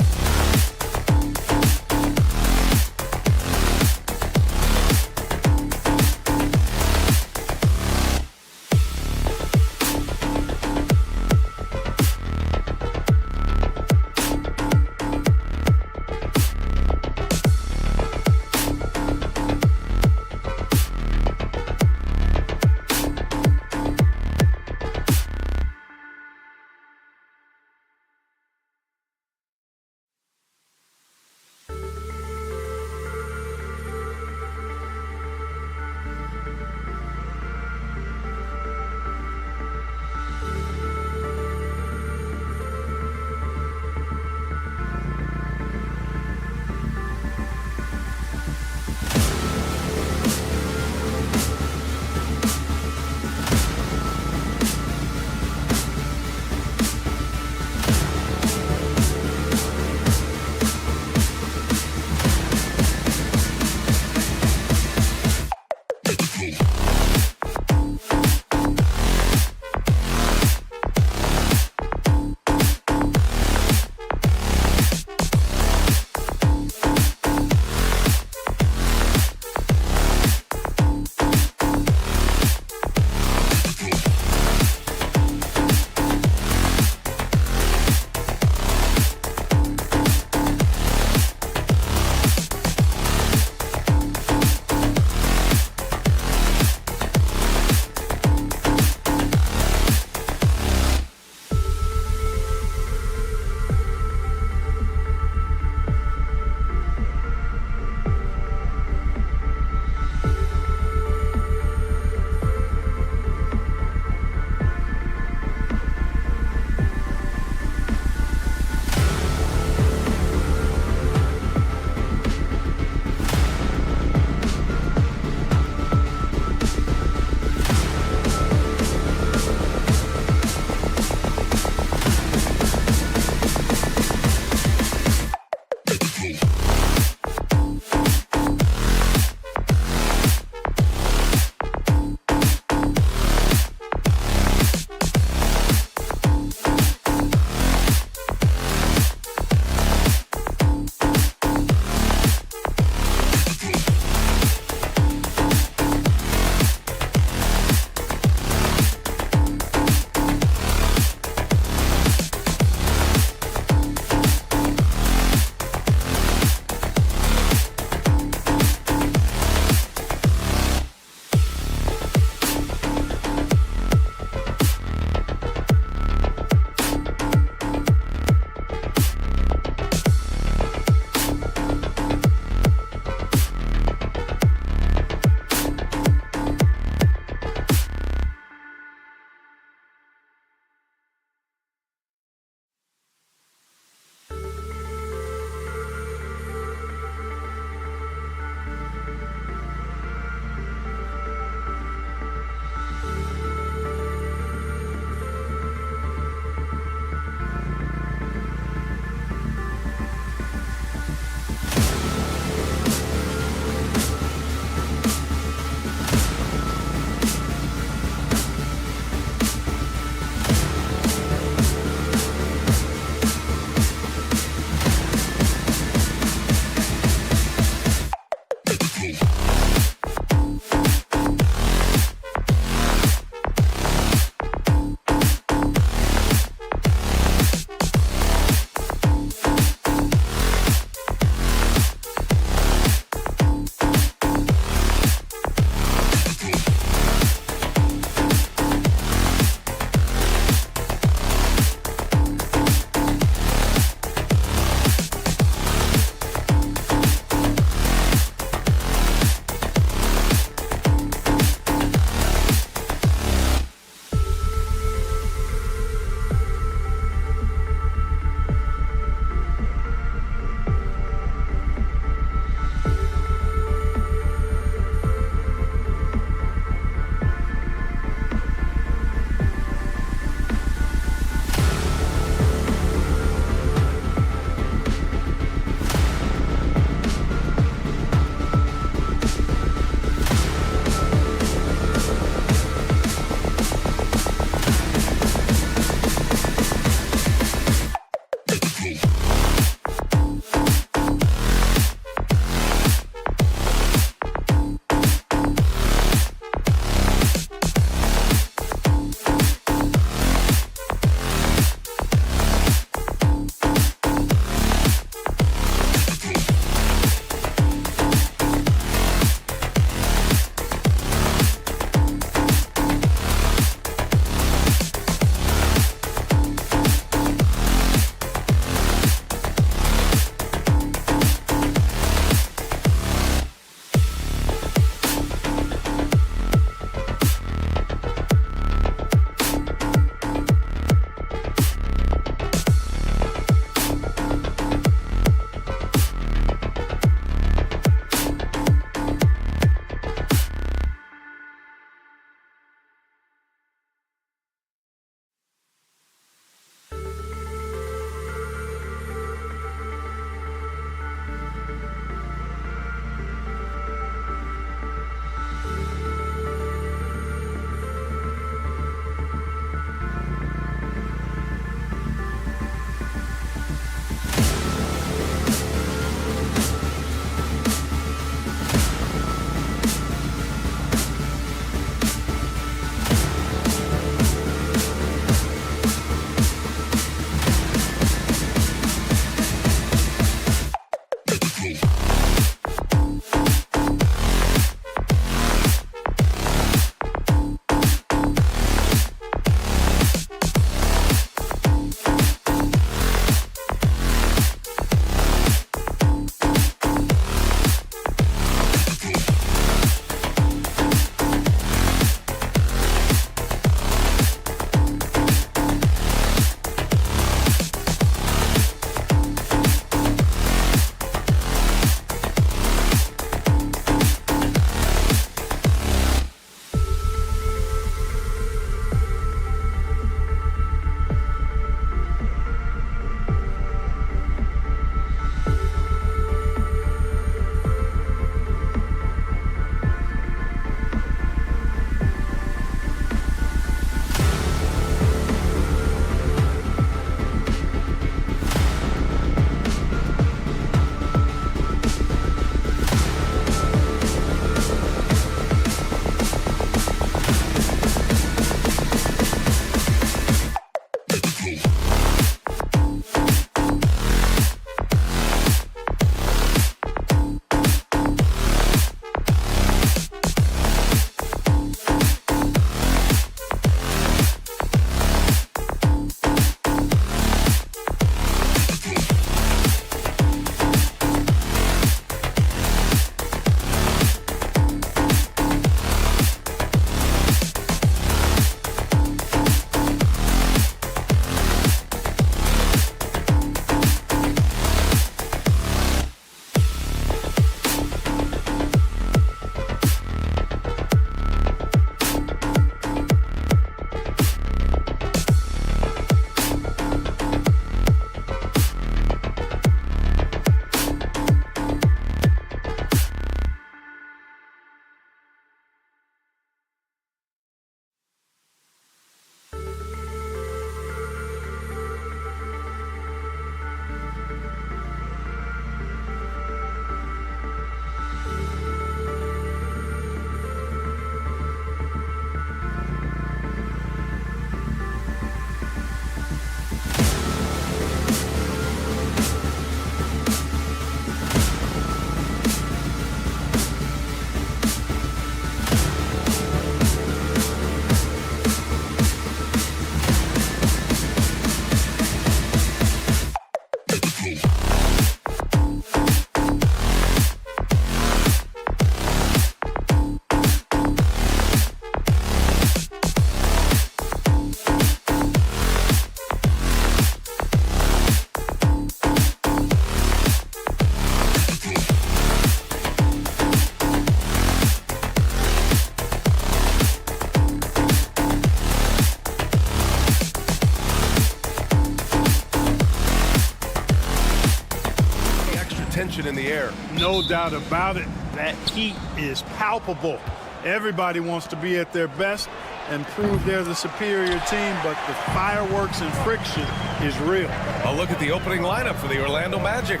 tension in the air. No doubt about it. That heat is palpable. Everybody wants to be at their best and prove they're the superior team, but the fireworks and friction is real. A look at the opening lineup for the Orlando Magic.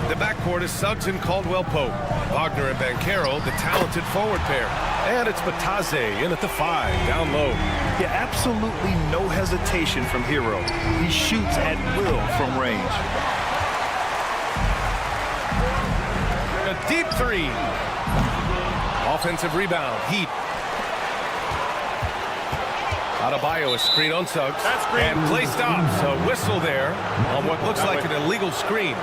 The backcourt is Suggs and Caldwell-Pope. Wagner and Banchero, the talented forward pair. And it's Batadze in at the 5, down low. Yeah, absolutely no hesitation from Hero. He shoots at will from range. A deep 3. Offensive rebound, Heat. Adebayo, a screen on Suggs. And play stops. A whistle there on what looks like an illegal screen.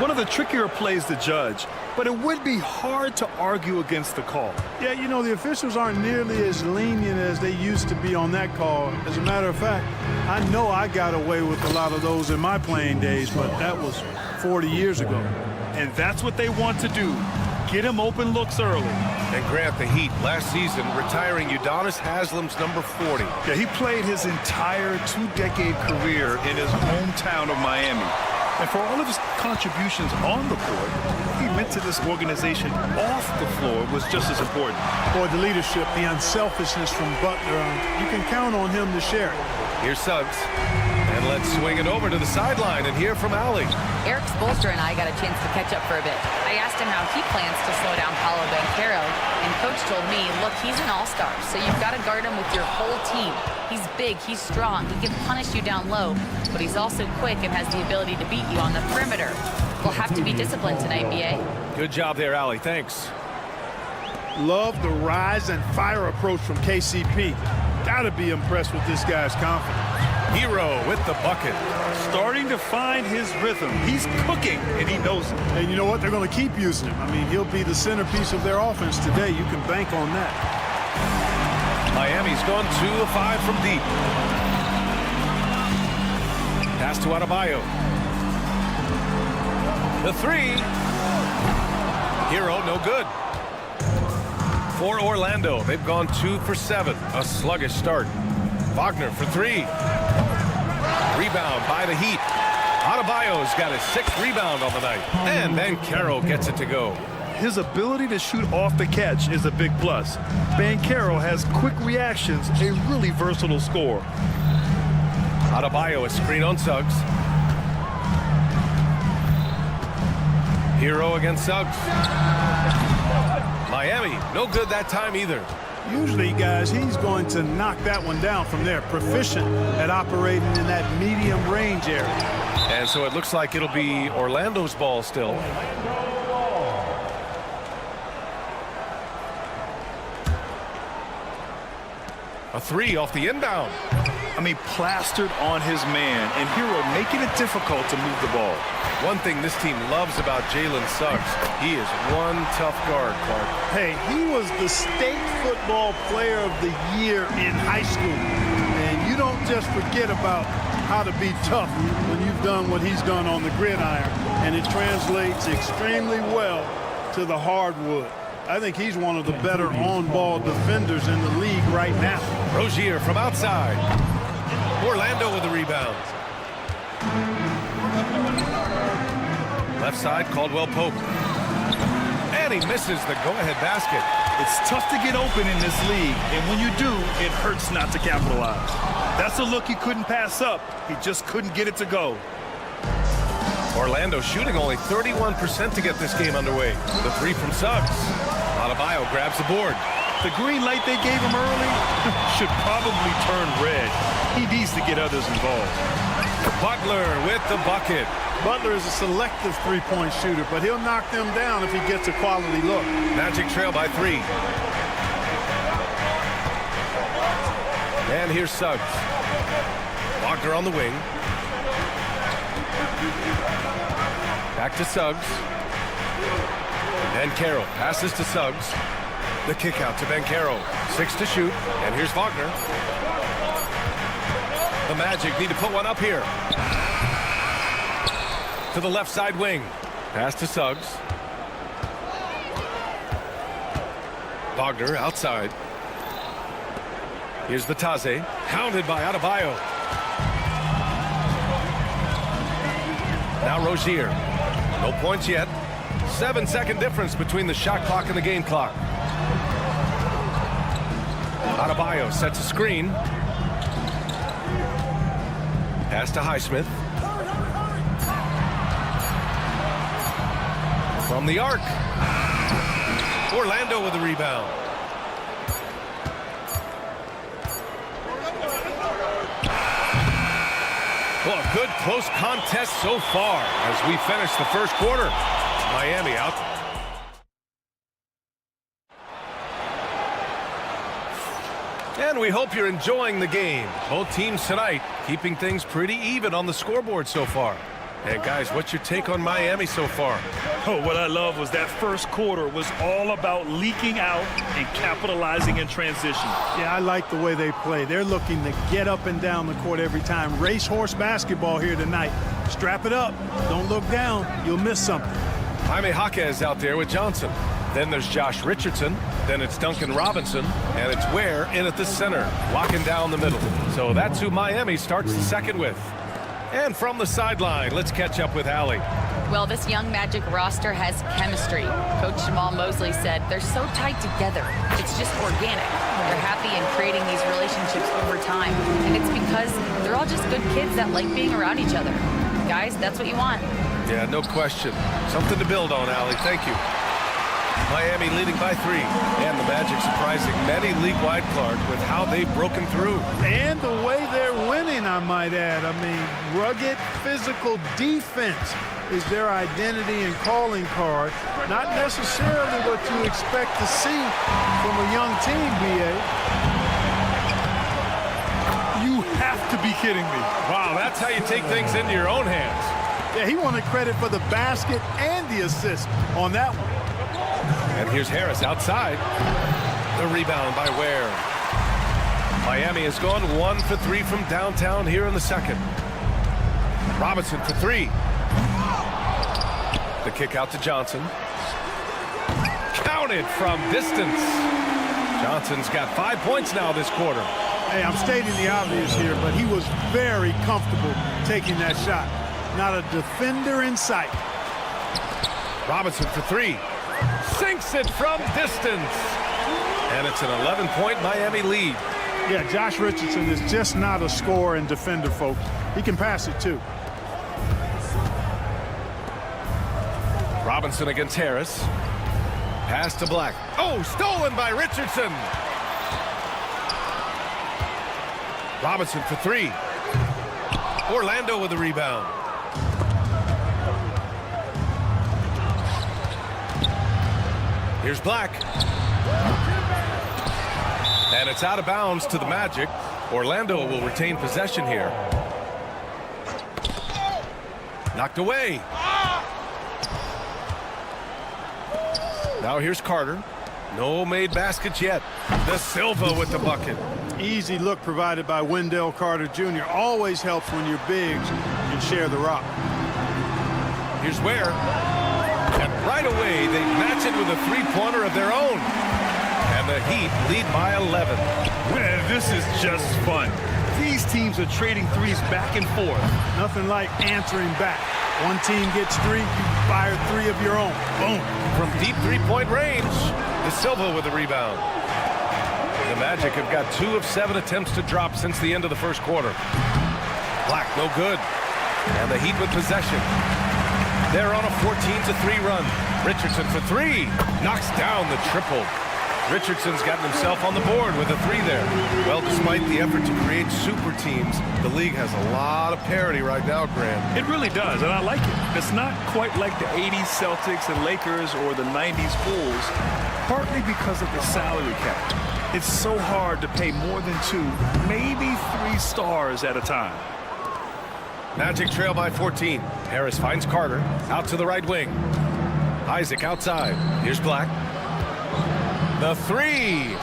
One of the trickier plays to judge, but it would be hard to argue against the call. Yeah, you know, the officials aren't nearly as lenient as they used to be on that call. As a matter of fact, I know I got away with a lot of those in my playing days, but that was 40 years ago. And that's what they want to do. Get him open looks early. And Grant, the Heat, last season, retiring Udonis Haslam's number 40. Yeah, he played his entire 2-decade career in his hometown of Miami. And for all of his contributions on the court, he meant to this organization off the floor was just as important. Boy, the leadership, the unselfishness from Butler, you can count on him to share it. Here's Suggs. And let's swing it over to the sideline and hear from Allie. Eric Spoelstra and I got a chance to catch up for a bit. I asked him how he plans to slow down Paolo Banchero, and Coach told me, look, he's an all-star, so you've got to guard him with your whole team. He's big, he's strong, he can punish you down low, but he's also quick and has the ability to beat you on the perimeter. We'll have to be disciplined tonight, BA. Good job there, Allie. Thanks. Love the rise and fire approach from KCP. Gotta be impressed with this guy's confidence. Hero with the bucket. Starting to find his rhythm. He's cooking, and he knows it. And you know what? They're going to keep using him. I mean, he'll be the centerpiece of their offense today. You can bank on that. Miami's gone 2 of 5 from deep. Pass to Adebayo. The 3. Hero, no good. For Orlando, they've gone 2 for 7. A sluggish start. Wagner for 3. Rebound by the Heat. Adebayo's got his 6th rebound on the night. And then Banchero gets it to go. His ability to shoot off the catch is a big plus. Banchero has quick reactions, a really versatile scorer. Adebayo, a screen on Suggs. Hero against Suggs. Miami, no good that time either. Usually, guys, he's going to knock that one down from there. Proficient at operating in that medium range area. And so it looks like it'll be Orlando's ball still. A 3 off the inbound. I mean, plastered on his man, and Hero making it difficult to move the ball. One thing this team loves about Jalen Suggs, he is one tough guard, Clark. Hey, he was the state football player of the year in high school. And you don't just forget about how to be tough when you've done what he's done on the gridiron. And it translates extremely well to the hardwood. I think he's one of the better on-ball defenders in the league right now. Rozier from outside. Orlando with the rebound. Left side, Caldwell-Pope. And he misses the go-ahead basket. It's tough to get open in this league, and when you do, it hurts not to capitalize. That's a look he couldn't pass up. He just couldn't get it to go. Orlando shooting only 31% to get this game underway. The 3 from Suggs. Adebayo grabs the board. The green light they gave him early should probably turn red. He needs to get others involved. Butler with the bucket. Butler is a selective three-point shooter, but he'll knock them down if he gets a quality look. Magic trail by 3. And here's Suggs. Wagner on the wing. Back to Suggs. Banchero passes to Suggs. The kick out to Banchero. 6 to shoot. And here's Wagner. The Magic need to put one up here. To the left side wing. Pass to Suggs. Wagner outside. Here's Batadze. Hounded by Adebayo. Now Rozier. No points yet. 7-second difference between the shot clock and the game clock. Adebayo sets a screen. Pass to Highsmith. From the arc. Orlando with the rebound. Well, a good close contest so far as we finish the first quarter. Miami out. And we hope you're enjoying the game. Both teams tonight keeping things pretty even on the scoreboard so far. And guys, what's your take on Miami so far? Oh, what I love was that first quarter was all about leaking out and capitalizing in transition. Yeah, I like the way they play. They're looking to get up and down the court every time. Racehorse basketball here tonight. Strap it up. Don't look down. You'll miss something. Jaime Jaquez out there with Johnson. Then there's Josh Richardson. Then it's Duncan Robinson. And it's Ware in at the center, locking down the middle. So that's who Miami starts the second with. And from the sideline, let's catch up with Allie. Well, this young Magic roster has chemistry. Coach Jamal Mosley said they're so tight together. It's just organic. They're happy in creating these relationships over time. And it's because they're all just good kids that like being around each other. Guys, that's what you want. Yeah, no question. Something to build on, Allie. Thank you. Miami leading by 3. And the Magic surprising many league-wide, Clark, with how they've broken through. And the way they're winning, I might add. I mean, rugged physical defense is their identity and calling card. Not necessarily what you expect to see from a young team, B.A. You have to be kidding me. Wow, that's how you take things into your own hands. Yeah, he wanted credit for the basket and the assist on that one. And here's Harris outside. The rebound by Ware. Miami has gone 1 for 3 from downtown here in the second. Robinson for 3. The kick out to Johnson. Counted from distance. Johnson's got 5 points now this quarter. Hey, I'm stating the obvious here, but he was very comfortable taking that shot. Not a defender in sight. Robinson for 3. Sinks it from distance. And it's an 11-point Miami lead. Yeah, Josh Richardson is just not a scorer and defender, folks. He can pass it, too. Robinson against Harris. Pass to Black. Oh, stolen by Richardson. Robinson for 3. Orlando with the rebound. Here's Black. And it's out of bounds to the Magic. Orlando will retain possession here. Knocked away. Now here's Carter. No made baskets yet. De Silva with the bucket. Easy look provided by Wendell Carter Jr. Always helps when your bigs can share the rock. Here's Ware. And right away, they match it with a three-pointer of their own. And the Heat lead by 11. Man, this is just fun. These teams are trading threes back and forth. Nothing like answering back. One team gets 3, you fire 3 of your own. Boom. From deep three-point range, De Silva with the rebound. The Magic have got 2 of 7 attempts to drop since the end of the first quarter. Black, no good. And the Heat with possession. They're on a 14-3 run. Richardson for 3. Knocks down the triple. Richardson's gotten himself on the board with a 3 there. Well, despite the effort to create super teams, the league has a lot of parity right now, Graham. It really does, and I like it. It's not quite like the 80s Celtics and Lakers or the 90s Bulls, partly because of the salary cap. It's so hard to pay more than 2, maybe 3 stars at a time. Magic trail by 14. Harris finds Carter out to the right wing. Isaac outside. Here's Black. The 3.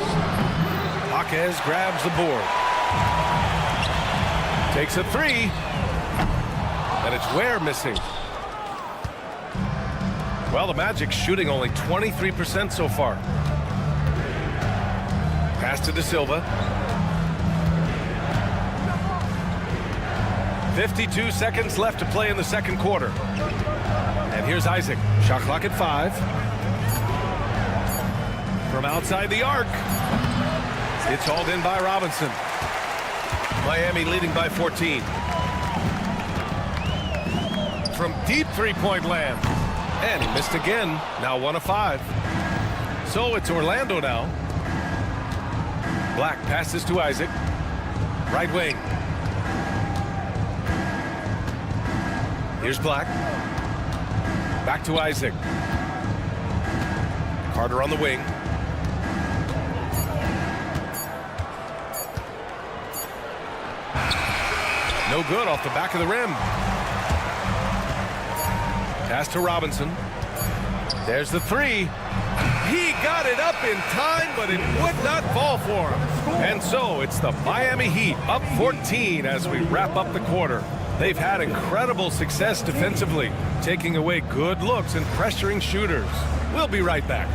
Jaquez grabs the board. Takes a 3. And it's Ware missing. Well, the Magic shooting only 23% so far. Pass to De Silva. 52 seconds left to play in the second quarter. And here's Isaac. Shot clock at 5. From outside the arc. It's hauled in by Robinson. Miami leading by 14. From deep three-point land. And he missed again. Now 1 of 5. So it's Orlando now. Black passes to Isaac. Right wing. Here's Black. Back to Isaac. Carter on the wing. No good off the back of the rim. Pass to Robinson. There's the 3. He got it up in time, but it would not fall for him. And so it's the Miami Heat up 14 as we wrap up the quarter. They've had incredible success defensively, taking away good looks and pressuring shooters. We'll be right back.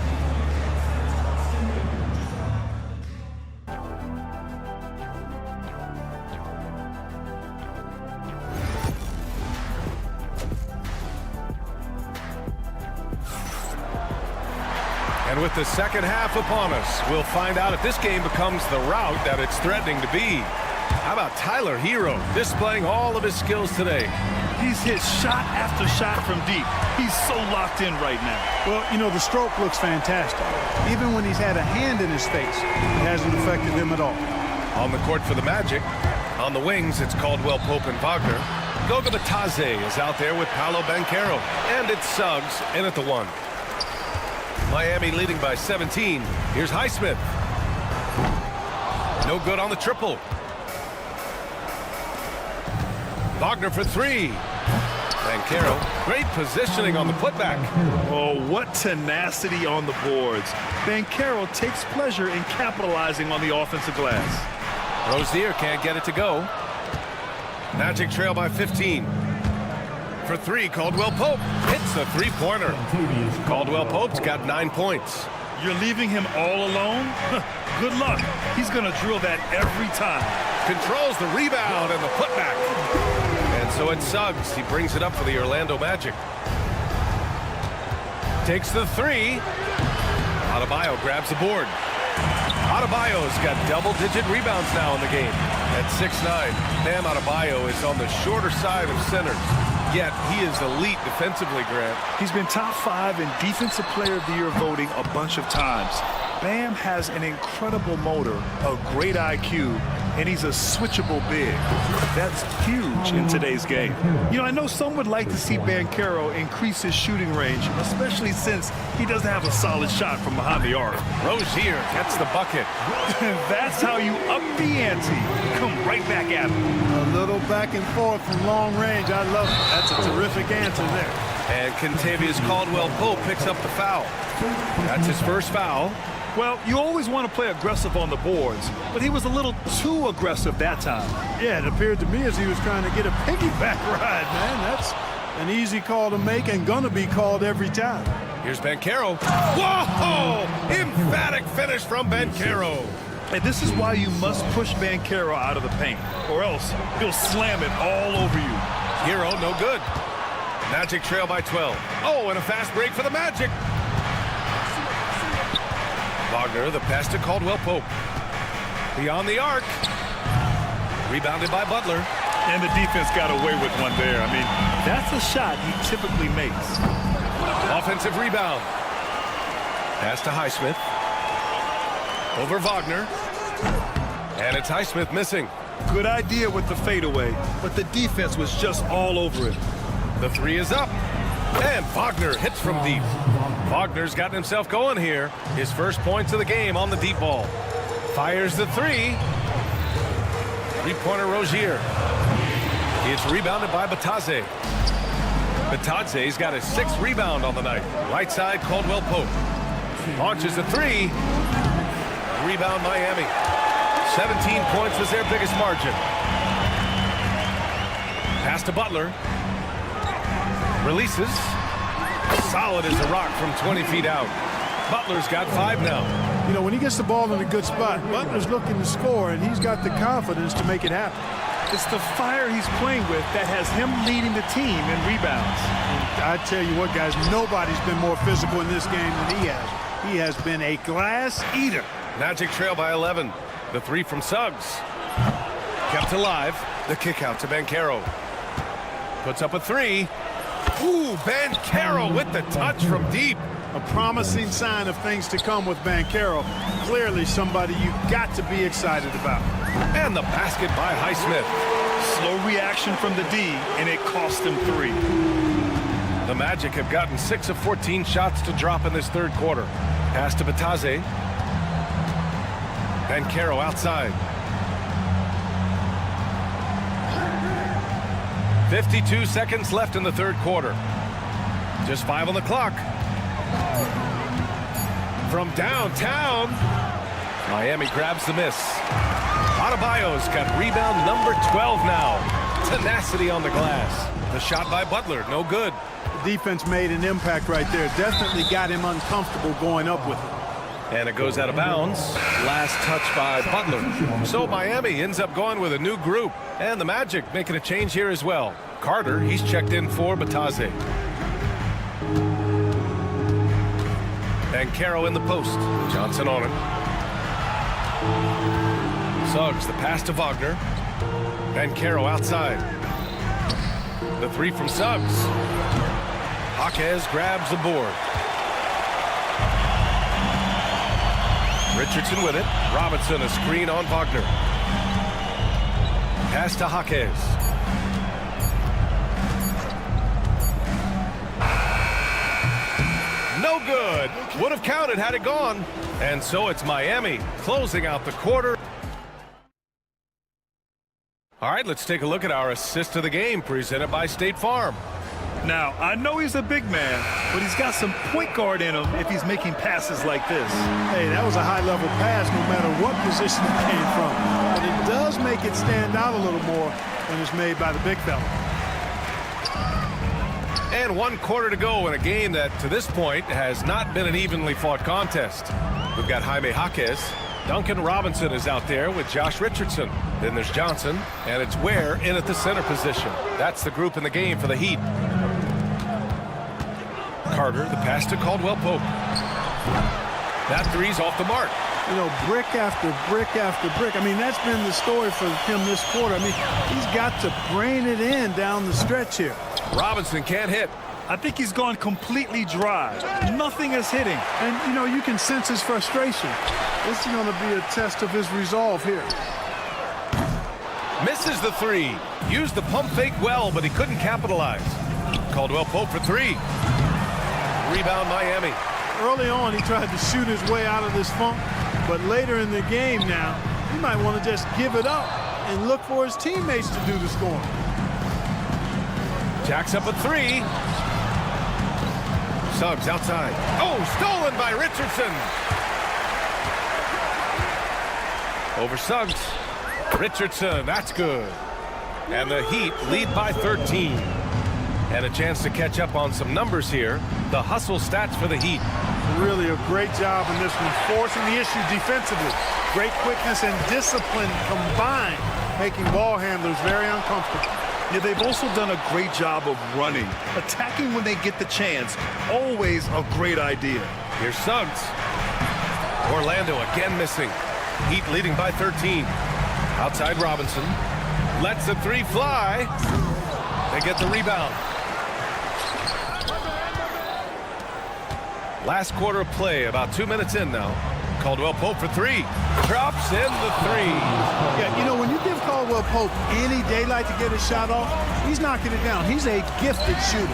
And with the second half upon us, we'll find out if this game becomes the rout that it's threatening to be. How about Tyler Hero displaying all of his skills today? He's hit shot after shot from deep. He's so locked in right now. Well, you know, the stroke looks fantastic. Even when he's had a hand in his face, it hasn't affected him at all. On the court for the Magic. On the wings, it's Caldwell Pope and Wagner. Goga Bitadze is out there with Paolo Banchero. And it's Suggs in at the 1. Miami leading by 17. Here's Highsmith. No good on the triple. Wagner for 3. Banchero, great positioning on the putback. Oh, what tenacity on the boards. Banchero takes pleasure in capitalizing on the offensive glass. Rozier can't get it to go. Magic trail by 15. For 3, Caldwell Pope hits a 3-pointer. Caldwell Pope's got 9 points. You're leaving him all alone? Good luck. He's going to drill that every time. Controls the rebound and the putback. And so it's Suggs. He brings it up for the Orlando Magic. Takes the 3. Adebayo grabs the board. Adebayo's got double-digit rebounds now in the game. At 6'9", Bam Adebayo is on the shorter side of centers. Yet he is elite defensively, Grant. He's been top 5 in Defensive Player of the Year voting a bunch of times. Bam has an incredible motor, a great IQ, and he's a switchable big. That's huge in today's game. You know, I know some would like to see Banchero increase his shooting range, especially since he doesn't have a solid shot from behind the arc. Rozier gets the bucket. That's how you up the ante. Come right back at him. A little back and forth from long range. I love it. That's a terrific answer there. And Kentavious Caldwell-Pope picks up the foul. That's his first foul. Well, you always want to play aggressive on the boards, but he was a little too aggressive that time. Yeah, it appeared to me as he was trying to get a piggyback ride, man. That's an easy call to make and gonna be called every time. Here's Banchero. Whoa! Emphatic finish from Banchero. And this is why you must push Banchero out of the paint, or else he'll slam it all over you. Hero, no good. Magic trail by 12. Oh, and a fast break for the Magic. Wagner, the pass to Caldwell-Pope. Beyond the arc. Rebounded by Butler. And the defense got away with one there. I mean, that's a shot he typically makes. Offensive rebound. Pass to Highsmith. Over Wagner. And it's Highsmith missing. Good idea with the fadeaway, but the defense was just all over it. The 3 is up. And Wagner hits from deep. Wagner's gotten himself going here. His first points of the game on the deep ball. Fires the 3. Three-pointer Rozier. It's rebounded by Bitadze. Bitadze's got his 6th rebound on the night. Right side, Caldwell-Pope. Launches the 3. Rebound Miami. 17 points was their biggest margin. Pass to Butler. Releases. Solid as a rock from 20 feet out. Butler's got 5 now. You know, when he gets the ball in a good spot, Butler's looking to score, and he's got the confidence to make it happen. It's the fire he's playing with that has him leading the team in rebounds. And I tell you what, guys, nobody's been more physical in this game than he has. He has been a glass eater. Magic trail by 11. The three from Suggs. Kept alive. The kick out to Banchero. Puts up a three. Ooh, Banchero with the touch from deep. A promising sign of things to come with Banchero. Clearly somebody you got to be excited about. And the basket by Highsmith. Slow reaction from the D, and it cost him 3. The Magic have gotten 6 of 14 shots to drop in this third quarter. Pass to Bataze. Banchero outside. 52 seconds left in the third quarter. Just 5 on the clock. From downtown, Miami grabs the miss. Adebayo's got rebound number 12 now. Tenacity on the glass. The shot by Butler, no good. The defense made an impact right there. Definitely got him uncomfortable going up with it. And it goes out of bounds. Last touch by Butler. So Miami ends up going with a new group. And the Magic making a change here as well. Carter, he's checked in for Bataze. Banchero in the post. Johnson on it. Suggs, the pass to Wagner. Banchero outside. The three from Suggs. Jaquez grabs the board. Richardson with it. Robinson a screen on Wagner. Pass to Jaquez. No good. Would have counted had it gone. And so it's Miami closing out the quarter. All right, let's take a look at our assist of the game presented by State Farm. Now, I know he's a big man, but he's got some point guard in him if he's making passes like this. Hey, that was a high-level pass no matter what position it came from. But it does make it stand out a little more when it's made by the big fella. And 1 quarter to go in a game that, to this point, has not been an evenly fought contest. We've got Jaime Jaquez. Duncan Robinson is out there with Josh Richardson. Then there's Johnson, and it's Ware in at the center position. That's the group in the game for the Heat. Carter, the pass to Caldwell Pope. That three's off the mark. You know, brick after brick after brick. I mean, that's been the story for him this quarter. I mean, he's got to brain it in down the stretch here. Robinson can't hit. I think he's gone completely dry. Nothing is hitting. And, you know, you can sense his frustration. This is going to be a test of his resolve here. Misses the three. Used the pump fake well, but he couldn't capitalize. Caldwell Pope for three. Rebound Miami. Early on, he tried to shoot his way out of this funk. But later in the game now, he might want to just give it up and look for his teammates to do the scoring. Jacks up a three. Suggs outside. Oh, stolen by Richardson. Over Suggs. Richardson, that's good. And the Heat lead by 13. And a chance to catch up on some numbers here. The hustle stats for the Heat. Really a great job in this one, forcing the issue defensively. Great quickness and discipline combined, making ball handlers very uncomfortable. Yeah, they've also done a great job of running. Attacking when they get the chance, always a great idea. Here's Suggs. Orlando again missing. Heat leading by 13. Outside Robinson. Lets the three fly. They get the rebound. Last quarter of play, about 2 minutes in now. Caldwell Pope for three. Drops in the three. Yeah, you know, when you give Caldwell Pope any daylight to get his shot off, he's knocking it down. He's a gifted shooter.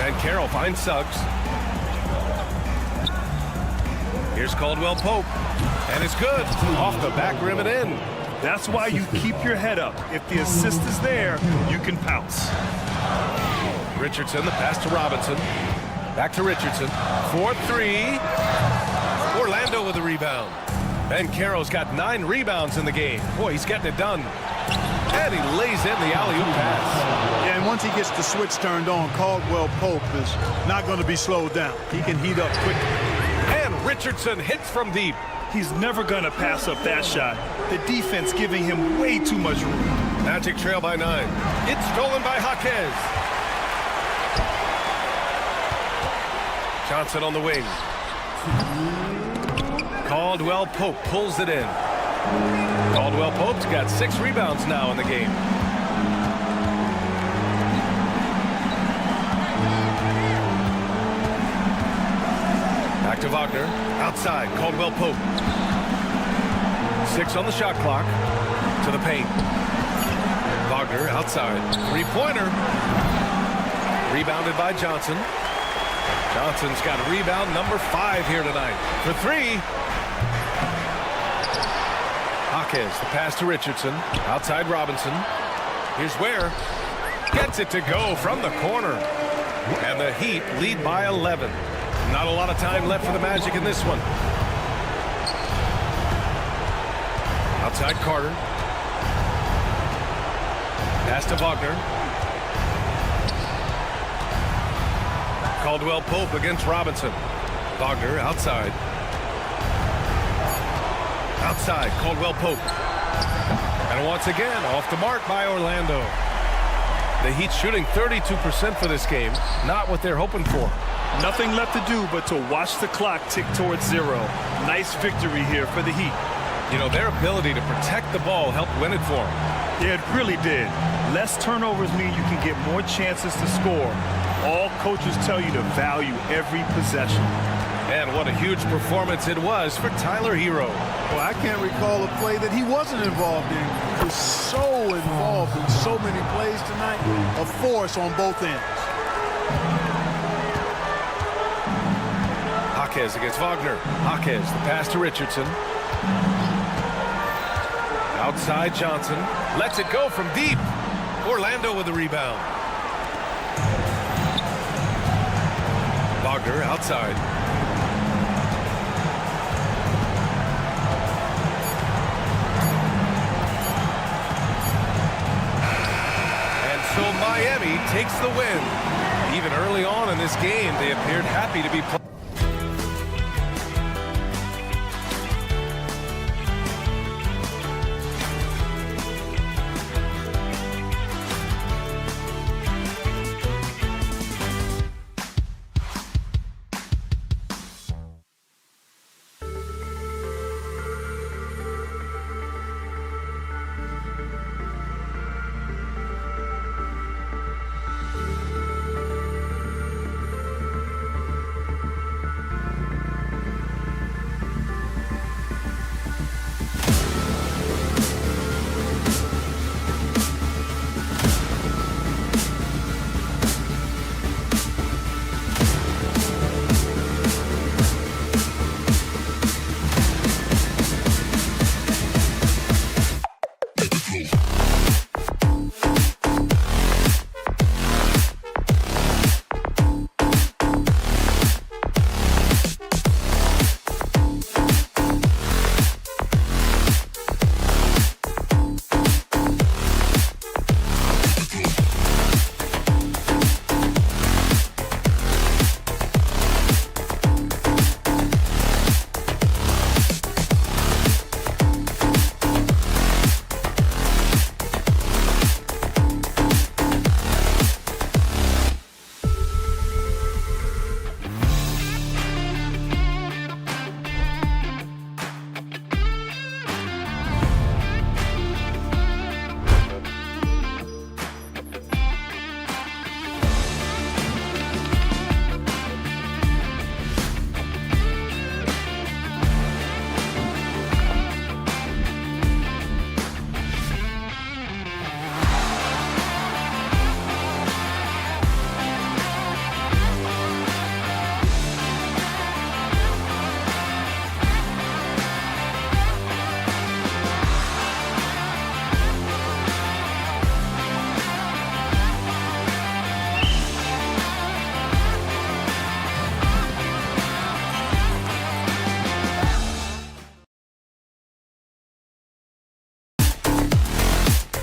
And Carroll finds Suggs. Here's Caldwell Pope. And it's good. Off the back rim and in. That's why you keep your head up. If the assist is there, you can pounce. Richardson, the pass to Robinson. Back to Richardson. 4-3. Orlando with the rebound. Ben Carroll's got 9 rebounds in the game. Boy, he's getting it done. And he lays in the alley-oop pass. Yeah, and once he gets the switch turned on, Caldwell Pope is not going to be slowed down. He can heat up quickly. And Richardson hits from deep. He's never going to pass up that shot. The defense giving him way too much room. Magic trail by 9. It's stolen by Jaquez. Johnson on the wing. Caldwell Pope pulls it in. Caldwell Pope's got 6 rebounds now in the game. Back to Wagner. Outside, Caldwell Pope. 6 on the shot clock. To the paint. Wagner outside. 3-pointer. Rebounded by Johnson. Johnson's got rebound number 5 here tonight. For 3. Jaquez, the pass to Richardson. Outside Robinson. Here's Ware. Gets it to go from the corner. And the Heat lead by 11. Not a lot of time left for the Magic in this one. Outside Carter. Pass to Wagner. Caldwell Pope against Robinson. Wagner outside. Outside, Caldwell Pope. And once again, off the mark by Orlando. The Heat shooting 32% for this game. Not what they're hoping for. Nothing left to do but to watch the clock tick towards 0. Nice victory here for the Heat. You know, their ability to protect the ball helped win it for them. Yeah, it really did. Less turnovers mean you can get more chances to score. All coaches tell you to value every possession. And what a huge performance it was for Tyler Hero. Well, I can't recall a play that he wasn't involved in. He was so involved in so many plays tonight. A force on both ends. Jaquez against Wagner. Jaquez, the pass to Richardson. Outside Johnson. Lets it go from deep. Orlando with the rebound. Wagner outside. And so Miami takes the win. Even early on in this game, they appeared happy to be playing.